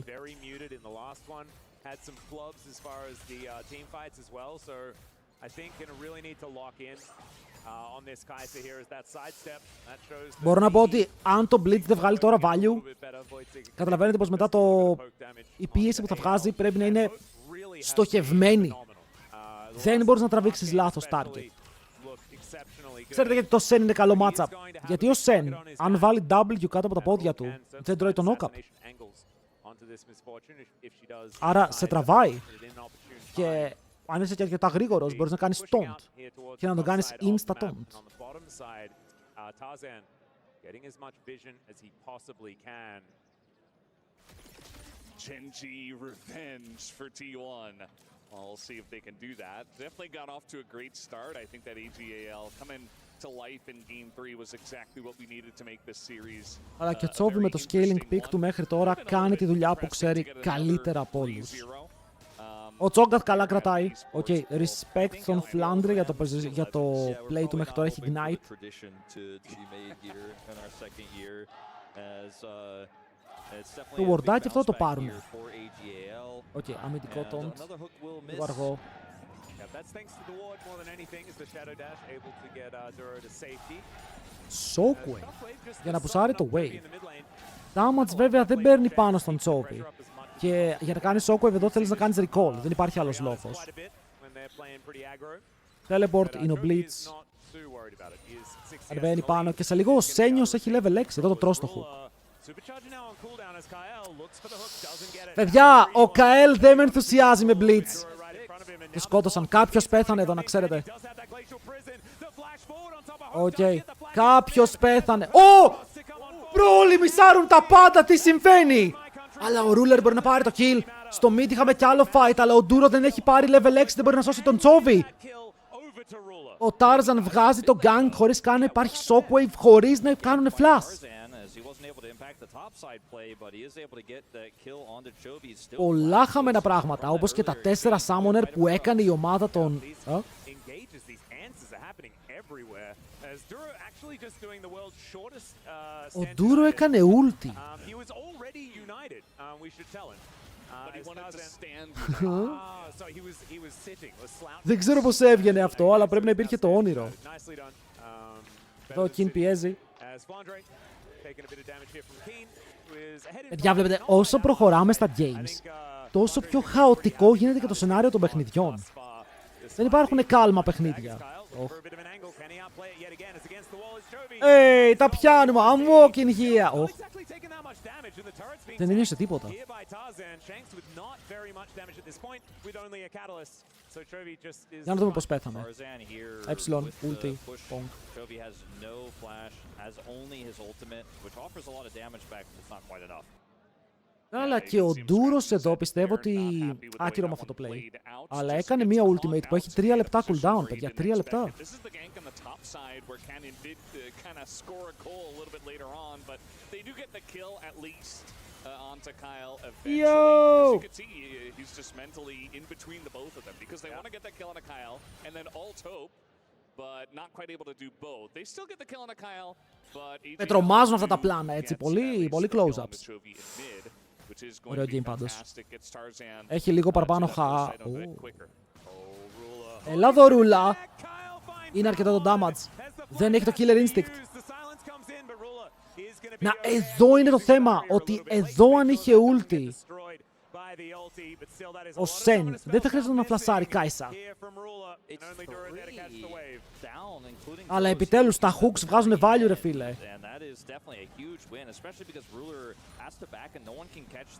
Μπορώ να πω ότι αν το Blitz δεν βγάλει τώρα value, καταλαβαίνετε πως μετά η πίεση που θα βγάζει πρέπει να είναι στοχευμένη. Δεν μπορείς να τραβήξεις λάθος target. Ξέρετε γιατί το Sen είναι καλό matchup. Γιατί ο Sen, αν βάλει W κάτω από τα πόδια του, δεν τρώει τον knock-up. Άρα σε τραβάει. Και αν είσαι και αρκετά γρήγορος, μπορείς να κάνεις taunt και να τον κάνεις insta-taunt. Genji revenge for T1. Well, we'll see if they can do that. Definitely got off to a great start. I think that AGAL coming to life in Game 3 was exactly what we needed to make this series. Αλλά και ο Τσόβι με το scaling pick του μέχρι τώρα κάνει τη δουλειά που ξέρει καλύτερα από όλους. Ο Τσόγκαθ καλά κρατάει. Οκ, respect στον Flandre για το play του μέχρι τώρα, έχει ignite. Το wardάκι αυτό το πάρουμε. Οκ, αμυντικό taunt. Λίγο αργό. Shockwave για να πουσάρει το wave. Damage βέβαια δεν παίρνει πάνω στον Τσόβι. Και για να κάνεις shockwave εδώ θέλεις να κάνεις recall. Δεν υπάρχει άλλος λόγος. Teleport είναι ο Blitz. Ανεβαίνει πάνω και σε λίγο ο Σένιος έχει level 6. Εδώ το τρως το hook. Παιδιά, ο Καέλ δεν με ενθουσιάζει με Blitz. Το σκότωσαν. Κάποιος πέθανε εδώ, να ξέρετε. Οκ. Κάποιος πέθανε. Ω! Πρόλοι μισάρουν τα πάντα, τι συμβαίνει! Αλλά ο Ruler μπορεί να πάρει το kill. Στο mid είχαμε κι άλλο fight, αλλά ο Duro δεν έχει πάρει level 6, δεν μπορεί να σώσει τον Τσόβι. Ο Tarzan βγάζει το Geng χωρίς καν να υπάρχει shockwave, χωρίς να κάνουν flash. Πολλά χαμένα πράγματα, όπως και τα 4 summoner που έκανε η ομάδα των... Ο Duro έκανε ulti. Δεν ξέρω πώς έβγαινε αυτό, αλλά πρέπει να υπήρχε το όνειρο. Εδώ ο King πιέζει. Παιδιά, βλέπετε, όσο προχωράμε στα games, τόσο πιο χαοτικό γίνεται και το σενάριο των παιχνιδιών. Δεν υπάρχουν κάλμα παιχνίδια. Τα πιάνουμε. I'm walking here. Δεν ένιωσε τίποτα. Για να δούμε πώς πέθαμε. Έψιλον, ulti, bonk. Αλλά και ο Ντούρος εδώ πιστεύω ότι άκυρο με αυτό το play. Αλλά έκανε μία ultimate που έχει 3 λεπτά cooldown, παιδιά, 3 λεπτά. Yo! Με τρομάζουν αυτά τα πλάνα, έτσι, πολύ close-ups. Ωραίο game πάντως. Έχει λίγο παραπάνω Έλα εδώ ρούλα. Είναι αρκετό το damage. Δεν έχει το killer instinct. Να, εδώ είναι το θέμα. Ότι εδώ αν είχε ulti ο Σεν, δεν θα χρειάζεται να φλασάρει Κάισα. Αλλά επιτέλους τα hooks βγάζουν value, ρε φίλε.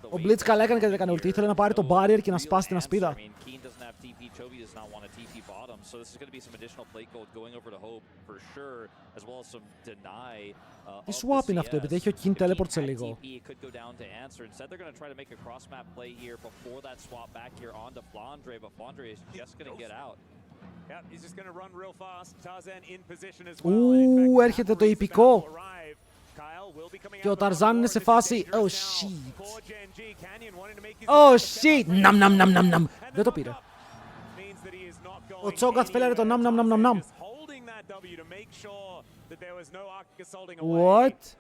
Ο Blitz καλά έκανε και δεν έκανε ulti. Ήθελε να πάρει το barrier και να σπάσει την ασπίδα. Τι swap είναι αυτό, επειδή έχει ο King teleport σε λίγο. Έρχεται το υπηκό. Και ο Ταρζάν είναι σε φάση oh shit. Oh shit. Ναμ. Δεν το πήρε. Ο Τσόγκαθ φέλερε το ναμ. What?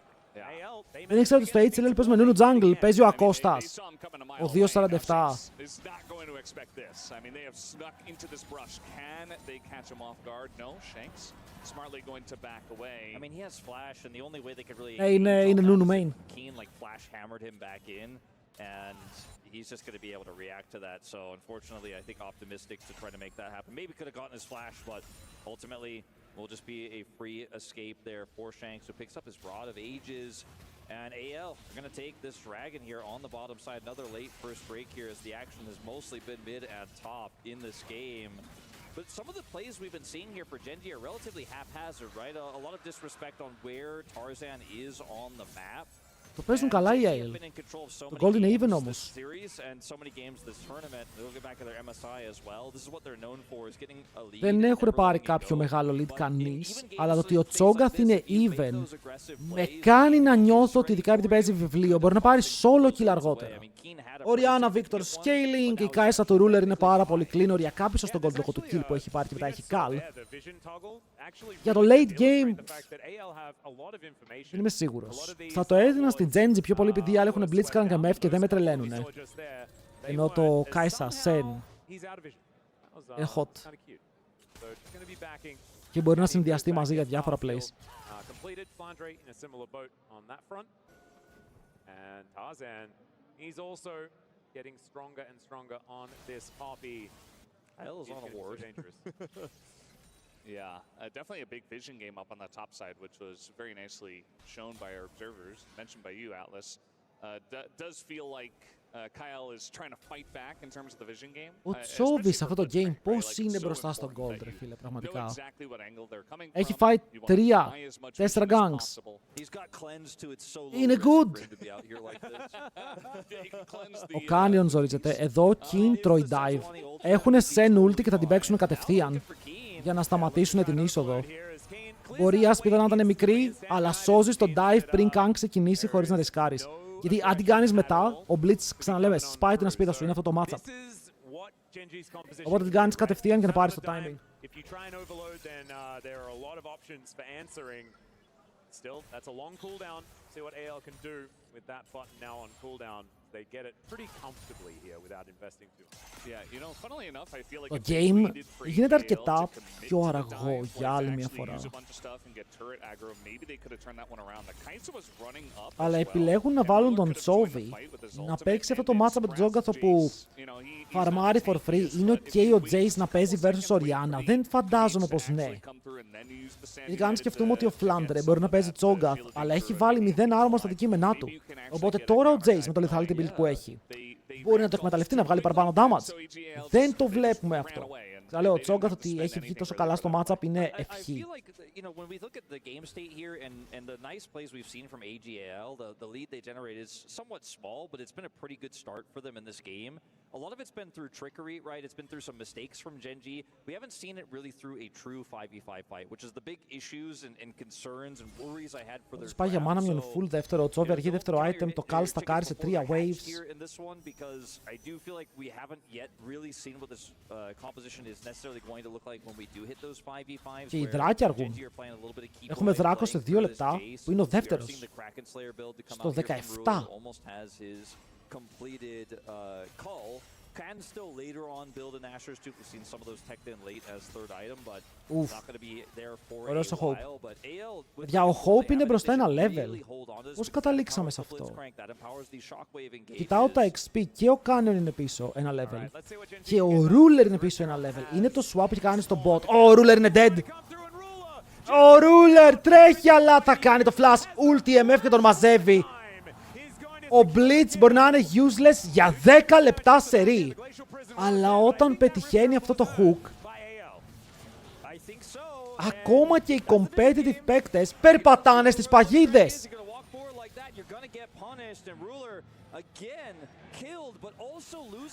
Δεν ήξερα ότι στο HLL παίζουμε Νούνου Jungle. Παίζει ο Ακώστας. Ο 2.47. Είναι Νούνου main. He's just going to be able to react to that. So unfortunately, I think optimistic to try to make that happen. Maybe could have gotten his flash, but ultimately will just be a free escape there for Shanks, who picks up his Rod of Ages. And AL are going to take this dragon here on the bottom side. Another late first break here, as the action has mostly been mid and top in this game. But some of the plays we've been seeing here for Genji are relatively haphazard, right? A lot of disrespect on where Tarzan is on the map. Το παίζουν καλά οι Ale. Το gold είναι even όμως. Δεν έχουν πάρει κάποιο μεγάλο lead κανείς, αλλά το ότι ο Τσόγκαθ είναι even με κάνει να νιώθω ότι ειδικά επειδή παίζει βιβλίο μπορεί να πάρει solo kill αργότερα. Ο Ριάννα Victor scaling, η Κάισα του Ruler είναι πάρα πολύ clean, οριακά πίσω στον gold λόγω του kill που έχει πάρει και μετά έχει Cal. Για το late game δεν είμαι σίγουρος. Θα το έδινα στην Genji πιο πολύ επειδή οι άλλοι έχουν Blitzcrank και MF και δεν με τρελαίνουνε. Ενώ το Κάισα, Sen είναι hot. Και μπορεί να συνδυαστεί μαζί για διάφορα plays. He's also getting stronger and stronger on this Poppy. Is on a ward. Yeah, definitely a big vision game up on the top side, which was very nicely shown by our observers, mentioned by you, Atlas. Does feel like Kyle is trying to fight back in terms of the vision game. Ο Τσόβι σε αυτό το game πώς είναι μπροστά στον gold, ρε φίλε, πραγματικά. Έχει fight 3-4 ganks. Είναι good. Ο Canyon ζορίζεται. Εδώ King τρώει dive. Έχουν Sen ulti και θα την παίξουν κατευθείαν για να σταματήσουν την είσοδο. Μπορεί η άσπιδα να ήταν μικρή, αλλά σώζεις το dive πριν καν ξεκινήσει χωρίς να ρισκάρεις. Γιατί αν την κάνεις μετά, ο Blitz, ξαναλέμε, σπάει την ασπίδα σου, είναι αυτό το matchup. Οπότε την κάνεις κατευθείαν και να πάρεις το timing. Still, that's a long cooldown. See what AL can do with that button now on cooldown. They get it pretty comfortably here without investing too much. Yeah, you know, funnily enough, I feel like το game γίνεται αρκετά πιο αργό για άλλη μια φορά. get turret aggro. Maybe they could have turned that one around. The Kaisa was running up. Αλλά επιλέγουν να βάλουν τον Chovy να παίξει αυτό το matchup με τον Τζόγκαθο που φαρμάρει for free. Είναι ok ο Jace να παίζει versus Orianna. Δεν φαντάζομαι πως ναι. Ειδικά αν σκεφτούμε ότι ο Flandre μπορεί να παίζει Τζόγκαθ, αλλά έχει βάλει 0 άρμα στα αντικείμενά του. Οπότε τώρα ο Jace με το lethality build που έχει μπορεί να το εκμεταλλευτεί να βγάλει παραπάνω damage. Δεν το βλέπουμε αυτό. Θα λέω, ο Τζόγκαθ ότι έχει βγει τόσο καλά στο matchup είναι ευχή. When we look at the game state here and the nice plays we've seen from AGAL, the lead they generate is somewhat small, but it's been a pretty good start for them in this game. A lot of it's been through trickery, right? It's been through some mistakes from Genji. We haven't seen it really through a true 5v5 fight, which is the big issues and concerns and worries I had for their Πάει για μάνα μειον full δεύτερο, ο Chovy αργεί δεύτερο item, το Kal στακάρει σε 3 waves. I do feel like we haven't yet really seen what this composition is necessarily going to look like when we do hit those 5v5s. Και οι δράκοι αργούν. Έχουμε δράκο σε 2 λεπτά, που είναι ο δεύτερος. Στο 17. Can still later on build an Asher's too. We've seen some of those teched in late as third item, but not going to be there for a while. But AL, για ο Hope είναι μπροστά ένα level. Πώς καταλήξαμε σε αυτό? Κοιτάω τα XP και ο Canyon είναι πίσω ένα level. Και ο Ruler είναι πίσω ένα level. Είναι το swap που έχει κάνει στο bot. Ο Ruler είναι dead. Ο Ruler τρέχει αλλά θα κάνει το flash ulti MF και τον μαζεύει. Ο Blitz μπορεί να είναι useless για 10 λεπτά σερί. Αλλά όταν πετυχαίνει αυτό το hook, ακόμα και οι competitive παίκτες περπατάνε στις παγίδες.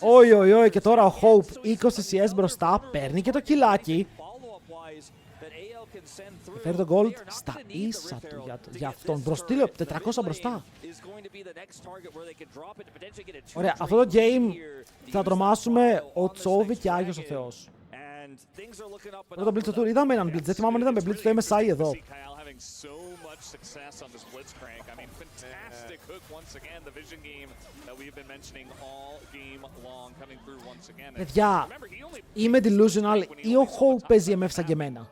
Oi, και τώρα ο Hope 20 CS μπροστά, παίρνει και το κιλάκι. Φέρει τον gold στα ίσα του για αυτόν. Μπροστήλιο 400 μπροστά. Ωραία, αυτό το game θα τρομάσουμε ο Chovy και Άγιος ο Θεός. Πρώτο blitz του tour, είδαμε έναν blitz, δεν θυμάμαι αν είδαμε blitz στο MSI εδώ. Παιδιά, είμαι delusional ή ο Hope παίζει MF σαν και εμένα?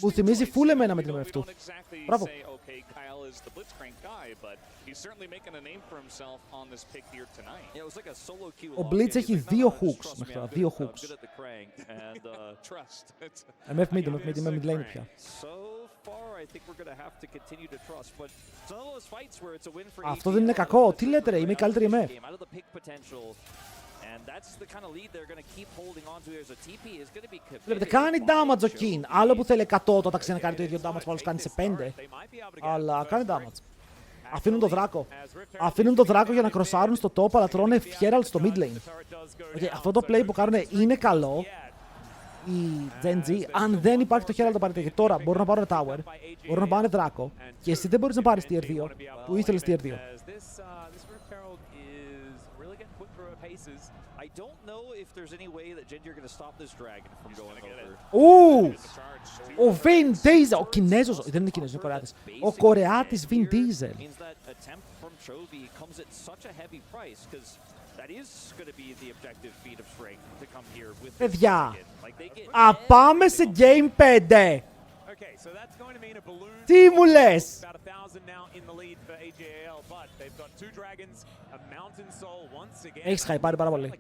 Μου θυμίζει full εμένα με την MF του. Μπράβο. Ο Blitz έχει 2 hooks μέχρι τώρα, 2 hooks. MF mid, είμαι mid lane πια. Αυτό δεν είναι κακό, τι λέτε ρε, είμαι η καλύτερη MF. Βλέπετε, κάνει damage ο King. Άλλο που θέλει 100 όταν ξανακάνει το ίδιο damage που άλλος κάνει σε 5. Αλλά κάνει damage. Αφήνουν το δράκο. Αφήνουν το δράκο για να κροσάρουν στο top, αλλά τρώνε Herald στο mid lane. Okay, αυτό το play που κάνουν είναι καλό. Η Genji, αν δεν υπάρχει το Herald το πάρετε. Και τώρα μπορούν να πάρουν tower, μπορούν να πάνε δράκο. Και εσύ δεν μπορείς να πάρεις tier 2 που ήθελες tier 2. I don't know if there's any way that Genji are going to stop this dragon from going over. Ο Vin Diesel, ο Κινέζος, δεν είναι Κινέζος, είναι Κορεάτης. Ο Κορεάτης Vin Diesel. Παιδιά, πάμε σε Game 5. Τι μου λες? Έχεις χαϊπάρει πάρα πολύ.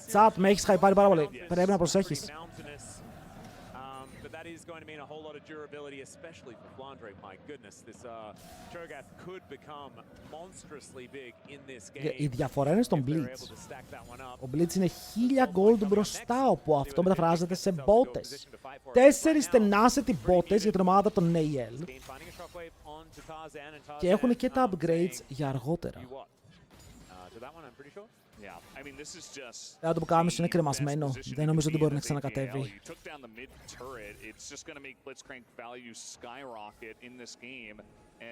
Τσάτ, με έχεις χαϊπάρει πάρα πολύ. Πρέπει να προσέχεις. Η διαφορά είναι στον Blitz. Ο Blitz είναι 1000 gold μπροστά, όπου αυτό μεταφράζεται σε μπότες. 4 tenacity μπότες για την ομάδα των AL. Και έχουν και τα upgrades για αργότερα. Το που κάνουμε είναι κρεμασμένο. Δεν νομίζω ότι μπορεί να ξανακατέβει.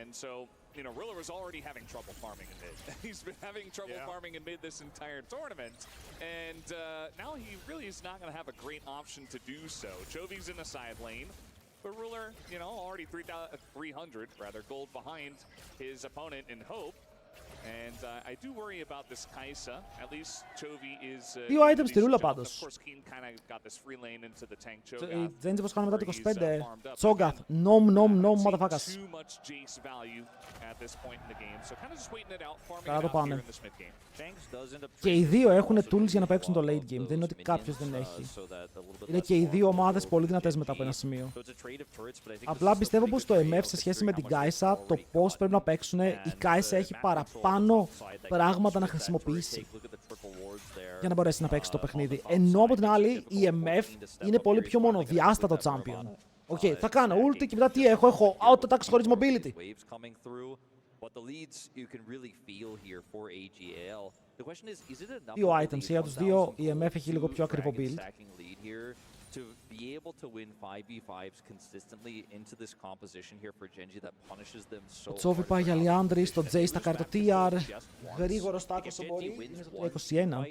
And so, you know, Riller was already having trouble farming in mid. He's been having trouble farming in mid this entire tournament. And now he really is not going to have a great option to do so. Chovy's in the side lane. But Ruler, you know, already 300 gold behind his opponent in Hope. I do worry about this Kai'Sa. At least Chovy is. Δύο items στη ρούλα πάντως. Η Geng πως κάνουμε μετά το 25. Τσόγκαθ. Nom, motherfuckers. Καλά το πάμε. Και οι δύο έχουν tools για να παίξουν το late game. Δεν είναι ότι κάποιος δεν έχει. Είναι και οι δύο ομάδες πολύ δυνατές μετά από ένα σημείο. Απλά πιστεύω πως το MF σε σχέση με την Kai'Sa, το πώς πρέπει να παίξουν, η Kai'Sa έχει παραπάνω πράγματα να χρησιμοποιήσει για να μπορέσει να παίξει το παιχνίδι. Ενώ από την άλλη, η MF είναι πολύ πιο μονοδιάστατο champion. Οκ, θα κάνω ulti και μετά τι έχω? Έχω auto attacks χωρίς mobility. Δύο items για τους δύο, η MF έχει λίγο πιο ακριβό build. Ο Τσόβι πάει για Λιάντρη, στο Τζέι στα κάρτα TR. Γρήγορο στάκο όσο μπορεί, είναι στο 21.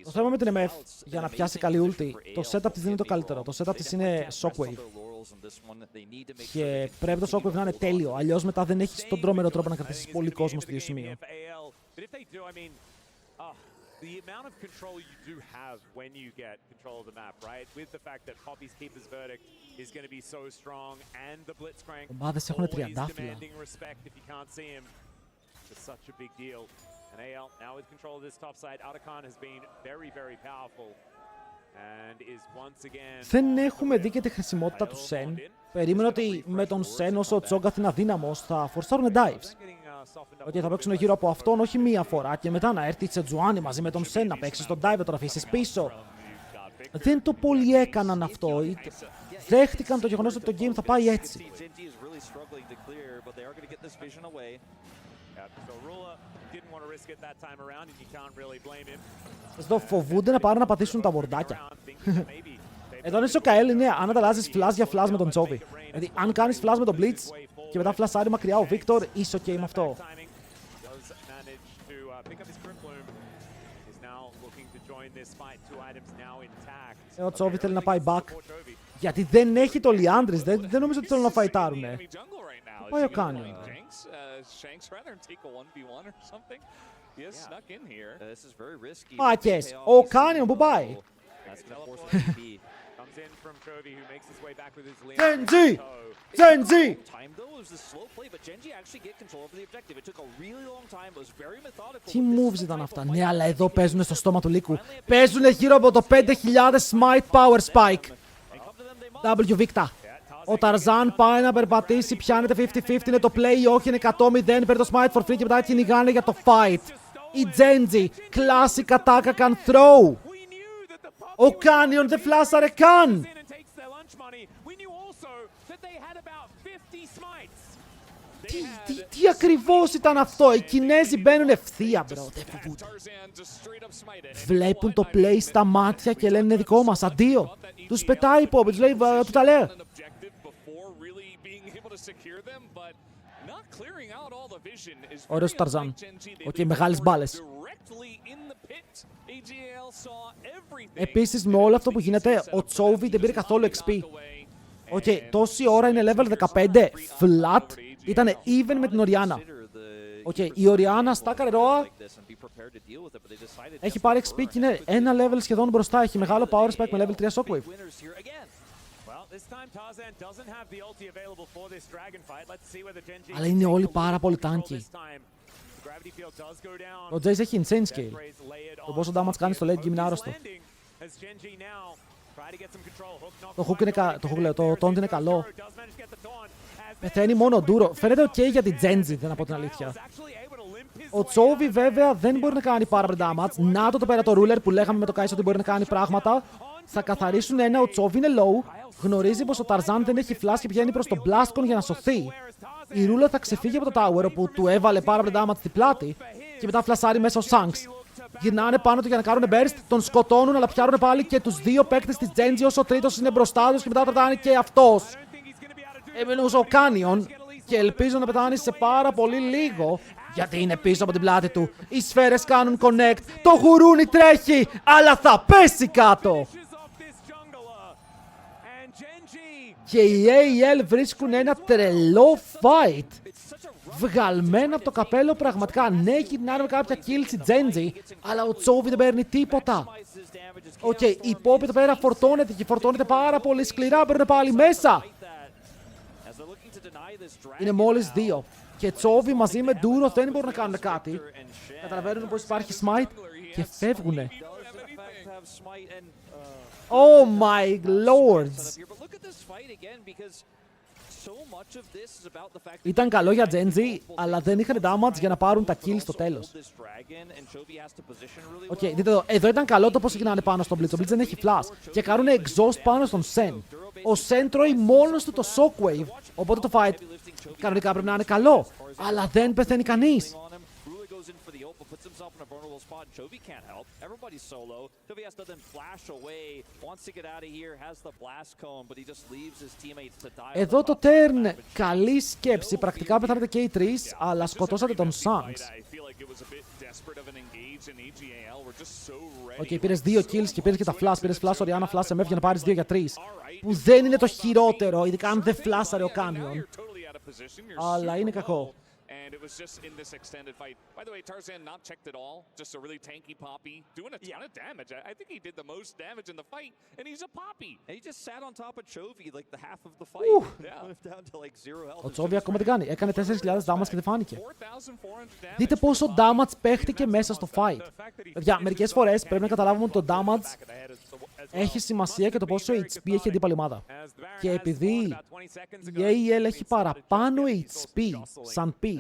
Το θέμα με την MF για να πιάσει καλή ulti, το setup της δεν είναι το καλύτερο. Το setup της είναι shockwave. Και πρέπει το shockwave να είναι τέλειο, αλλιώς μετά δεν έχεις τον τρόμερο τρόπο να κρατήσεις πολύ κόσμο στο ίδιο σημείο. The amount of control you do have when you get control of the map, right? With the fact that Poppy's Keeper's Verdict is going to be so strong and the Blitzcrank always demanding respect if you can't see him. It's such a big deal. And AL now with control of this top side, Otacon has been very, very powerful. And is once again... Δεν έχουμε δει και τη χρησιμότητα του Sen. Περίμενα ότι με τον Sen όσο ο Τσόγκαθ είναι αδύναμος θα φορσάρουν dives. Ότι θα παίξουν γύρω από αυτόν όχι μία φορά και μετά να έρθει η Τσετζουάνι μαζί με τον Sen να παίξει στον dive, τον αφήσεις πίσω. Δεν το πολύ έκαναν αυτό. Δέχτηκαν το γεγονός ότι το game θα πάει έτσι. Εδώ φοβούνται να πάρουν να πατήσουν τα μπορντάκια. Εδώ είναι στο Καέλ, είναι αν ανταλλάζεις flash για flash με τον Chovy. Δηλαδή, αν κάνεις flash με τον Blitz και μετά φλασάρει μακριά ο Victor, είσαι ok με αυτό. Ο Chovy θέλει να πάει back. Γιατί δεν έχει το Liandris, δεν νομίζω ότι θέλουν να φαϊτάρουνε. Πάει ο Canyon. Μάκες, ο Canyon που πάει. Genji! Genji! Τι moves ήταν αυτά? Ναι, αλλά εδώ παίζουνε στο στόμα του λύκου. Παίζουνε γύρω από το 5000 smite power spike. W Victa. Ο Ταρζάν πάει να περπατήσει, πιάνεται 50-50, είναι το play, όχι, είναι 100-0, παίρνει το smite for free και μετά κυνηγάνε για το fight. Η Genji, classic attack can throw. Ο Canyon δεν φλάσαρε καν. Τι ακριβώς ήταν αυτό? Οι Κινέζοι μπαίνουν ευθεία, μπρο. Δεν φοβούνται. Βλέπουν το play στα μάτια και λένε είναι δικό μας, αντίο. Τους πετάει υπό, τους λέει του τα λέει. Ωραίος ο Ταρζάν. Οκ, μεγάλες μπάλες. Επίσης με όλο αυτό που γίνεται, ο Chovy δεν πήρε καθόλου XP. Οκ, τόση ώρα είναι level 15, flat, ήταν even με την Orianna. Οκ, η Orianna στα καρερώα έχει πάρει XP και είναι ένα level σχεδόν μπροστά, έχει μεγάλο power spike με level 3 shockwave. Αλλά είναι όλοι πάρα πολύ tanky. Ο Jace έχει insane scale. Το πόσο damage κάνει στο late game είναι άρρωστο. Το taunt είναι καλό. Πεθαίνει μόνο ο Ντούρο. Φαίνεται ok για την Genji, δεν να πω την αλήθεια. Ο Chovy βέβαια δεν μπορεί να κάνει πάρα πολύ damage. Να το πέρα το ruler που λέγαμε με το Kai'Sa ότι μπορεί να κάνει πράγματα. Θα καθαρίσουν ένα, ο Chovy είναι low. Γνωρίζει πως ο Tarzan δεν έχει flash και πηγαίνει προς τον Blastcon για να σωθεί. Η ρούλα θα ξεφύγει από το tower όπου του έβαλε πάρα πολύ damage στην πλάτη και μετά φλασάρει μέσα ο Shanks. Γυρνάνε πάνω του για να κάνουν burst, τον σκοτώνουν αλλά πιάνουν πάλι και τους δύο παίκτες της Genji όσο ο τρίτος είναι μπροστά τους και μετά πετάνε και αυτός. Εμενούσε ο Canyon και ελπίζω να πετάνει σε πάρα πολύ λίγο γιατί είναι πίσω από την πλάτη του. Οι σφαίρες κάνουν connect, το γουρούνι τρέχει αλλά θα πέσει κάτω. Και οι AEL βρίσκουν ένα τρελό fight. Βγαλμένο από το καπέλο πραγματικά. Ναι, γυρνάνε κάποια kills η Genji, αλλά ο Chovy δεν παίρνει τίποτα. Οκ, η Poppy εδώ πέρα φορτώνεται και φορτώνεται πάρα πολύ σκληρά. Μπαίνουν πάλι μέσα. Είναι μόλις 2. Και Chovy μαζί με Duro δεν μπορούν να κάνουν κάτι. Καταλαβαίνουν πως υπάρχει smite και φεύγουνε. Oh my lords! Ήταν καλό για Genji, αλλά δεν είχαν damage για να πάρουν τα kills στο τέλος. Οκ, δείτε εδώ. Εδώ ήταν καλό το πως γυρνάνε πάνω στον Blitz. Ο Blitz δεν έχει flash. Και κάνουν exhaust πάνω στον Sen. Ο Sen τρώει μόνος του το shockwave. Οπότε το fight κανονικά πρέπει να είναι καλό. Αλλά δεν πεθαίνει κανείς. Εδώ το turn, καλή σκέψη. Πρακτικά πεθάνετε και οι τρεις, αλλά σκοτώσατε τον Shanks. Οκ, πήρες 2 kills και πήρες και τα flash. Πήρες flash, Oriana, flash, MF για να πάρεις 2 για 3. Που δεν είναι το χειρότερο, ειδικά αν δεν flashαρε ο Canyon. Αλλά είναι κακό. And it was just in this extended fight. By the way, Tarzan not checked at all. Just a really tanky Poppy. Doing a ton of damage. I think he did the most damage in the fight. And he's a Poppy. And he just sat on top of Chovy like the half of the fight. Down to like 0 health. Ο Chovy ακόμα τι κάνει. Έκανε 4.000 damage και δεν φάνηκε. Δείτε πόσο damage παίχτηκε μέσα στο fight. Παιδιά, μερικές φορές πρέπει να καταλάβουμε ότι το damage έχει σημασία και το πόσο HP έχει η αντίπαλη ομάδα. Και επειδή η AEL έχει παραπάνω HP σαν picks,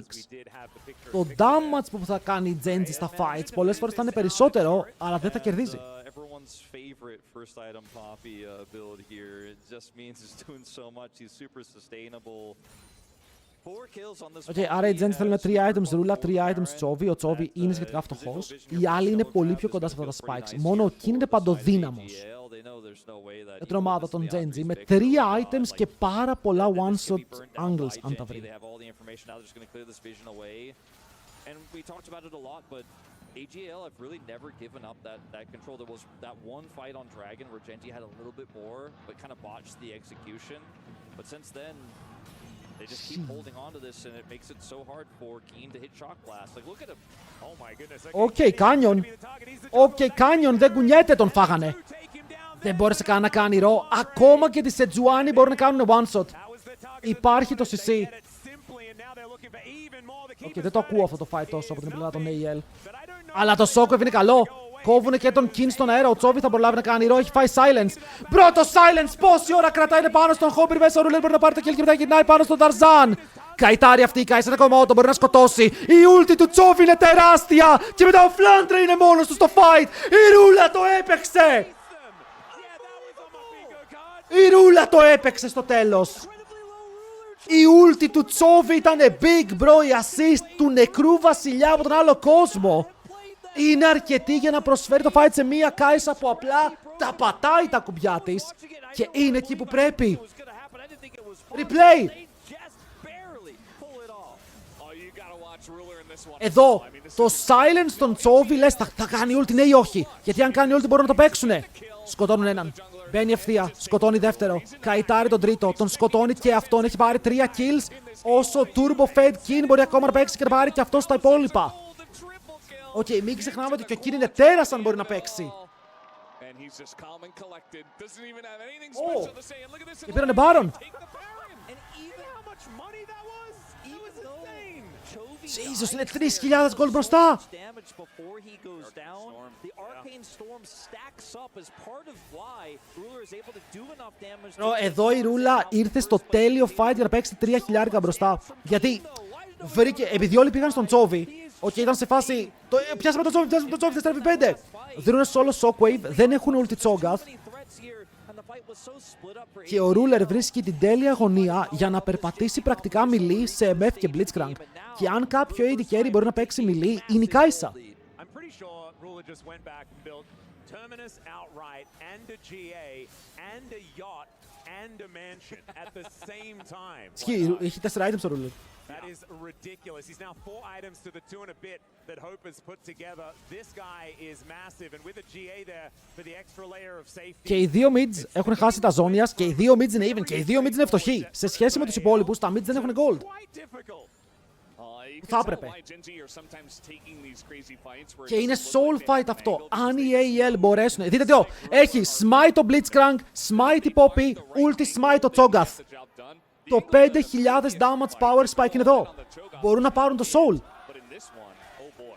το damage που θα κάνει η Genji στα fights πολλές φορές θα είναι περισσότερο, αλλά δεν θα κερδίζει. Οκ, άρα οι Geng θέλουν 3 items ρούλα, 3 items Chovy. Ο Chovy είναι σχετικά φτωχός. Οι άλλοι είναι πολύ πιο κοντά σε αυτά τα spikes. Μόνο ο King είναι παντοδύναμος. Για την ομάδα των Genji με 3 items και πάρα πολλά one-shot angles αν τα βρει. AGL have really never given up that control. There was that one fight on Dragon where Genji had a little bit more, but kind of botched the execution. But since then, they just keep holding on to this, and it makes it so hard for Keen to hit shock blast. Like, look at him. Oh my goodness. Okay, Canyon. Okay, Canyon, δεν κουνιέται, τον φάγανε. Δεν μπόρεσε καν να κάνει ρο. Ακόμα και τη Sejuani μπορούν να κάνουν one shot. Υπάρχει το CC. Okay, δεν το ακούω αυτό το fight τόσο από την πλευρά των AEL. Αλλά το shockwave είναι καλό. Κόβουνε και τον King στον αέρα. Ο Chovy θα προλάβει να κάνει ρο. Έχει φάει silence. Πρώτο silence. Πόση ώρα κρατάει πάνω στον Hopper μέσα. Ο Ruler μπορεί να πάρει το kill και μετά γυρνάει πάνω στον Tarzan. Καϊτάρει αυτή η Kai'Sa ακόμα όταν μπορεί να σκοτώσει. Η ulti του Chovy είναι τεράστια. Και μετά ο Flandre είναι μόνος του στο fight. Η Ρούλα το έπαιξε. Η Ρούλα το έπαιξε στο τέλος. Η ulti του Chovy ήταν big bro. Η assist του νεκρού βασιλιά από τον άλλο κόσμο. Είναι αρκετή για να προσφέρει το fight σε μία Kai'Sa που απλά τα πατάει τα κουμπιά της και είναι εκεί που πρέπει. Replay! Εδώ, το silence των Chovy λες θα κάνει ulti, ναι ή όχι. Γιατί αν κάνει ulti μπορούν να το παίξουνε. Σκοτώνουν έναν. Μπαίνει ευθεία, σκοτώνει δεύτερο. Καϊτάρει τον τρίτο, τον σκοτώνει και αυτόν. Έχει πάρει 3 kills. Όσο Turbo Fade King μπορεί ακόμα να παίξει και να πάρει και αυτό στα υπόλοιπα. Οκ, μην ξεχνάμε ότι και ο King είναι τέρας αν μπορεί να παίξει. Και πήρανε Baron. Jesus, είναι 3.000 gold μπροστά. Εδώ η Ρούλα ήρθε στο τέλειο fight για να παίξει 3.000 μπροστά. Γιατί βρήκε, επειδή όλοι πήγαν στον Chovy, ήταν σε φάση. Πιάσαμε τον Chovy 4x5. Δίνουν solo shockwave, δεν έχουν ulti Cho'Gath. Και ο Ruler βρίσκει την τέλεια αγωνία για να περπατήσει πρακτικά μιλή σε MF και Blitzcrank. Και αν κάποιο AD carry μπορεί να παίξει μιλή, είναι η Kai'Sa. and a mansion at the same time. Ισχύει, έχει 4 items ο Ruler. That is ridiculous. He's now 4 items to the 2 and a bit that Hope has put together. This guy is massive, and with a GA there for the extra layer of safety. Και οι δύο mids έχουν χάσει τα Zonias και οι δύο mids είναι even και οι δύο mids είναι φτωχοί. Σε σχέση με τους υπόλοιπους, τα mids δεν έχουν gold. Που θα έπρεπε. Και είναι soul fight αυτό. Αν οι AEL μπορέσουν. Δείτε τι, έχει smite το Blitzcrank, smite η Poppy, ulti smite το Cho'Gath. Το 5.000 damage power spike είναι εδώ. Μπορούν να πάρουν το soul.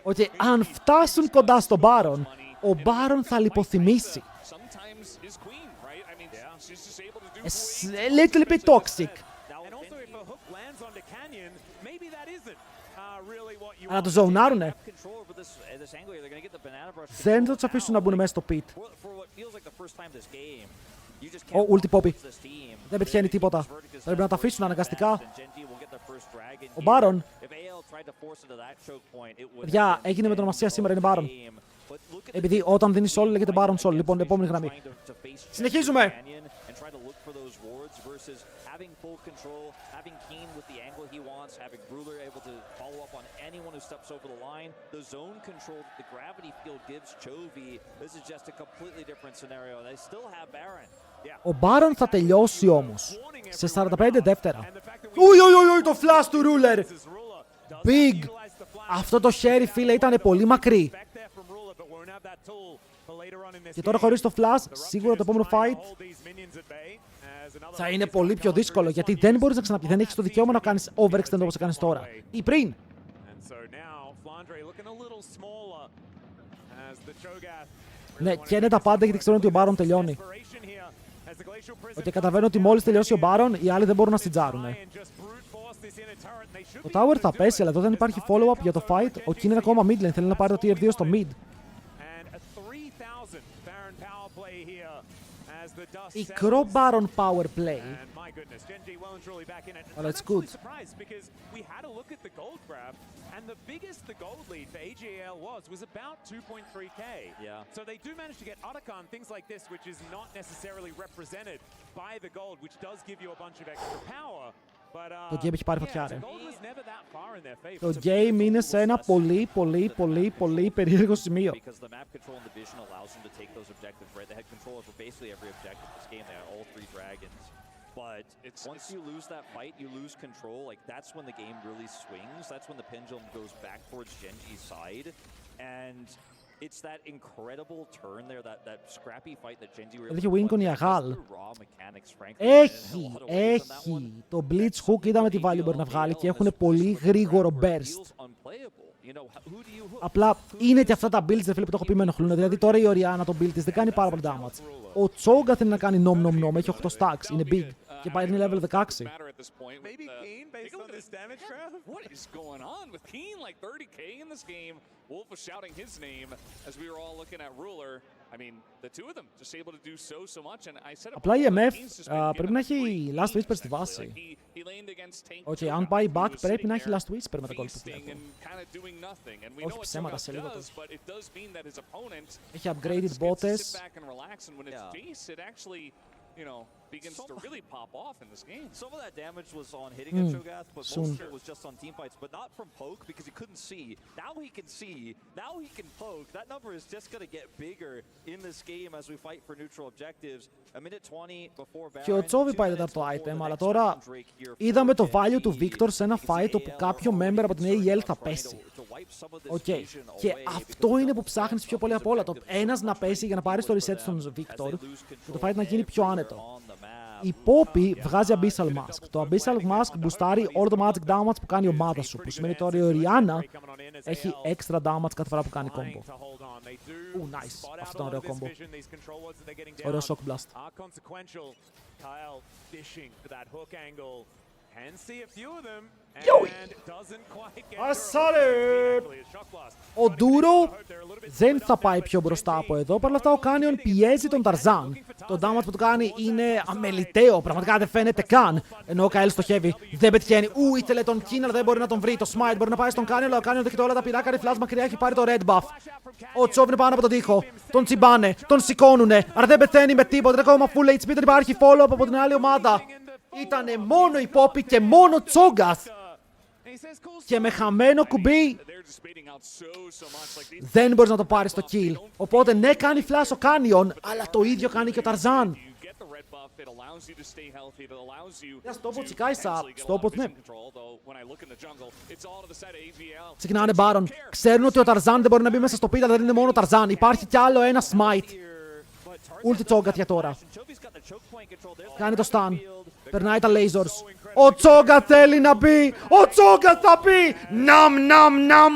Ότι αν φτάσουν κοντά στο Baron, ο Baron θα λιποθυμήσει. A little bit toxic. Αλλά το ζωνάρουνε. Δεν θα τους αφήσουν να μπουν μέσα στο pit. Ο ulti Poppy. Δεν πετυχαίνει τίποτα. Πρέπει να τα αφήσουν αναγκαστικά. Ο Baron. Παιδιά, έγινε με την ονομασία σήμερα, είναι Baron. Επειδή όταν δίνει soul λέγεται Baron soul. Λοιπόν, επόμενη γραμμή. Συνεχίζουμε. Having full control, having Keen with the angle he wants, having Ruler able to follow up on anyone who steps over the line. The zone control that the gravity field gives Chovy, this is just a completely different scenario. They still have Baron. Ο Baron θα τελειώσει όμως σε 45 δεύτερα. Ουι, το flash του Ruler. Big. Αυτό το χέρι, φίλε, ήταν πολύ μακρύ. Και τώρα χωρίς το flash, σίγουρα το επόμενο fight θα είναι πολύ πιο δύσκολο, γιατί δεν μπορείς να ξαναπεί. Δεν έχεις το δικαίωμα να κάνεις overextend όπως έκανες τώρα. Ή πριν. Ναι, και είναι τα πάντα γιατί ξέρουν ότι ο Baron τελειώνει. Ότι καταλαβαίνω ότι μόλις τελειώσει ο Baron, οι άλλοι δεν μπορούν να συντζάρουν. Το tower θα πέσει, αλλά εδώ δεν υπάρχει follow-up για το fight. Ο King είναι ακόμα mid lane, θέλει να πάρει το tier 2 στο mid. Ικρό Baron power play. Well, it's good. And the biggest the gold lead for AGL was about 2.3k. Yeah. So they do manage to get Otacon, things like this, which is not necessarily represented by the gold, which does give you a bunch of extra power. Το game έχει πάρει φωτιά, ρε. Το game είναι σε ένα πολύ περίεργο σημείο. But once you lose that fight, you lose control. Like, that's when the game really swings. That's when the pendulum goes back towards Genji's side. And it's that incredible turn there, that scrappy fight that Genji really Έχει Wincon η Αγάλ. Έχει. Το Blitz Hook είδαμε τι value μπορεί να βγάλει και έχουν πολύ γρήγορο burst. Απλά είναι και αυτά τα builds, δεν φίλε, που το έχω πει με ενοχλούν. Δηλαδή τώρα η Orianna το build της δεν κάνει πάρα πολύ damage. Ο Cho'Gath θέλει να κάνει nom, έχει 8 stacks, είναι big. Και πάει είναι level 16. What is going on with Keen? Like 30k in this game. Wolf was shouting his name as we were all looking at Ruler. I mean, the two of them just able to do so much. And I said, απλά η MF πρέπει να έχει last whisper στη βάση. Όχι, αν πάει back πρέπει να έχει last whisper με τα gold που βλέπω. Όχι ψέματα σε λίγο το. Έχει upgraded bottes. Begins to really pop off in this game. Some of that damage was on hitting a Cho'Gath, but most of it was just on teamfights, but not from poke because he couldn't see. Now he can see. Now he can poke. That number is just going to get bigger in this game as we fight for neutral objectives. A minute 20 before Baron. Και ο Chovy πάει τέταρτο item, αλλά τώρα είδαμε το value του Victor σε ένα fight όπου κάποιο member από την AEL θα πέσει. Okay. Και αυτό είναι που ψάχνεις πιο πολύ από όλα. Το ένας να πέσει για να πάρεις το reset στον Victor και το fight να γίνει πιο άνετο. Η Poppy βγάζει Abyssal Mask. Το Abyssal Mask μπουστάρει όλο το magic damage που κάνει η ομάδα σου. Που σημαίνει ότι η Orianna έχει extra damage κάθε φορά που κάνει combo. Nice. Αυτό είναι ωραίο combo. Ωραίο shock blast. Ασάρε! Ο Ντούρο δεν θα πάει πιο μπροστά από εδώ. Παρ' όλα αυτά ο Κάνιον πιέζει τον Ταρζάν. Το damage που του κάνει είναι αμεληταίο. Πραγματικά δεν φαίνεται καν. Ενώ ο Καέλ στοχεύει. Δεν πετυχαίνει. Ήθελε τον Κίν, αλλά δεν μπορεί να τον βρει. Το Smite μπορεί να πάει στον Κάνιον, αλλά ο Κάνιον δέχεται όλα τα πυρά. Κάνει flash μακριά, έχει πάρει το red buff. Ο Τσόβ είναι πάνω από τον τοίχο. Τον τσιμπάνε, τον σηκώνουνε. Αλλά δεν πεθαίνει με τίποτα. Είναι ακόμα full HP. Δεν υπάρχει follow-up από την άλλη ομάδα. Ήτανε μόνο η Poppy και μόνο Τσόγκαθ. Και με χαμένο κουμπί δεν μπορείς να το πάρεις το kill. Οπότε ναι, κάνει flash ο Κάνιον, αλλά το ίδιο κάνει και ο Ταρζάν. Στο πω τσικάισα, στο πω ναι. Ξεκινάνε Baron. Ξέρουν ότι ο Ταρζάν δεν μπορεί να μπει μέσα στο pit, αλλά δεν είναι μόνο ο Ταρζάν. Υπάρχει κι άλλο ένα smite. Ulti Τσόγκαθ για τώρα. Κάνει το stun. Περνάει τα lasers. Ο Τσόγκαθ θέλει να μπει! Ο Τσόγκαθ θα πει! Ναμ,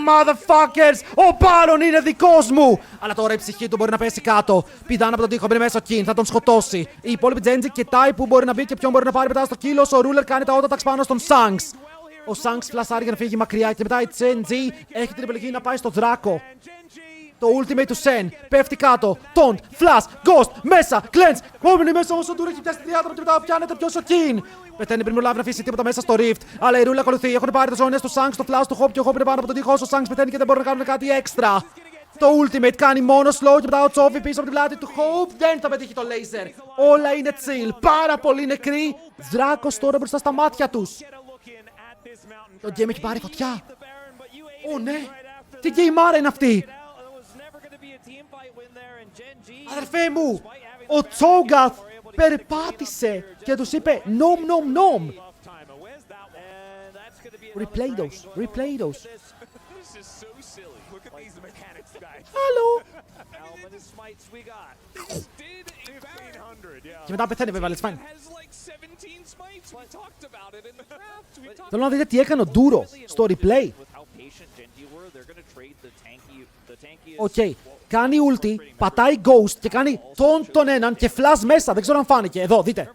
motherfuckers! Ο Baron είναι δικός μου! Αλλά τώρα η ψυχή του μπορεί να πέσει κάτω. Πηδάνε από τον τοίχο, μπαίνει μέσα ο Κιν, θα τον σκοτώσει. Η υπόλοιπη Genji κοιτάει που μπορεί να μπει και ποιον μπορεί να πάρει μετά στο κύλος. Ο Ruler κάνει τα auto-attacks πάνω στον Shanks. Ο Shanks φλασάρει για να φύγει μακριά και μετά η Genji έχει την επιλογή να πάει στο Δράκο. Το ultimate του Sen πέφτει κάτω. Taunt, flash, ghost, μέσα, cleanse. Κόβει μέσα όσο του έχει πιάσει τη διάδρομα και μετά πιάνεται ποιος ο Κιν. Πεταίνει πριν προλάβει να αφήσει τίποτα μέσα στο Rift. Αλλά η Ρούλα ακολουθεί. Έχουν πάρει το ζώνες του Shanks, το flash του Hop και ο Hop είναι πάνω από τον τοίχο. Ο Shanks πεταίνει και δεν μπορούν να κάνουν κάτι έξτρα. Το ultimate κάνει μόνο slow και μετά ο Τσόβι πίσω από την πλάτη του Hope. Δεν θα πετύχει το laser. Όλα είναι chill. Πάρα πολύ νεκροί. Δράκος τώρα μπροστά στα μάτια τους. Το game έχει πάρει φωτιά. Ω ναι. Τι γκέιμάρα είναι αυτή. Αδερφέ μου, ο Τσόγκαθ περπάτησε και τους είπε nom. Replay those. Hello. Και μετά πεθαίνει βέβαια, αλλά it's fine. Θέλω να δείτε τι έκανε ο Ντούρο στο replay. Οκ. Κάνει ulti, πατάει ghost και κάνει τον έναν και flash μέσα. Δεν ξέρω αν φάνηκε. Εδώ, δείτε.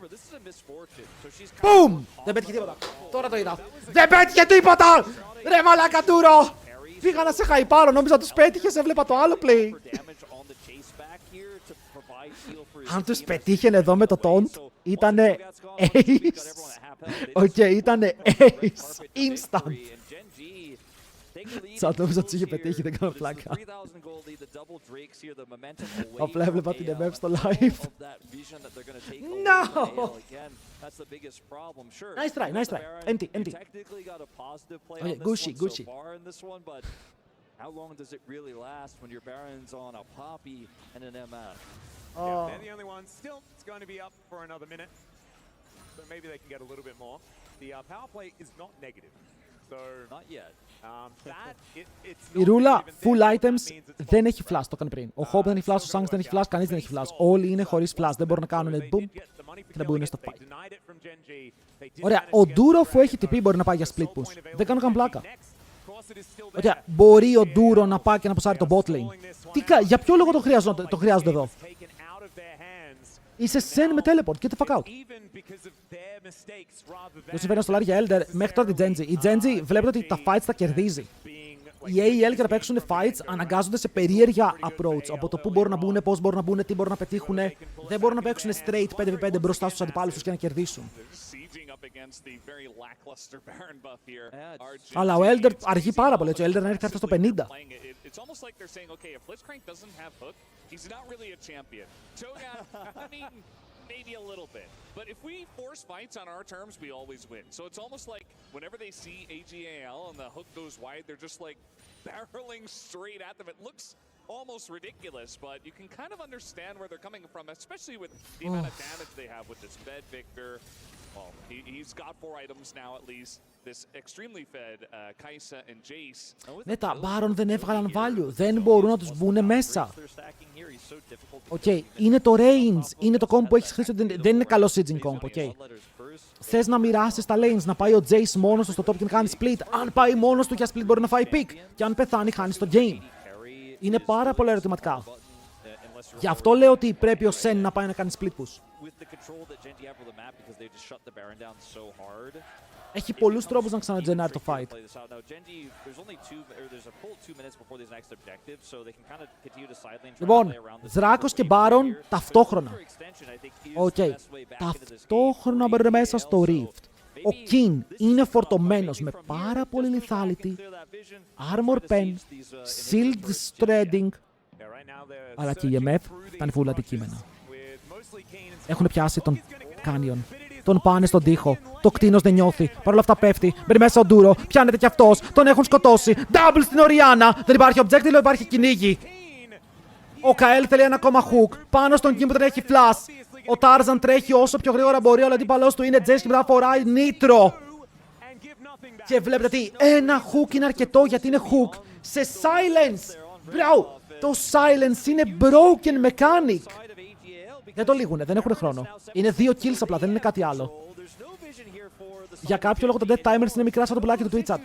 Boom! Δεν πέτυχε τίποτα. Τώρα το είδα. Δεν πέτυχε τίποτα! Ρε μαλάκα Ντούρο! Πήγα να σε χαϊπάρω, νόμιζα τους πέτυχες, έβλεπα το άλλο play. Αν τους πετύχαινε εδώ με το taunt, ήτανε ace. Οκ, ήτανε ace. Instant. Σαν νόμιζα τους είχε πετύχει, δεν κάνω πλάκα. Απλά έβλεπα την MF στο live. No! Nice try. Empty. Okay, Gucci. How long does it really last when your Baron's on a Poppy and an MF? Yeah, they're the only ones. Still, it's going to be up for another minute. So maybe they can get a little bit more. The power play is not negative. So, not yet. Η Ρούλα full items δεν έχει flash, το έκανε πριν. Ο Hope δεν έχει flash, ο Shanks δεν έχει flash, κανείς δεν έχει flash. Όλοι είναι χωρίς flash, δεν μπορούν να κάνουν boom και να μπουν στο fight. Ωραία, ο Ντούρο που έχει TP μπορεί να πάει για split push. Δεν κάνω καν πλάκα. Ωραία, μπορεί ο Ντούρο να πάει και να ποσάρει το bot lane. Για ποιο λόγο το χρειάζονται εδώ. Είσαι Sen με teleport, get the fuck out. Δεν συμβαίνει στο λάρι για Elder μέχρι τώρα την Genji. Η Genji βλέπετε ότι τα fights τα κερδίζει. Οι AEL για να παίξουν fights αναγκάζονται σε περίεργα approach. Από το πού μπορούν να μπουν, πώς μπορούν να μπουν, τι μπορούν να πετύχουν. Δεν μπορούν να παίξουν straight 5v5 μπροστά στους αντιπάλους τους και να κερδίσουν. Αλλά ο Elder αργεί πάρα πολύ, έτσι. Ο Elder να έρθει στο 50. It's almost like they're saying, okay, if Blitzcrank doesn't have hook, he's not really a champion. Cho'Gath, I mean, maybe a little bit. But if we force fights on our terms, we always win. So it's almost like whenever they see AGAL and the hook goes wide, they're just like barreling straight at them. It looks almost ridiculous, but you can kind of understand where they're coming from, especially with the amount of damage they have with this fed Victor. Well, he's got 4 items now at least. This extremely fed Kai'Sa and Jace. Ναι, τα Baron δεν έβγαλαν value. Δεν μπορούν να τους μπουν μέσα. Οκ, είναι το range. Είναι το combo που έχεις χρήσει. Δεν είναι καλό sieging combo, οκ. Θες να μοιράσεις τα lanes, να πάει ο Jace μόνος του στο top και να κάνει split. Αν πάει μόνος του για split μπορεί να φάει pick. Και αν πεθάνει χάνεις το game. Είναι πάρα πολλά ερωτηματικά. Γι' αυτό λέω ότι πρέπει ο Sen να πάει να κάνει split push. Έχει πολλούς τρόπους να ξανατζενάρει το fight. Λοιπόν, Δράκος και Baron ταυτόχρονα. Οκ. Ταυτόχρονα μπαίνουν μέσα στο Rift. Ο King είναι φορτωμένος με πάρα πολύ lethality, armor pen, shield shredding, αλλά και η EMF ήταν φούλα αντικείμενα. Έχουν πιάσει τον Canyon. Τον πάνε στον τοίχο. Το κτίνος δεν νιώθει. Παρ' όλα αυτά πέφτει. Μπαίνει μέσα ο Ντούρο. Πιάνεται κι αυτός. Τον έχουν σκοτώσει. Double στην Οριάννα. Δεν υπάρχει objective, υπάρχει κυνήγι. Ο Καέλ θέλει ένα ακόμα hook. Πάνω στον Kim που δεν έχει flash. Ο Τάρζαν τρέχει όσο πιο γρήγορα μπορεί. Ο αντίπαλός του είναι Jace και μετά φοράει νίτρο. Και βλέπετε τι. Ένα hook είναι αρκετό γιατί είναι hook. Σε silence. Μπράου. Το silence είναι broken mechanic. Δεν το λύγουνε, δεν έχουν χρόνο. Είναι 2 kills απλά, δεν είναι κάτι άλλο. Για κάποιο λόγο τα death timers είναι μικρά σαν το πουλάκι του Twitch chat.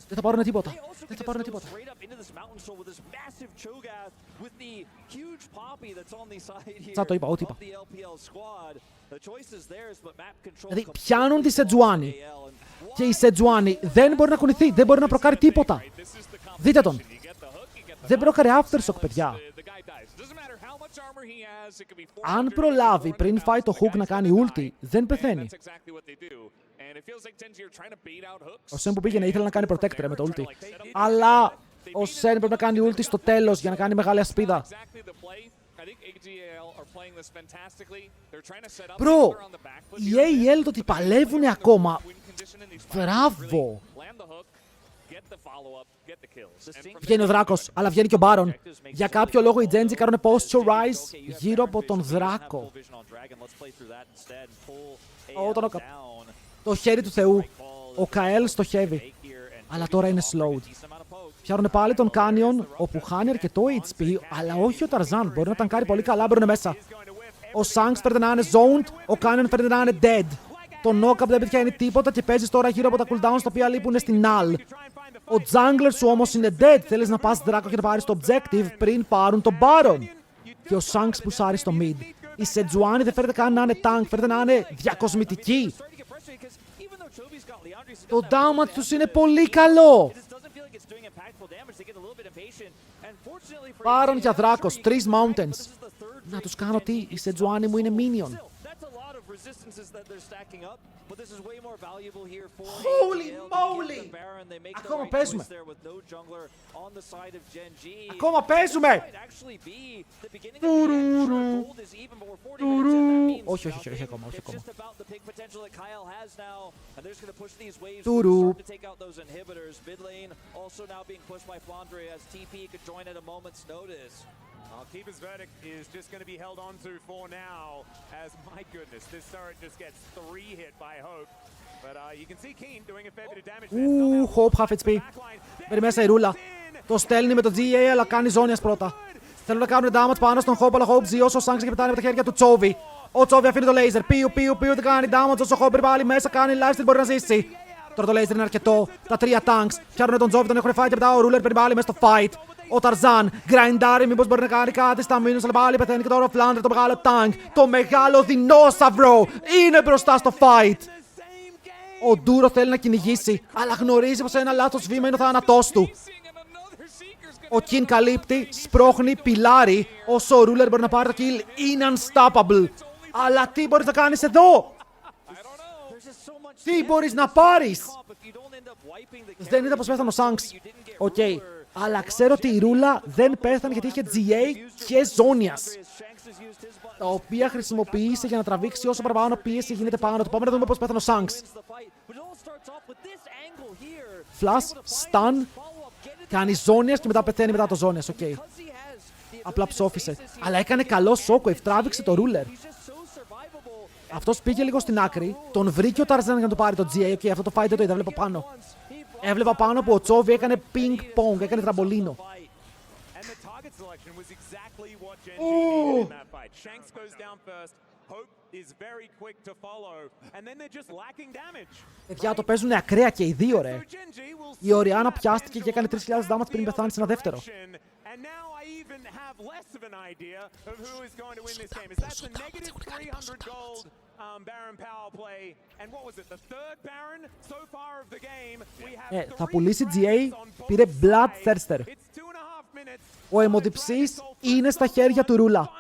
Δεν θα πάρουν τίποτα. Δεν θα πάρουν τίποτα. Σαν το είπα, ό,τι είπα. Δηλαδή πιάνουν τη Σετζουάνι. Και η Σετζουάνι δεν μπορεί να κουνηθεί, δεν μπορεί να προκάρει τίποτα. Δείτε τον. Δεν προκάρει aftershock, παιδιά. Αν προλάβει πριν φάει το hook να κάνει ulti, δεν πεθαίνει. Ο Sen που πήγαινε ήθελε να κάνει protector με το ulti. Αλλά ο Sen πρέπει να κάνει ulti στο τέλος για να κάνει μεγάλη ασπίδα. Bro, οι AEL το ότι παλεύουνε ακόμα. Μπράβο. Βγαίνει ο Δράκος, αλλά βγαίνει και ο Baron. Για κάποιο λόγο οι Genji κάνουν posturize γύρω από τον Δράκο. Το χέρι του Θεού. Ο Καέλ στοχεύει. Αλλά τώρα είναι slowed. Πιάνουν πάλι τον Canyon, όπου χάνει αρκετό HP, αλλά όχι ο Tarzan. Μπορεί να τανκάρει πολύ καλά, μπαίνουν μέσα. Ο Shanks φέρνει να είναι zoned, ο Canyon φέρνει να είναι dead. Το knock-up δεν πετυχαίνει τίποτα και παίζεις τώρα γύρω από τα cooldowns τα οποία λείπουν στην Null. Ο jungler σου όμως είναι dead. Θέλεις να πας Δράκο και να πάρεις το objective πριν πάρουν τον Baron. Και ο Shanks πουσάρει στο mid. Η Σετζουάνι δεν φέρεται καν να είναι tank, φέρεται να είναι διακοσμητική. Το damage τους είναι πολύ καλό. Baron για Δράκος, 3 mountains. Να τους κάνω τι, η Σετζουάνι μου είναι minion. Holy moly! Ακόμα παίζουμε! Ακόμα παίζουμε! Όχι, όχι ακόμα, όχι ακόμα. Τουρου. Keeper's verdict is just going to be held on to for now, as my goodness, this turret just gets 3 hit by Hope. But you can see Keen doing a fair bit of damage. Hope half HP. Μπαίνει μέσα η ρούλα. Το στέλνει με το GA, αλλά κάνει ζώνιας πρώτα. Θέλουν να κάνουν damage πάνω στον Hope, αλλά Hope ζει όσο Shanks και πετάνε από τα χέρια του Chovy. Ο Chovy αφήνει το laser. Πιου, δεν κάνει damage όσο Hope πάλι μέσα, κάνει lifesteal, μπορεί να ζήσει. Τώρα το laser είναι αρκετό. Τα 3 tanks πιάνουν τον Chovy, τον έχουν φάει και μετά ο Ruler παίρνει πάλι μέσα στο fight. Ο Tarzan γκραϊντάρει, μήπως μπορεί να κάνει κάτι στα μήνους, αλλά πάλι πεθαίνει και τώρα ο Flandre, το μεγάλο tank, το μεγάλο δεινόσαυρο, είναι μπροστά στο fight. Ο Ντούρο θέλει να κυνηγήσει, αλλά γνωρίζει πως ένα λάθος βήμα είναι ο θάνατός του. Ο Kin καλύπτει, σπρώχνει, πιλάρει, όσο ο Ruler μπορεί να πάρει το kill, είναι unstoppable. Αλλά τι μπορείς να κάνεις εδώ? Τι μπορείς να πάρεις? Δεν είδα πως πέθανε ο Shanks. Οκ. Αλλά ξέρω ότι η Ρούλα δεν πέθανε γιατί είχε GA και ζώνιας, τα οποία χρησιμοποίησε για να τραβήξει όσο παραπάνω πίεση γίνεται πάνω του. Πάμε να δούμε πώς πέθανε ο Shanks. Flash, stun, κάνει ζώνιας και μετά πεθαίνει μετά το ζώνιας. Οκ. Απλά ψόφισε. Αλλά έκανε καλό shockwave, τράβηξε το Ruler. Αυτός πήγε λίγο στην άκρη, τον βρήκε ο Tarzan για να του πάρει το GA. Οκ, αυτό το fight δεν το είδα, βλέπω πάνω. Έβλεπα πάνω που ο Chovy έκανε ping-pong, έκανε τραμπολίνο. Παιδιά, το παίζουν ακραία και οι δύο, ρε. Η Οριάννα πιάστηκε και έκανε 3.000 damage πριν πεθάνει σε ένα δεύτερο. Θα πουλήσει GA, πήρε Bloodthirster. Ο αιμοδιψής είναι στα χέρια του Ρούλα.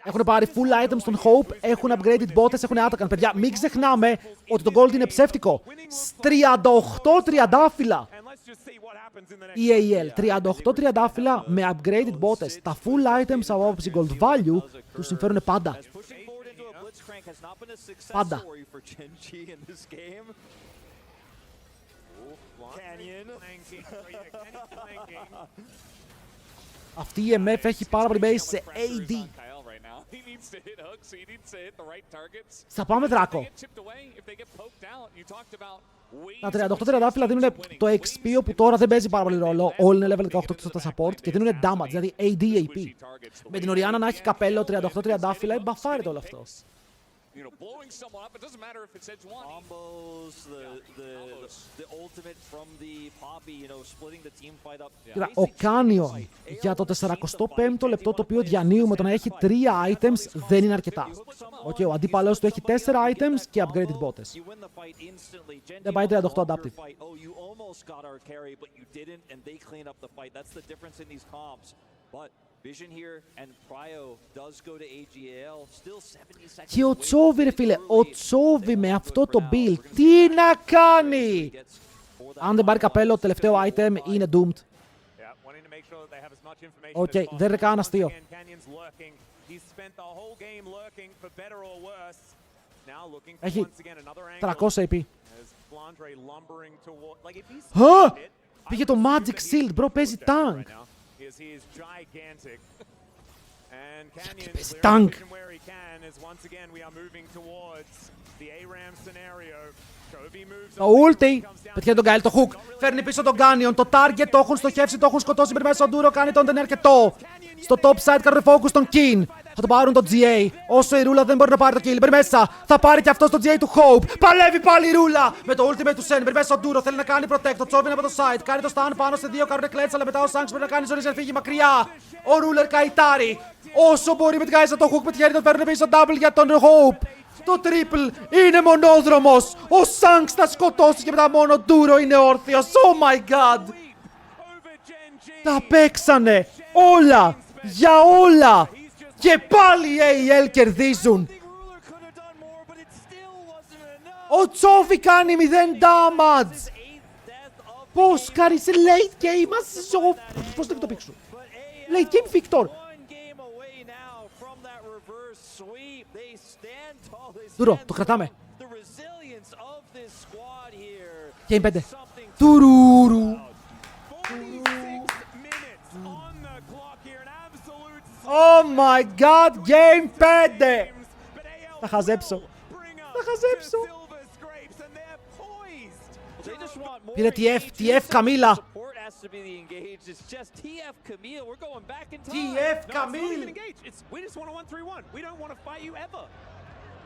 Έχουν πάρει full items στον Hope, έχουν upgraded bots, έχουν Atakan. Παιδιά, μην ξεχνάμε ότι το gold είναι ψεύτικο. 38 τριαντάφυλλα. EAL, 38 τριαντάφυλλα με upgraded bots. Τα full items από άποψη gold value τους συμφέρουν πάντα. Πάντα. Αυτή η MF έχει πάρα πολύ base σε AD. Θα πάμε δράκο. Τα 38 τριαντάφυλλα δίνουν το XP όπου τώρα δεν παίζει πάρα πολύ ρόλο. Όλοι είναι level 18 στα support και δίνουν damage, δηλαδή AD, AP. Με την Οριάννα να έχει καπέλο 38 τριαντάφυλλα, εμπαφάρεται όλο αυτό. Blowing someone up, it doesn't matter if it's edge one. Combos, the ultimate from the Poppy, splitting the team fight up. Κοίτα, ο Κάνιον για το 45ο λεπτό το οποίο διανύουμε το να έχει 3 items δεν είναι αρκετά. Ο αντίπαλος του έχει 4 items και upgraded bots. Δεν πάει 38 adaptive. Και ο Τσόβι, ρε φίλε, ο Τσόβι με αυτό το build, τι να κάνει! Αν δεν πάρει καπέλο, το τελευταίο item είναι doomed. Οκ, δεν είναι καν αστείο. Έχει 300 AP. Πήγε το Magic Shield, bro, παίζει tank. Γιατί παίζει tank. Το ulti, πετυχαίνει τον Γκάιλ, το hook, φέρνει πίσω τον Canyon, το target το έχουν στοχεύσει, το έχουν σκοτώσει πριν μέσα στον Duro, κάνει τον δεν είναι αρκετό. Στο top side κάνουν focus τον Kin, θα τον πάρουν τον GA, όσο η Ρούλα δεν μπορεί να πάρει το kill, πριν μέσα, θα πάρει και αυτό το GA του Hope, παλεύει πάλι η Ρούλα, με το ultimate του Sen, πριν μέσα στον Duro, θέλει να κάνει protect, το Τσόβι είναι από το side, κάνει το stun πάνω σε δύο, κάνουν clutch, αλλά μετά ο Shanks πρέπει να κάνει ζωρίζει να φύγει μακριά, ο Ruler καητάρει, όσο μπορεί με την Kai'Sa το hook, πετυχαίνει τον παίρνουν πίσω double για τον Hope. Το triple είναι μονόδρομος. Ο Shanks θα σκοτώσει και μετά μόνο Duro είναι όρθιος. Oh my god. Τα παίξανε όλα για όλα. Και πάλι οι AL κερδίζουν. Ο Τσόβι κάνει 0 damage. Πώς κάνει σε late game. Πώς δεν το πήξουν. Late game Victor. Duro, το κρατάμε. Game 5. Τουρουρου. Oh my god, game 5. Θα χαζέψω. Θα χαζέψω. Πήρε TF Καμίλα. TF Καμίλ.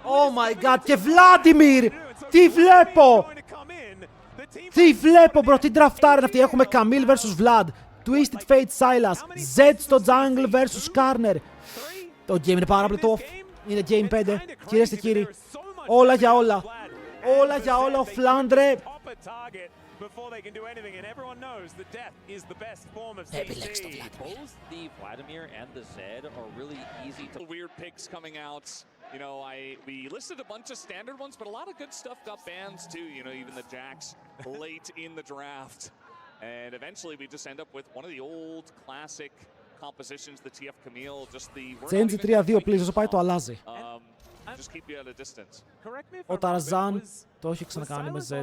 Oh my god, και Βλάντιμιρ! Τι βλέπω! Τι βλέπω, bro, τι draftάρ είναι αυτή. Έχουμε Καμίλ vs Vlad, Twisted Fate Silas, Z στο jungle vs Karner. Το game είναι πάρα πολύ tough. Είναι game 5, κυρίες και κύριοι. Όλα για όλα. Όλα για όλα, ο Φλάντρε. Επιλέξτε το Vlad. We listed a bunch of standard ones, but a lot of good stuff got bans too. Even the Jacks late in the draft. And eventually we just end up with one of the old classic compositions, the TF Camille, just the... Change 3-2, please, όσο πάει το αλλάζει. Just keep you at a distance. Ο Ταρζάν το έχει ξανακάνει με Z.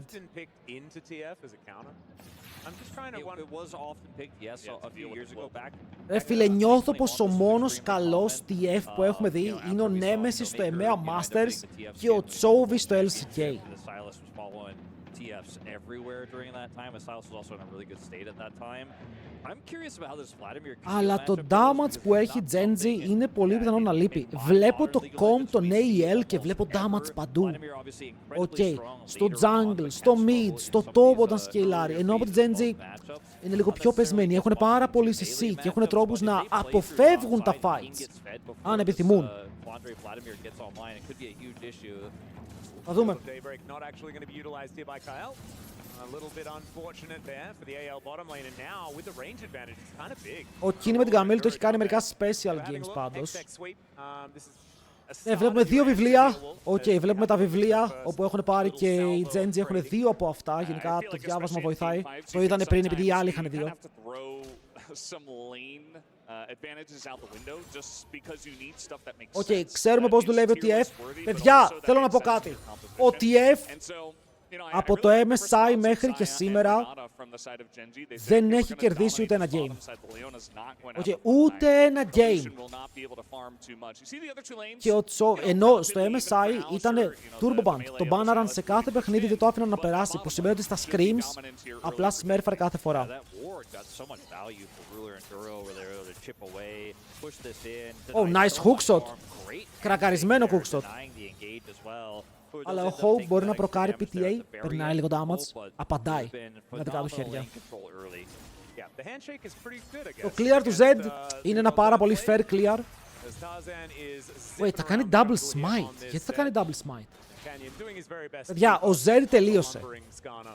Ρε φίλε, νιώθω πως ο μόνος καλός TF που έχουμε δει είναι ο Nemesis στο EMEA Masters και ο Chovy στο LCK. TFs everywhere during that time. Silas was also in a really good state at that time. I'm curious about how this Vladimir Αλλά το damage που έχει Genji είναι πολύ πιθανό να λείπει. Βλέπω το comp, τον AEL και βλέπω damage παντού. Οκ, στο jungle, στο mid, στο top όταν σκυλάρει. Ενώ από τη Genji είναι λίγο πιο πεσμένοι. Έχουν πάρα πολύ CC και έχουν τρόπους να αποφεύγουν τα fights. Αν επιθυμούν. Θα δούμε. Ο Kini με την Καμίλ το έχει κάνει μερικά special games πάντως. Βλέπουμε 2 βιβλία. Οκ, βλέπουμε τα βιβλία όπου έχουν πάρει και οι Genji έχουν 2 από αυτά. Γενικά το διάβασμα βοηθάει. Το είδανε πριν επειδή οι άλλοι είχαν 2. Οκ, ξέρουμε πώς δουλεύει ο TF. Παιδιά, θέλω να πω κάτι. Ο TF από το MSI μέχρι και σήμερα δεν έχει κερδίσει ούτε ένα game. Okay, ούτε ένα game. Και ενώ στο MSI ήταν turbo ban. Το bannarαν σε κάθε παιχνίδι, δεν το άφηναν να περάσει. Που σημαίνει ότι στα scrims απλά smurfαρε κάθε φορά. Oh, nice hookshot. Κρακαρισμένο hookshot. Αλλά ο Hope μπορεί να προκάρει PTA, περνάει λίγο damage, απαντάει με τα κάτω χέρια. Το clear του Z είναι ένα πάρα πολύ fair clear. Wait, θα κάνει double smite. Γιατί θα κάνει double smite? Παιδιά, ο Z τελείωσε.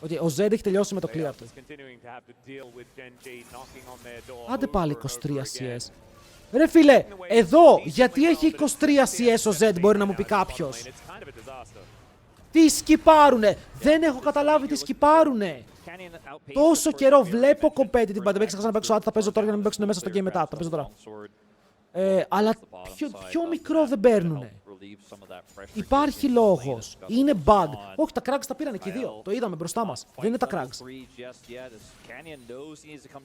Okay, ο Z έχει τελειώσει με το clear του. Άντε πάλι 23 CS. Ρε φίλε, εδώ γιατί έχει 23 CS ο Z, μπορεί να μου πει κάποιος? Τι σκυπάρουνε! Δεν έχω καταλάβει τι σκυπάρουνε! Τόσο καιρό βλέπω competitive, δεν ξέχασα να παίξω θα παίζω τώρα για να μην παίξουν μέσα στο game μετά. Το παίζω τώρα. Αλλά πιο μικρό δεν παίρνουνε. Υπάρχει λόγος. Είναι bug. Όχι, τα crags τα πήραν και οι δύο. Το είδαμε μπροστά μας. Δεν είναι τα crags.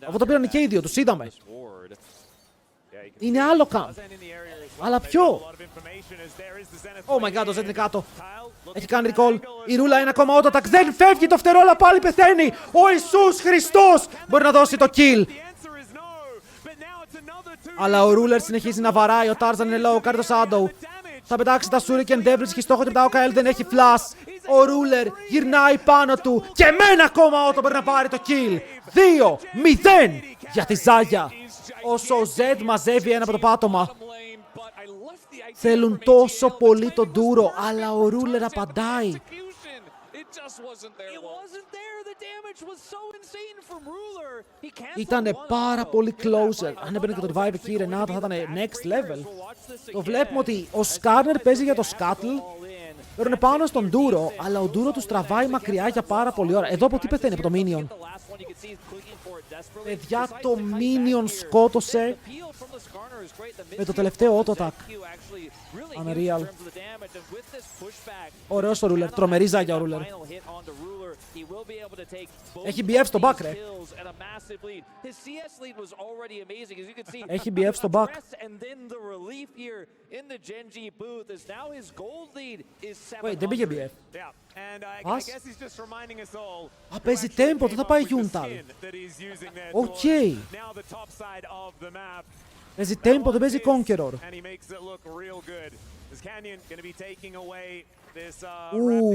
Αυτό το πήραν και οι δύο, τους είδαμε. Είναι άλλο camp. Αλλά ποιο? Oh my god, το Z είναι κάτω. Έχει κάνει recall. Η ρούλα είναι ακόμα auto attack. Δεν φεύγει το φτερό, αλλά πάλι πεθαίνει. Ο Ιησούς Χριστός μπορεί να δώσει το kill. Αλλά ο Ruler συνεχίζει να βαράει. Ο Tarzan είναι low, κάνει το shadow. Θα πετάξει τα Shuriken Devils, έχει στόχο και μετά ο Kael δεν έχει flash. Ο Ruler γυρνάει πάνω του και με ένα ακόμα auto μπορεί να πάρει το kill. 2-0 για τη Ζάγια. Όσο ο Z μαζεύει ένα από το πάτωμα. Θέλουν τόσο πολύ τον Duro, αλλά ο Ruler απαντάει. Ήτανε πάρα πολύ closer. Αν έμπαινε και το revive εκεί η Ρενάτα θα ήταν next level. Το βλέπουμε ότι ο Skarner παίζει για το Scuttle. Παίρνουν πάνω στον Duro, αλλά ο Duro τους τραβάει μακριά για πάρα πολλή ώρα. Εδώ από τι πεθαίνει, από το Minion. Παιδιά, το Minion σκότωσε με το τελευταίο auto attack. Unreal. Ωραίος ο Ruler, τρομερή Ζάγια ο Ruler. Έχει BF στο back, ρε. Έχει BF στο back. Wait, δεν πήγε BF. Ας. Α, παίζει tempo, δεν θα πάει Yuntal. Οκ. Παίζει tempo, δεν παίζει Conqueror. Δεν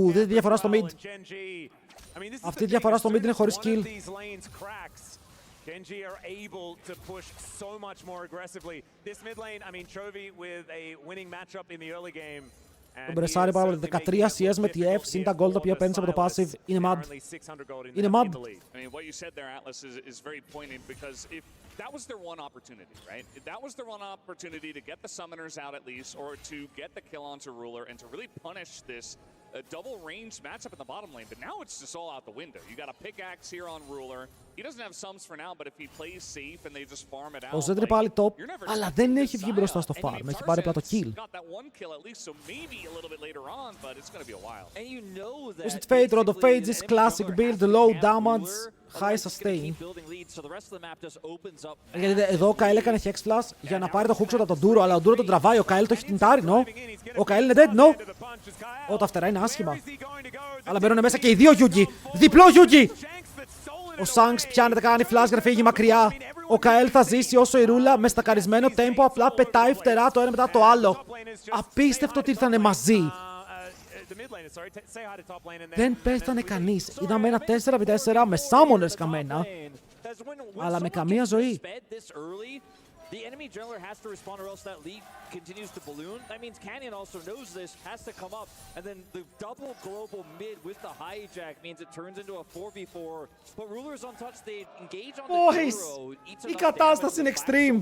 είναι διαφορά στο mid. Αυτή η διαφορά στο mid είναι χωρίς kill. Genji are able to push so much more aggressively. This mid lane, I mean, Chovy with a winning matchup in the early game. Τον πρεσάρει πάρα πολύ. 13 CS με TF, συν τα gold τα οποία παίρνει από το passive. Είναι mad. Είναι mad. That was their one opportunity, right? That was their one opportunity to get the summoners out at least, or to get the kill onto Ruler, and to really punish this double range matchup in the bottom lane. But now it's just all out the window. You got a pickaxe here on Ruler. Ο Zed είναι πάλι top, αλλά δεν έχει βγει μπροστά στο farm. Έχει πάρει απλά το kill. Twisted Fate, Rod of Ages, classic build, low damage, high sustain. Γιατί εδώ ο Kael έκανε hex flash για να πάρει το hookshot από τον Duro, αλλά ο Duro τον τραβάει, ο Kael το έχει τintάρει, no. Ο Kael είναι dead, no. Τα φτερά είναι άσχημα. Αλλά μπαίνουν μέσα και οι δύο Yugi. Διπλό Yugi! Ο Shanks πιάνεται, κάνει flash για να φύγει μακριά. Ο Kael θα ζήσει όσο η ρούλα με στακαρισμένο tempo απλά πετάει φτερά το ένα μετά το άλλο. Απίστευτο ότι ήρθανε μαζί. Δεν πέθανε κανείς. Είδαμε ένα 4v4 με summoners καμένα, αλλά με καμία ζωή. The enemy jungler has to respond or else that lead continues to balloon. That means Canyon also knows this, has to come up. And then the double global mid with the hijack means it turns into a 4v4. But Ruler's untouched, they engage on the Juro. Η κατάσταση είναι extreme.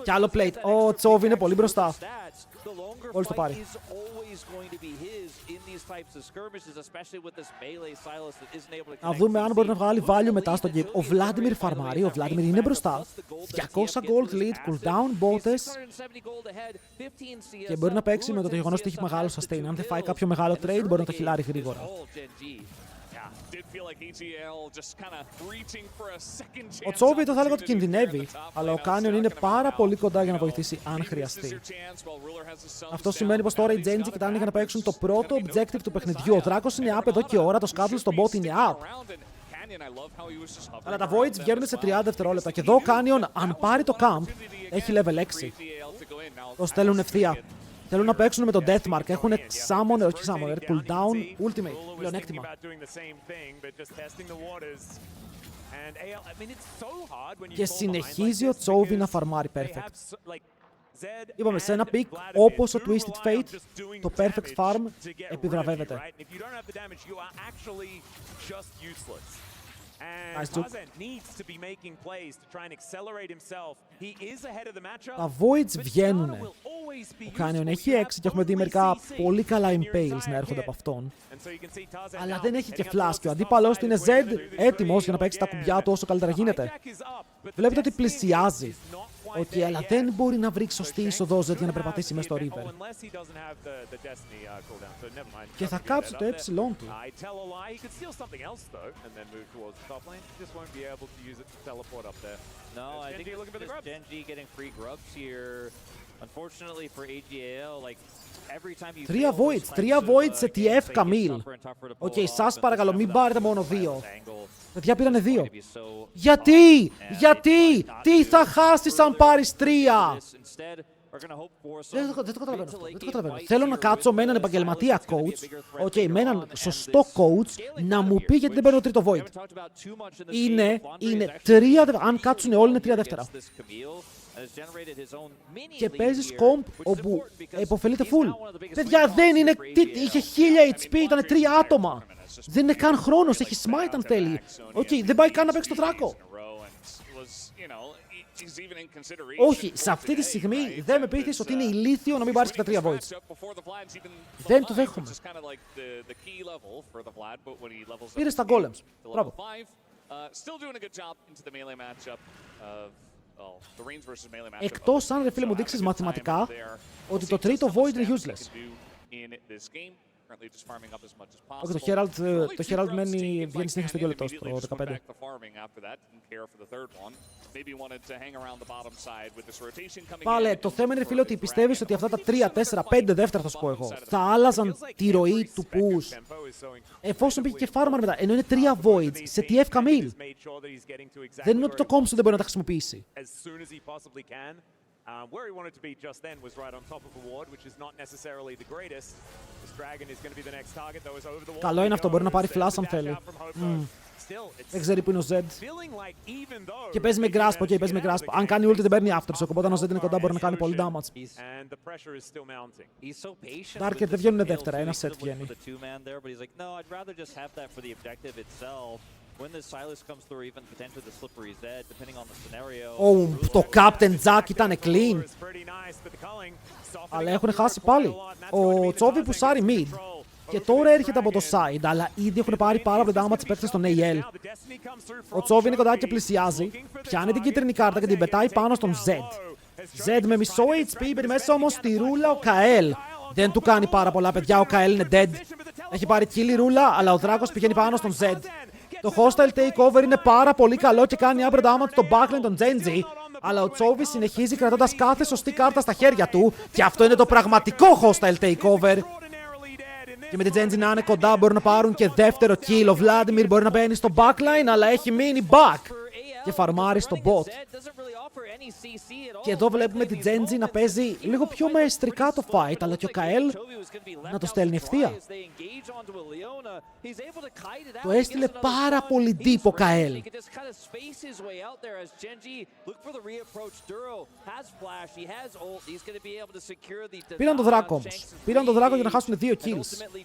Κι άλλο plate. Ο Τσόβι είναι πολύ μπροστά. Όλος το πάρει. Να δούμε αν μπορεί να βγάλει value μετά στο gate. Ο Vladimir φαρμάρει, ο Vladimir είναι μπροστά. 200 gold lead, cooldown botes. Και μπορεί να παίξει με το γεγονός ότι έχει μεγάλο sustain. Αν δεν φάει κάποιο μεγάλο trade, μπορεί να το χιλάρει γρήγορα. Ο Τσόβι το θα έλεγα ότι κινδυνεύει, αλλά ο Κάνιον είναι πάρα πολύ κοντά για να βοηθήσει αν χρειαστεί. Αυτό σημαίνει πως τώρα οι Genji κοιτάνε για να παίξουν το πρώτο objective του παιχνιδιού. Ο Δράκος είναι up εδώ και ώρα, το Scuttle στο bot είναι up. Αλλά τα Voids βγαίνουν σε 30 δευτερόλεπτα. Και εδώ ο Κάνιον, αν πάρει το camp, έχει level 6. Το στέλνουν ευθεία. Θέλουν να παίξουν με το Deathmark. Έχουν summoner, όχι summoner, cooldown, ultimate, πλεονέκτημα. Και συνεχίζει ο Τσόβι να φαρμάρει perfect. Είπαμε, σε ένα pick όπως ο Twisted Fate, το perfect farm επιβραβεύεται. Τα Voids βγαίνουνε. Ο Canyon έχει 6 και έχουμε δει μερικά πολύ καλά impales να έρχονται από αυτόν. Αλλά δεν έχει και flash και ο αντίπαλός του είναι Zed έτοιμος για να παίξει τα κουμπιά του όσο καλύτερα γίνεται. Βλέπετε ότι πλησιάζει. Ότι αλλά δεν μπορεί να βρει σωστή είσοδο Zed για να περπατήσει μέσα στο river. Και θα κάψει το έψιλον του. No, I think just Genji getting free grubs here. Unfortunately for AGAL, like every time you... Τρία voids σε TF Camille. Οκ, σας παρακαλώ, μην πάρετε μόνο 2. Παιδιά πήρανε 2. Γιατί! Τι θα χάσεις αν πάρεις 3! Δεν το καταλαβαίνω. Θέλω να κάτσω με έναν επαγγελματία coach, με έναν σωστό coach, να μου πει γιατί δεν παίρνω τρίτο void. Είναι 3 αν κάτσουν όλοι είναι 3 δεύτερα. Και παίζεις comp όπου υποφελείται full. Παιδιά δεν είναι, είχε 1000 HP, ήταν 3 άτομα. Δεν είναι καν χρόνος, έχει smite αν θέλει. Δεν πάει καν να παίξει το Δράκο. Όχι, σε αυτή τη στιγμή δεν με πείθεις ότι είναι ηλίθιο να μην πάρεις και τα 3 voids. Δεν το δέχομαι. Πήρες τα golems. Μπράβο. Εκτός αν, ρε φίλε μου, δείξεις μαθηματικά ότι το τρίτο void είναι useless. Όχι, το Herald βγαίνει συνέχεια στο 2 λεπτό, στο 15. Πάλε, το θέμα είναι, φίλε, ότι πιστεύεις ότι αυτά τα 3, 4, 5 δεύτερα, θα σου πω εγώ, θα άλλαζαν τη ροή του push, εφόσον πήγε και farmer μετά, ενώ είναι 3 voids σε TF Camille. Δεν είναι ότι το comp σου δεν μπορεί να τα χρησιμοποιήσει. Where he wanted to be just then was right on top of a ward, which is not necessarily the greatest. This dragon is going to be the next target, though, is over the wall. Καλό είναι αυτό, μπορεί να πάρει flash αν θέλει. Δεν ξέρει που είναι ο Zed. Και παίζει με grasp, παίζει με grasp. Αν κάνει ulti δεν παίρνει aftershock, οπότε αν ο Zed είναι κοντά μπορεί να κάνει πολύ damage. Darker δεν βγαίνουν δεύτερα, ένα set βγαίνει. Το Captain Jack ήταν clean. Αλλά έχουν χάσει πάλι. Ο Τσόβι πουσάρει mid. Και τώρα έρχεται από το side, αλλά ήδη έχουν πάρει πάρα πολύ damage οι παίκτες στον AL. Ο Τσόβι είναι κοντά και πλησιάζει. Πιάνει την κίτρινη κάρτα και την πετάει πάνω στον Z. Z με μισό HP, μπαίνει μέσα όμως στη ρούλα ο Καέλ. Δεν του κάνει πάρα πολλά, παιδιά. Ο Καέλ είναι dead. Έχει πάρει kill η ρούλα, αλλά ο Δράκος πηγαίνει πάνω στον Z. Το hostile takeover είναι πάρα πολύ καλό και κάνει upgrade damage στο backline των Genji. Αλλά ο Τσόβι συνεχίζει κρατώντας κάθε σωστή κάρτα στα χέρια του. Και αυτό είναι το πραγματικό hostile takeover. Και με την Genji να είναι κοντά μπορούν να πάρουν και δεύτερο kill. Ο Vladimir μπορεί να μπαίνει στο backline, αλλά έχει μείνει back. Και φαρμάρει στο bot. Και εδώ βλέπουμε την Genji να παίζει λίγο πιο μαεστρικά το fight, αλλά και ο Καέλ να το στέλνει ευθεία. Το έστειλε πάρα πολύ deep ο Καέλ. Πήραν το Δράκο όμως. Πήραν το Δράκο για να χάσουν 2 kills.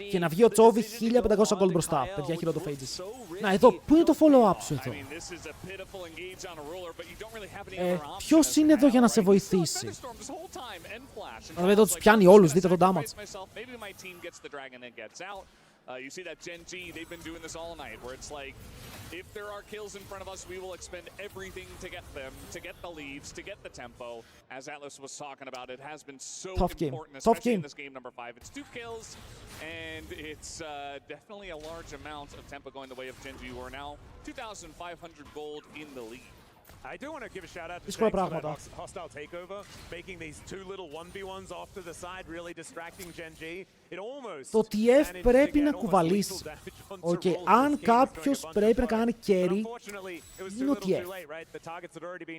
Και να βγει ο Τσόβι 1500 gold μπροστά. Παιδιά, hero το phages. Να, εδώ. Πού είναι το follow-up σου εδώ? Ποιος είναι εδώ για να σε βοηθήσει? Εδώ τους πιάνει όλους, δείτε το damage. You see that Geng, they've been doing this all night, where it's like, if there are kills in front of us, we will expend everything to get them, to get the leads, to get the tempo. As Atlas was talking about, it has been so important, especially in this game number 5. It's 2 kills, and it's definitely a large amount of tempo going the way of Geng, who are now 2,500 gold in the lead. I do want to give a shout out to Geng for that hostile takeover, making these 2 little 1v1s off to the side, really distracting Genji. It almost το TF πρέπει να κουβαλήσει. Αν κάποιος πρέπει να κάνει carry, είναι ο TF.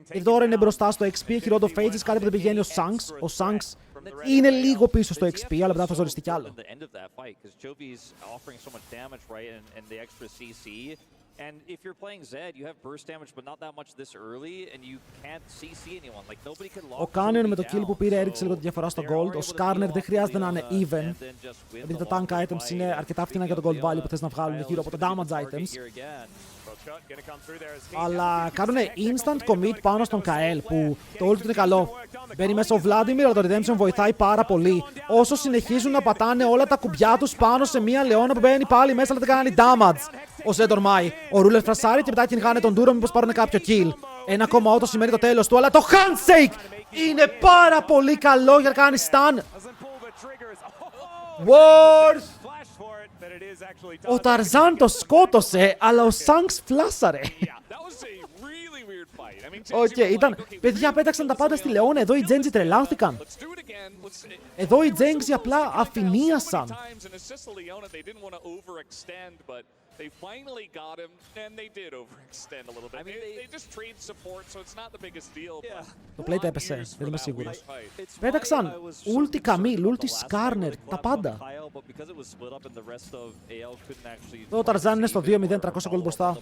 Εδώ είναι μπροστά στο XP, έχει ρόντο phages, κάτι που δεν πηγαίνει ο Shanks. Ο Shanks είναι λίγο πίσω στο XP, αλλά μετά θα ζοριστεί κι άλλο. And if you're playing Zed, you have burst damage, but not that much this early, and you can't CC anyone. Like nobody can lock. Ο Canyon με το kill που πήρε έριξε λίγο τη διαφορά στο gold. Ο Skarner δεν χρειάζεται να είναι even. Επειδή τα tank items είναι αρκετά φτηνά για το gold value που θες να βγάλουν γύρω από τα damage items. Αλλά κάνουν instant commit πάνω στον Καέλ που το ult του είναι καλό. Μπαίνει μέσα ο Vladimir, αλλά το Redemption βοηθάει πάρα πολύ. Όσο συνεχίζουν να πατάνε όλα τα κουμπιά τους πάνω σε μια Λεώνα που μπαίνει πάλι μέσα, αλλά δεν κάνει damage. Ο Zed ορμάει. Ο Ruler φρασάρει και μετά κυνηγάνε τον Duro μήπως πάρουν κάποιο kill. Ένα ακόμα auto σημαίνει το τέλος του, αλλά το handshake είναι πάρα πολύ καλό για να κάνει stun. Wars! Ο Ταρζάν το σκότωσε, αλλά ο Shanks φλάσαρε. Οκ, ήταν... Παιδιά, πέταξαν τα πάντα στη Λεώνα. Εδώ οι Genji τρελάθηκαν. Εδώ οι Genji απλά αφηνίασαν. They finally got him, and they did overextend a little bit. They just trade support, so it's not the biggest deal. Το plate έπεσε, δεν είμαι σίγουρος. Πέταξαν ulti Camille, ulti Skarner, τα πάντα. Ο Tarzan είναι στο 2-0, 300 gold μπροστά.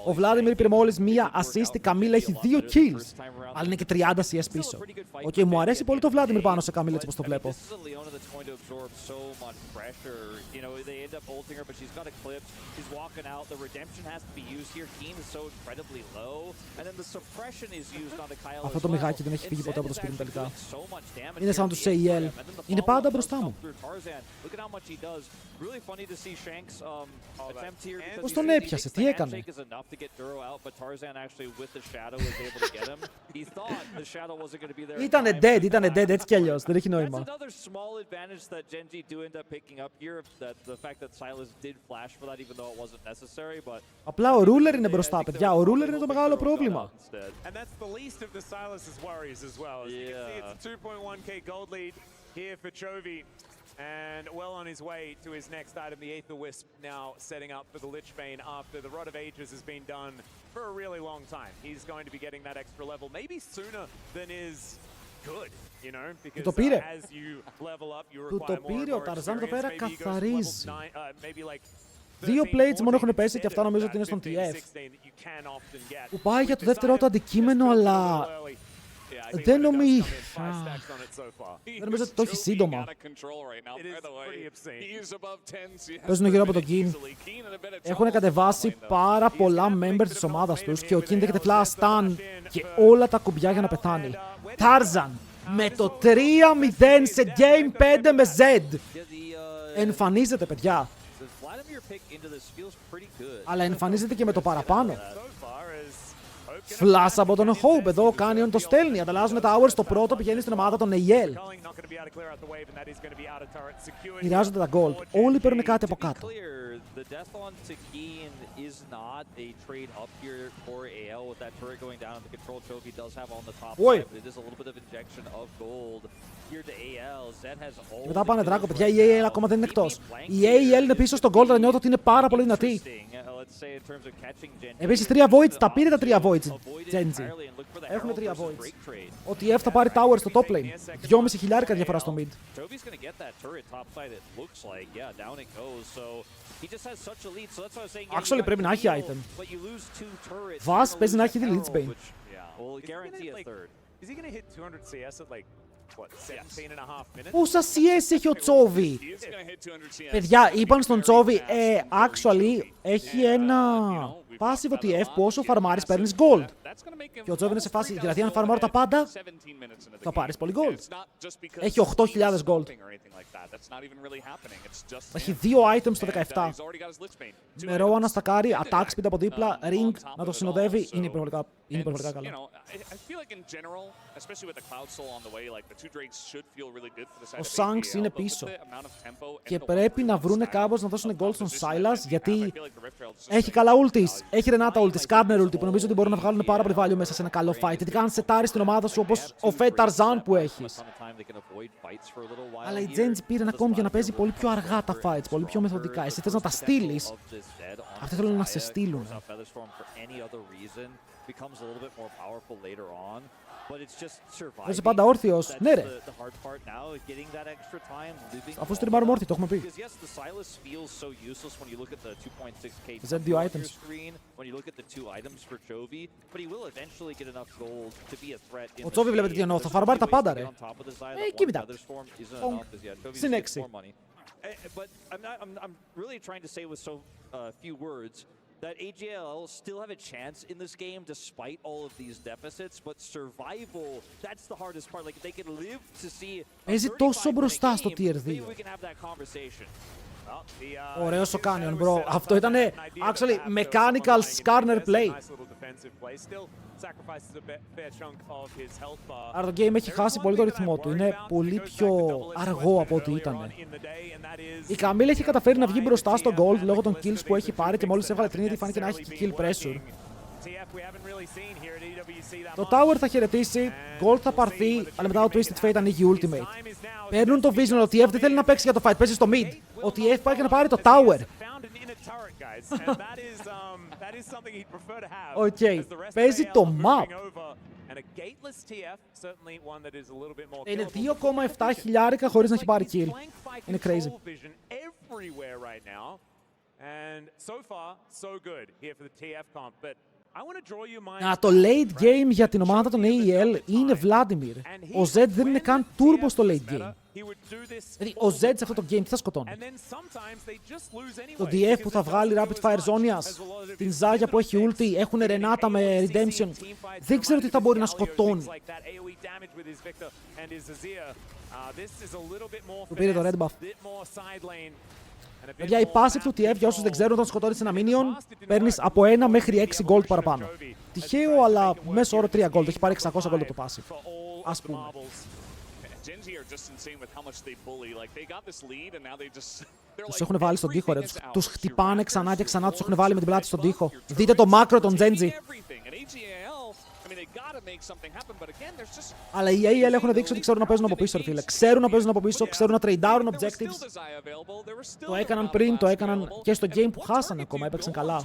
Ο Vladimir πήρε μόλις μία assist, η Camille έχει 2 kills. Αλλά είναι και 30 CS πίσω. Οκ, μου αρέσει πολύ το Vladimir πάνω σε Camille έτσι όπως το βλέπω. Walking out, the redemption has to be used here. Keen is so incredibly low, and then the suppression is used on the Kyle. Αυτό το μιγάκι δεν έχει φύγει ποτέ από το σπίτι τελικά. Είναι σαν τους AEL. Είναι πάντα μπροστά μου. Πώς τον έπιασε, τι έκανε? Ήτανε dead, έτσι κι αλλιώς, δεν έχει νόημα. Απλά ο Ruler είναι μπροστά, παιδιά. Ο Ruler είναι το μεγάλο πρόβλημα. And well on his way to his next item, the Aether Wisp now setting up for the Lich Bane after the Rod of Ages has been done for a really long time. He's going to be getting that extra level, maybe sooner than is good, you know, because as you level up, you require more and more experience. Maybe like 2 plates μόνο έχουν πέσει και αυτά νομίζω ότι είναι στον TF. Που πάει για το δεύτερο του αντικείμενο, αλλά δεν νομίζω ότι το έχει σύντομα. Παίζουν γύρω από τον Geng. Έχουν κατεβάσει πάρα πολλά members της ομάδας τους και ο Geng δέχεται flash stun και όλα τα κουμπιά για να πεθάνει. Tarzan με το 3-0 σε Game 5 με Z. Εμφανίζεται, παιδιά. The Vladimir pick into this feels pretty good. Αλλά εμφανίζεται και με το παραπάνω. So far as Hope Flash από τον Hope. Εδώ ο Canyon το στέλνει. Ανταλλάζουν τα hours. Το πρώτο πηγαίνει στην ομάδα των AEL. Culling not going to be able to clear out the wave, and that is going to be out of turret. Secured. Μοιράζονται τα gold. Όλοι παίρνουν κάτι από κάτω. Clear, the death on Tekin is not a trade up here for AL with that turret going down and the control trophy does have on the top Oi. side, but it is a little bit of injection of gold here to AL. Zed has all Και μετά πάνε δράκο, παιδιά. Η AEL ακόμα δεν είναι εκτός. Η AEL είναι πίσω στον gold, αλλά νιώθω ότι είναι πάρα πολύ δυνατή. Επίσης 3 voids. Τα πήρε τα 3 voids. Genji. Έχουν 3 voids. Ο TF θα πάρει tower στο top lane. 2.500 διαφορά στο mid. Actually πρέπει να έχει item. Vaz παίζει να έχει τη Lichbane. Is he going to hit 200 CS at like, what, 17 and a half minutes? Πόσα CS έχει ο Τσόβι. He's gonna hit 200 CS. Παιδιά, είπαν στον Τσόβι, actually έχει ένα passive TF που όσο φαρμάρεις παίρνεις gold. Και ο Τσόβι είναι σε φάση, δηλαδή αν φαρμάρω τα πάντα, θα πάρεις πολύ gold. Έχει 8.000 gold. Έχει 2 items στο 17. Με Rowan να στακάρει, attack speed από δίπλα, ring να το συνοδεύει, είναι υπερβολικά καλά. Ο Shanks είναι πίσω. Και πρέπει να βρούνε κάπως να δώσουν gold στον Silas, γιατί έχει καλά ultis. Έχει Renata ulti, Skarner ulti, που νομίζω ότι μπορούν να βγάλουν πάρα πολύ value μέσα σε ένα καλό fight. Γιατί αν σετάρεις την ομάδα σου όπως ο Fed Tarzan που έχεις. Αλλά η Genji πήρε ένα κόμμα για να παίζει πολύ πιο αργά τα fights, πολύ πιο μεθοδικά. Εσύ θες να τα στείλεις. Αυτοί θέλουν να σε στείλουν. Είσαι πάντα όρθιος. Ναι ρε. Αφού στην πάρουμε όρθιο, το έχουμε πει. Ζεν 2 items. Ο Τσόβι βλέπετε τι εννοώ, θα φαρμάρει τα πάντα ρε. Κοίτα. Συν 6. But I'm really trying to say with so few words that AGL still have a chance in this game despite all of these deficits, but survival, that's the hardest part. Like, they can live to see Παίζει τόσο μπροστά στο tier 2. maybe we can have that conversation. Ωραίος ο Canyon, bro. Αυτό ήταν actually mechanical Skarner play. Άρα το game έχει χάσει πολύ το ρυθμό του. Είναι πολύ πιο αργό από ό,τι ήταν. Η Camille έχει καταφέρει να βγει μπροστά στο gold λόγω των kills που έχει πάρει και μόλις έβαλε Trinity φάνηκε να έχει και kill pressure. Το tower θα χαιρετήσει, gold θα πάρθει, αλλά μετά το Twisted Fate ανοίγει ultimate. Παίρνουν το vision, ο TF δεν θέλει να παίξει για το fight, παίζει στο mid. Ο TF πάει και να πάρει το tower. Οκ, παίζει το map. Είναι 2,7 χιλιάρικα χωρίς να έχει πάρει kill. Είναι crazy. Το late game για την ομάδα των AEL είναι Vladimir. Ο Zed δεν είναι καν turbo στο late game. Δηλαδή, ο Zed σε αυτό το game τι θα σκοτώνει. Το DF που θα βγάλει Rapid Fire Zonias, την Zaya που έχει ulti, έχουν Renata με Redemption. Δεν ξέρω τι θα μπορεί να σκοτώνει. Του πήρε το red buff. Παιδιά, η passive του TF, για όσους δεν ξέρουν, όταν σκοτώνεις ένα minion, παίρνεις από 1 μέχρι 6 gold παραπάνω. Τυχαίο, αλλά μέσω όρο 3 gold. Έχει πάρει 600 gold από το passive. Ας πούμε. Τους έχουν βάλει στον τοίχο, ρε. Τους χτυπάνε ξανά και ξανά, τους έχουν βάλει με την πλάτη στον τοίχο. Δείτε το μάκρο των Genji. Αλλά οι AEL έχουν δείξει ότι ξέρουν να παίζουν από πίσω, ρε φίλε. Ξέρουν να παίζουν από πίσω, ξέρουν να tradeάρουν objectives. Το έκαναν πριν, το έκαναν και στο game που χάσανε ακόμα, έπαιξαν καλά.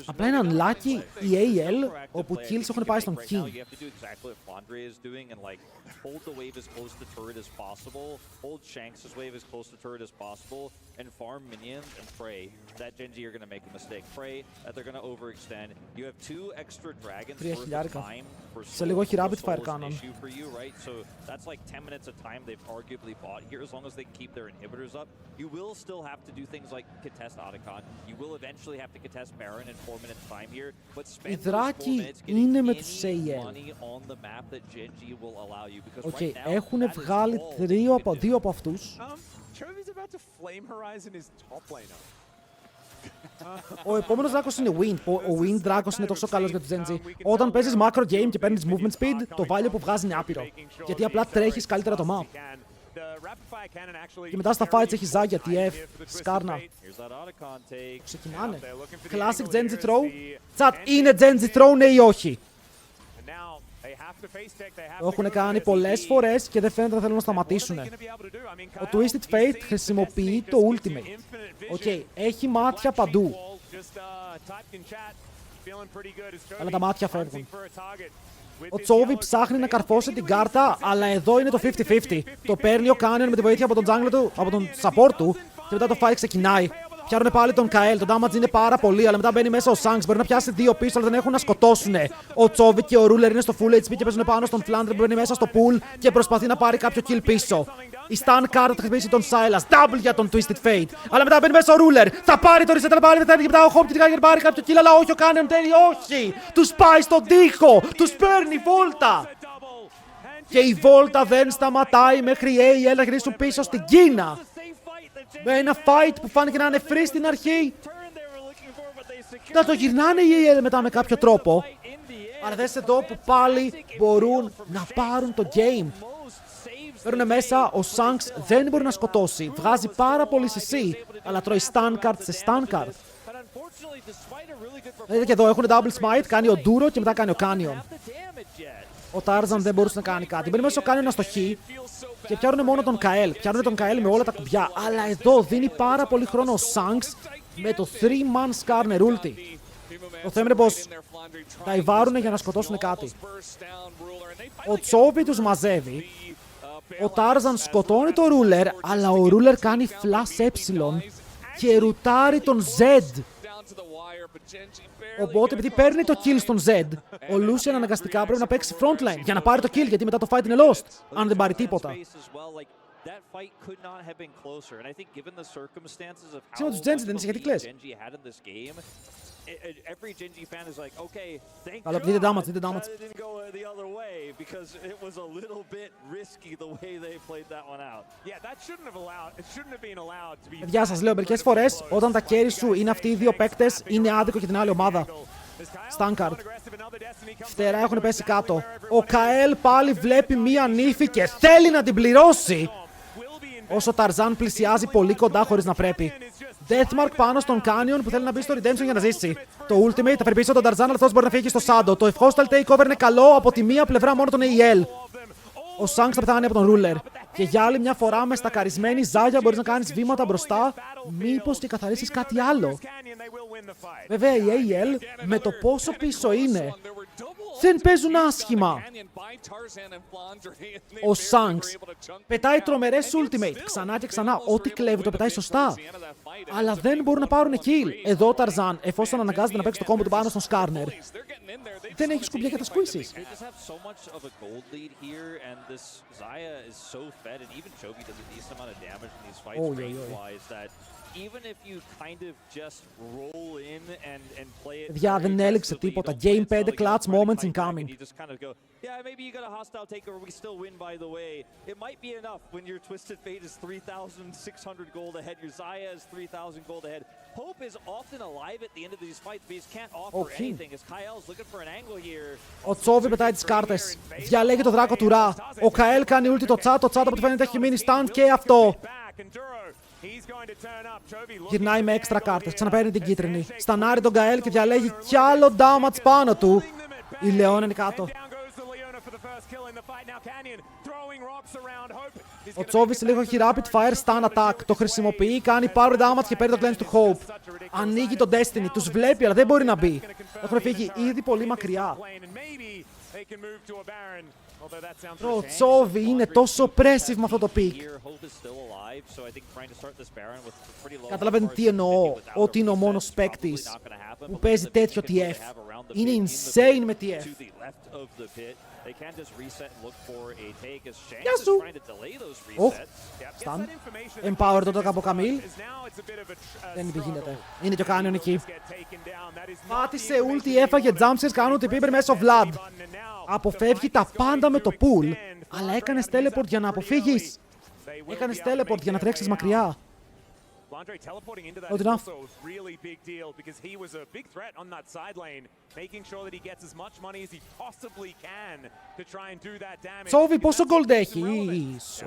Απλά είναι unlucky οι AEL, όπου kills έχουν πάει στον King. and farm minions and pray that Genji are going to make a mistake. Pray that they're going to overextend. You have 2 extra dragons worth of time for Σε λίγο έχει rapid fire Soul's cannon. issue for you, right? So that's like 10 minutes of time they've arguably bought here. As long as they keep their inhibitors up, you will still have to do things like contest Otacon. You will eventually have to contest Baron in 4 minutes time here, but spend those 4 minutes είναι getting με τους any AL. money on the map that Genji will allow you. Because Οκ, right now, έχουν that is βγάλει all 2 από αυτούς. Chovy's about to flame Horizon his top laner. Ο επόμενος Dracos είναι Wind. Ο Wind Dracos είναι τόσο καλός για τους Genji. Όταν παίζεις macro game και παίρνεις movement speed, το value που βγάζει είναι άπειρο. Γιατί απλά τρέχεις καλύτερα το map. Και μετά στα fights έχει Zagya, TF, Skarna. Ξεκινάνε. Classic Genji throw. Chat, είναι Genji throw, ναι ή όχι? Το έχουν κάνει πολλές φορές και δεν φαίνεται να θέλουν να σταματήσουν. Ο Twisted Fate χρησιμοποιεί το ultimate. Οκ, έχει μάτια παντού. Αλλά τα μάτια φεύγουν. Ο Chovy ψάχνει να καρφώσει την κάρτα, αλλά εδώ είναι το 50-50. Το παίρνει ο Canyon με τη βοήθεια από τον jungle του, από τον support του, και μετά το fight ξεκινάει. Πιάνουν πάλι τον Kael, το damage είναι πάρα πολύ, αλλά μετά μπαίνει μέσα ο Shanks. Μπορεί να πιάσει 2 πίσω, αλλά δεν έχουν να σκοτώσουν. Ο Chovy και ο Ruler είναι στο full HP και παίζουν πάνω στον Flandre που μπαίνει μέσα στο pool και προσπαθεί να πάρει κάποιο kill πίσω. Η stun card θα χτυπήσει τον Silas. Double για τον Twisted Fate. Αλλά μετά μπαίνει μέσα ο Ruler. Θα πάρει το reset, θα πάρει και μετά ο Hop και θα πάρει κάποιο kill, αλλά όχι ο Canyon τέλει, όχι. Του πάει στον τοίχο, του παίρνει βόλτα. Και η βόλτα δεν σταματάει μέχρι οι AL να γυρίσουν πίσω στην Κίνα. Με ένα fight που φάνηκε να είναι free στην αρχή. Να το γυρνάνε οι AL μετά με κάποιο τρόπο. Αλλά δες εδώ που πάλι μπορούν να πάρουν το game. Παίρνουν μέσα, ο Shanks δεν μπορεί να σκοτώσει. Βγάζει πάρα πολύ CC, αλλά τρώει stun card σε stun card. Δείτε και εδώ έχουν double smite, κάνει ο Duro και μετά κάνει ο Canyon. Ο Tarzan δεν μπορούσε να κάνει κάτι. Μπαίνει μέσα ο Canyon να στοχεί και πιάνουν μόνο τον Kael. Πιάνουν τον Kael με όλα τα κουμπιά. Αλλά εδώ δίνει πάρα πολύ χρόνο ο Shanks με το 3-man Skarner ulti. Το θέμα είναι πως τα ιβάρουν για να σκοτώσουν κάτι. Ο Chovy τους μαζεύει. Ο Tarzan σκοτώνει το Ruler, αλλά ο Ruler κάνει flash και ρουτάρει τον Z. Οπότε επειδή παίρνει το kill στον Z, ο Lucian αναγκαστικά πρέπει να παίξει frontline για να πάρει το kill, γιατί μετά το fight είναι lost, αν δεν πάρει τίποτα. Ξέρω τους Genji δεν είσαι γιατί κλαις. Αλλά δείτε damage, δείτε damage. Παιδιά, σας λέω μερικές φορές όταν τα carry σου είναι αυτοί οι 2 παίκτες, είναι άδικο για την άλλη ομάδα. Stancard. Φτερά έχουν πέσει κάτω. Ο Kael πάλι βλέπει μία νύφη και θέλει να την πληρώσει. Όσο ο Tarzan πλησιάζει πολύ κοντά χωρίς να πρέπει. Deathmark πάνω στον Canyon που θέλει να μπει στο Redemption για να ζήσει. Το ultimate θα φέρει τον Tarzan, αλλά αυτός μπορεί να φύγει στο Shadow. Το hostile takeover είναι καλό από τη μία πλευρά μόνο τον AEL. Ο Shanks θα πεθάνει από τον Ruler. Και για άλλη μια φορά με στακαρισμένη Zagya μπορείς να κάνεις βήματα μπροστά, μήπως και καθαρίσεις κάτι άλλο. Βέβαια η AEL με το πόσο πίσω είναι δεν παίζουν άσχημα. Ο Shanks πετάει τρομερές ultimate ξανά και ξανά, ό,τι κλέβει το πετάει σωστά. Αλλά δεν μπορούν να πάρουν kill. Εδώ ο Tarzan, εφόσον αναγκάζεται να παίξει το combo του πάνω στον Skarner, δεν έχει σκουμπιά για τα squeezes. Παιδιά, δεν έλειξε τίποτα. Game 5 clutch moments incoming. Yeah, maybe you got a hostile takeover, we still win, by the way. It might be enough when your Twisted Fate is 3,600 gold ahead, your Zaya is 3,000 gold ahead. Hope is often alive at the end of these fights, but he can't offer anything, as Kael's looking for an angle here. Ο Chovy πετάει τις κάρτες. Διαλέγει το δράκο του Ra. Ο Kael κάνει ulti το chat, από ό,τι φαίνεται έχει μείνει stand και αυτό. Γυρνάει με έξτρα κάρτες, ξαναπαίρνει την κίτρινη. Στανάρει τον Kael και διαλέγει κι άλλο damage πάνω του. Η Leona είναι κάτω. Ο Chovy λίγο έχει rapid fire stun attack. Το χρησιμοποιεί, κάνει power damage και παίρνει το cleanse του Hope. Ανοίγει τον Destiny, τους βλέπει αλλά δεν μπορεί να μπει. Έχουν φύγει ήδη πολύ μακριά. they can move to a Baron. Although that sounds Το Τσόβι είναι τόσο pressive με αυτό το pick. Καταλαβαίνετε τι εννοώ, ότι είναι ο μόνος παίκτης που παίζει τέτοιο TF. Είναι insane με TF. Γεια σου! Οχ, στάν. Empower τότε από Καμίλ. Δεν γίνεται. Είναι και ο Κάνιον εκεί. Πάτησε ulti, έφαγε jumpscares, κάνουν την Piper μέσω Vlad. Αποφεύγει τα πάντα με το pool, αλλά έκανες teleport για να αποφύγεις. Έκανες teleport για να τρέξεις μακριά. Andre teleporting into that Not is enough. also a really big deal because he was a big threat on that side lane, making sure that he gets as much money as he possibly can to try and do that damage. Τσόβι, πόσο gold έχει?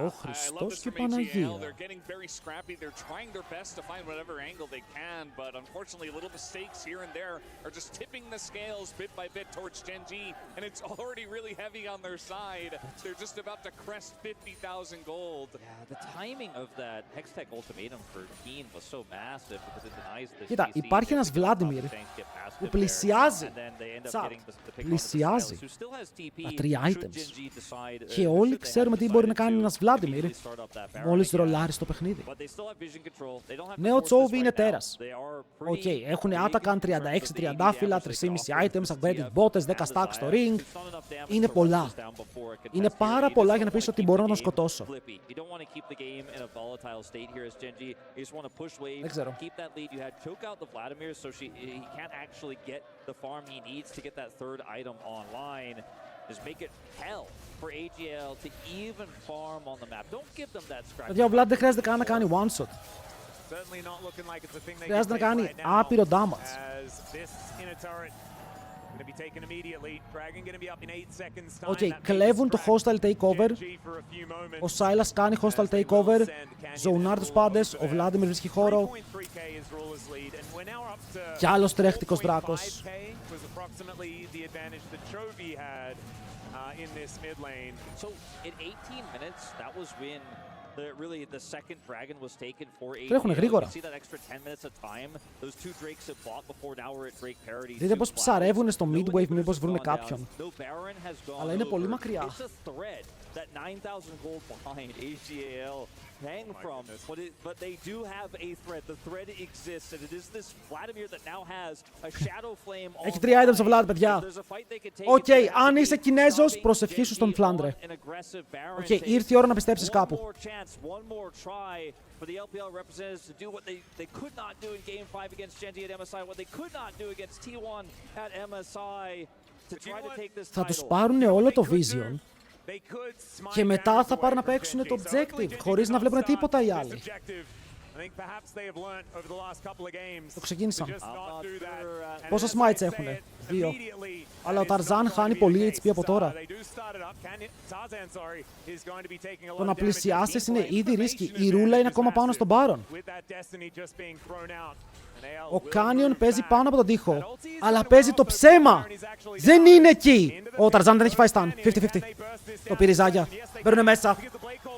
Ω Χριστός και Παναγία. They're getting very scrappy. They're trying their best to find whatever angle they can, but unfortunately, little mistakes here and there are just tipping the scales bit by bit towards Genji, and it's already really heavy on their side. They're just about to crest 50,000 gold. Yeah, the timing of that Hextech ultimatum for Keen was so massive because it denies the Κοίτα, υπάρχει ένας Βλάντιμιρ που πλησιάζει. Τσαπ, πλησιάζει τα 3 items. Και όλοι ξέρουμε τι μπορεί να κάνει ένας Βλάντιμιρ μόλις ρολάρει στο παιχνίδι. Νέο Τσόβι είναι τέρας. Οκ, έχουν Atakan 36 τριαντάφυλλα, 3,5 items, upgraded bottes, 10 stacks στο ring. Είναι πολλά. Είναι πάρα πολλά για να πεις ότι μπορώ να τον σκοτώσω. Δεν ξέρω. Παιδιά, ο Vlad δεν χρειάζεται καν να κάνει one shot. Χρειάζεται να κάνει άπειρο damage. Οκ, κλέβουν το hostile takeover. Ο Silas κάνει hostile takeover. Ζοουνάρει τους πάντες. Ο Vladimir βρίσκει χώρο. Κι άλλος τρέχτικος δράκος. Τρέχουνε γρήγορα. Δείτε πως ψαρεύουνε στο midwave μήπως βρούνε κάποιον. Αλλά είναι πολύ μακριά. Hang from, but they do have a threat. The threat exists, and it is this Vladimir that now has a shadow flame. Έχει 3 items ο Vlad, παιδιά. Οκ, αν είσαι Κινέζος, προσευχήσου στον Φλάντρε. Οκ, ήρθε η ώρα να πιστέψεις κάπου. For the LPL representatives to do what they could not do in Game 5 against Genji at MSI, what they could not do against T1 at MSI to try to take this title. Θα τους πάρουνε όλο το vision. Και μετά θα πάρουν να παίξουν το objective, χωρίς να βλέπουν τίποτα οι άλλοι. Το ξεκίνησαν. Πόσα smites έχουνε? 2. Αλλά ο Ταρζάν χάνει πολύ HP από τώρα. Το να πλησιάσεις είναι ήδη ρίσκι. Η ρούλα είναι ακόμα πάνω στον Baron. Ο Κάνιον παίζει πάνω από τον τοίχο, αλλά παίζει το ψέμα. Δεν είναι εκεί. Ο Ταρζάν δεν έχει φάει stun. 50-50. Το πήρε η Ζάγια. Μπαίνουνε μέσα.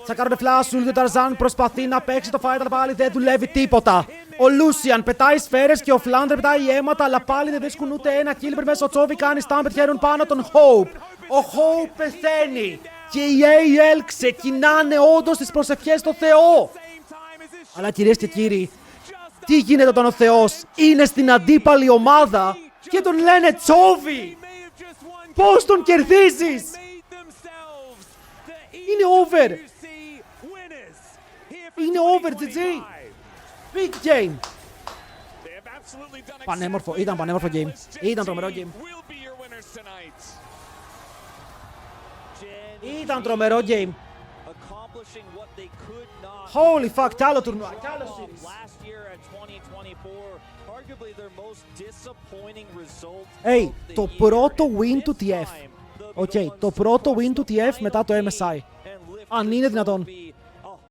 Θα κάνουν flash. Ο Ταρζάν προσπαθεί να παίξει το fight, αλλά πάλι δεν δουλεύει τίποτα. Ο Λούσιαν πετάει σφαίρες και ο Φλάντρε πετάει αίματα, αλλά πάλι δεν βρίσκουν ούτε ένα kill. Μέσα ο Τσόβι κάνει stun, πετυχαίνουν πάνω τον Hope. Ο Hope πεθαίνει. Και οι AL ξεκινάνε όντως τις προσευχές στο Θεό. Αλλά κυρίες και κύριοι, τι γίνεται όταν ο Θεός είναι στην αντίπαλη ομάδα και τον λένε Τσόβι? Πώς τον κερδίζεις? Είναι over. Είναι over, GG. Big game. Πανέμορφο, ήταν πανέμορφο game. Ήταν τρομερό game. Ήταν τρομερό game. Holy fuck, κι άλλο τουρνουά, κι άλλο series. Hey, το πρώτο win του TF. Οκ, το πρώτο win του TF μετά το MSI. Αν είναι δυνατόν.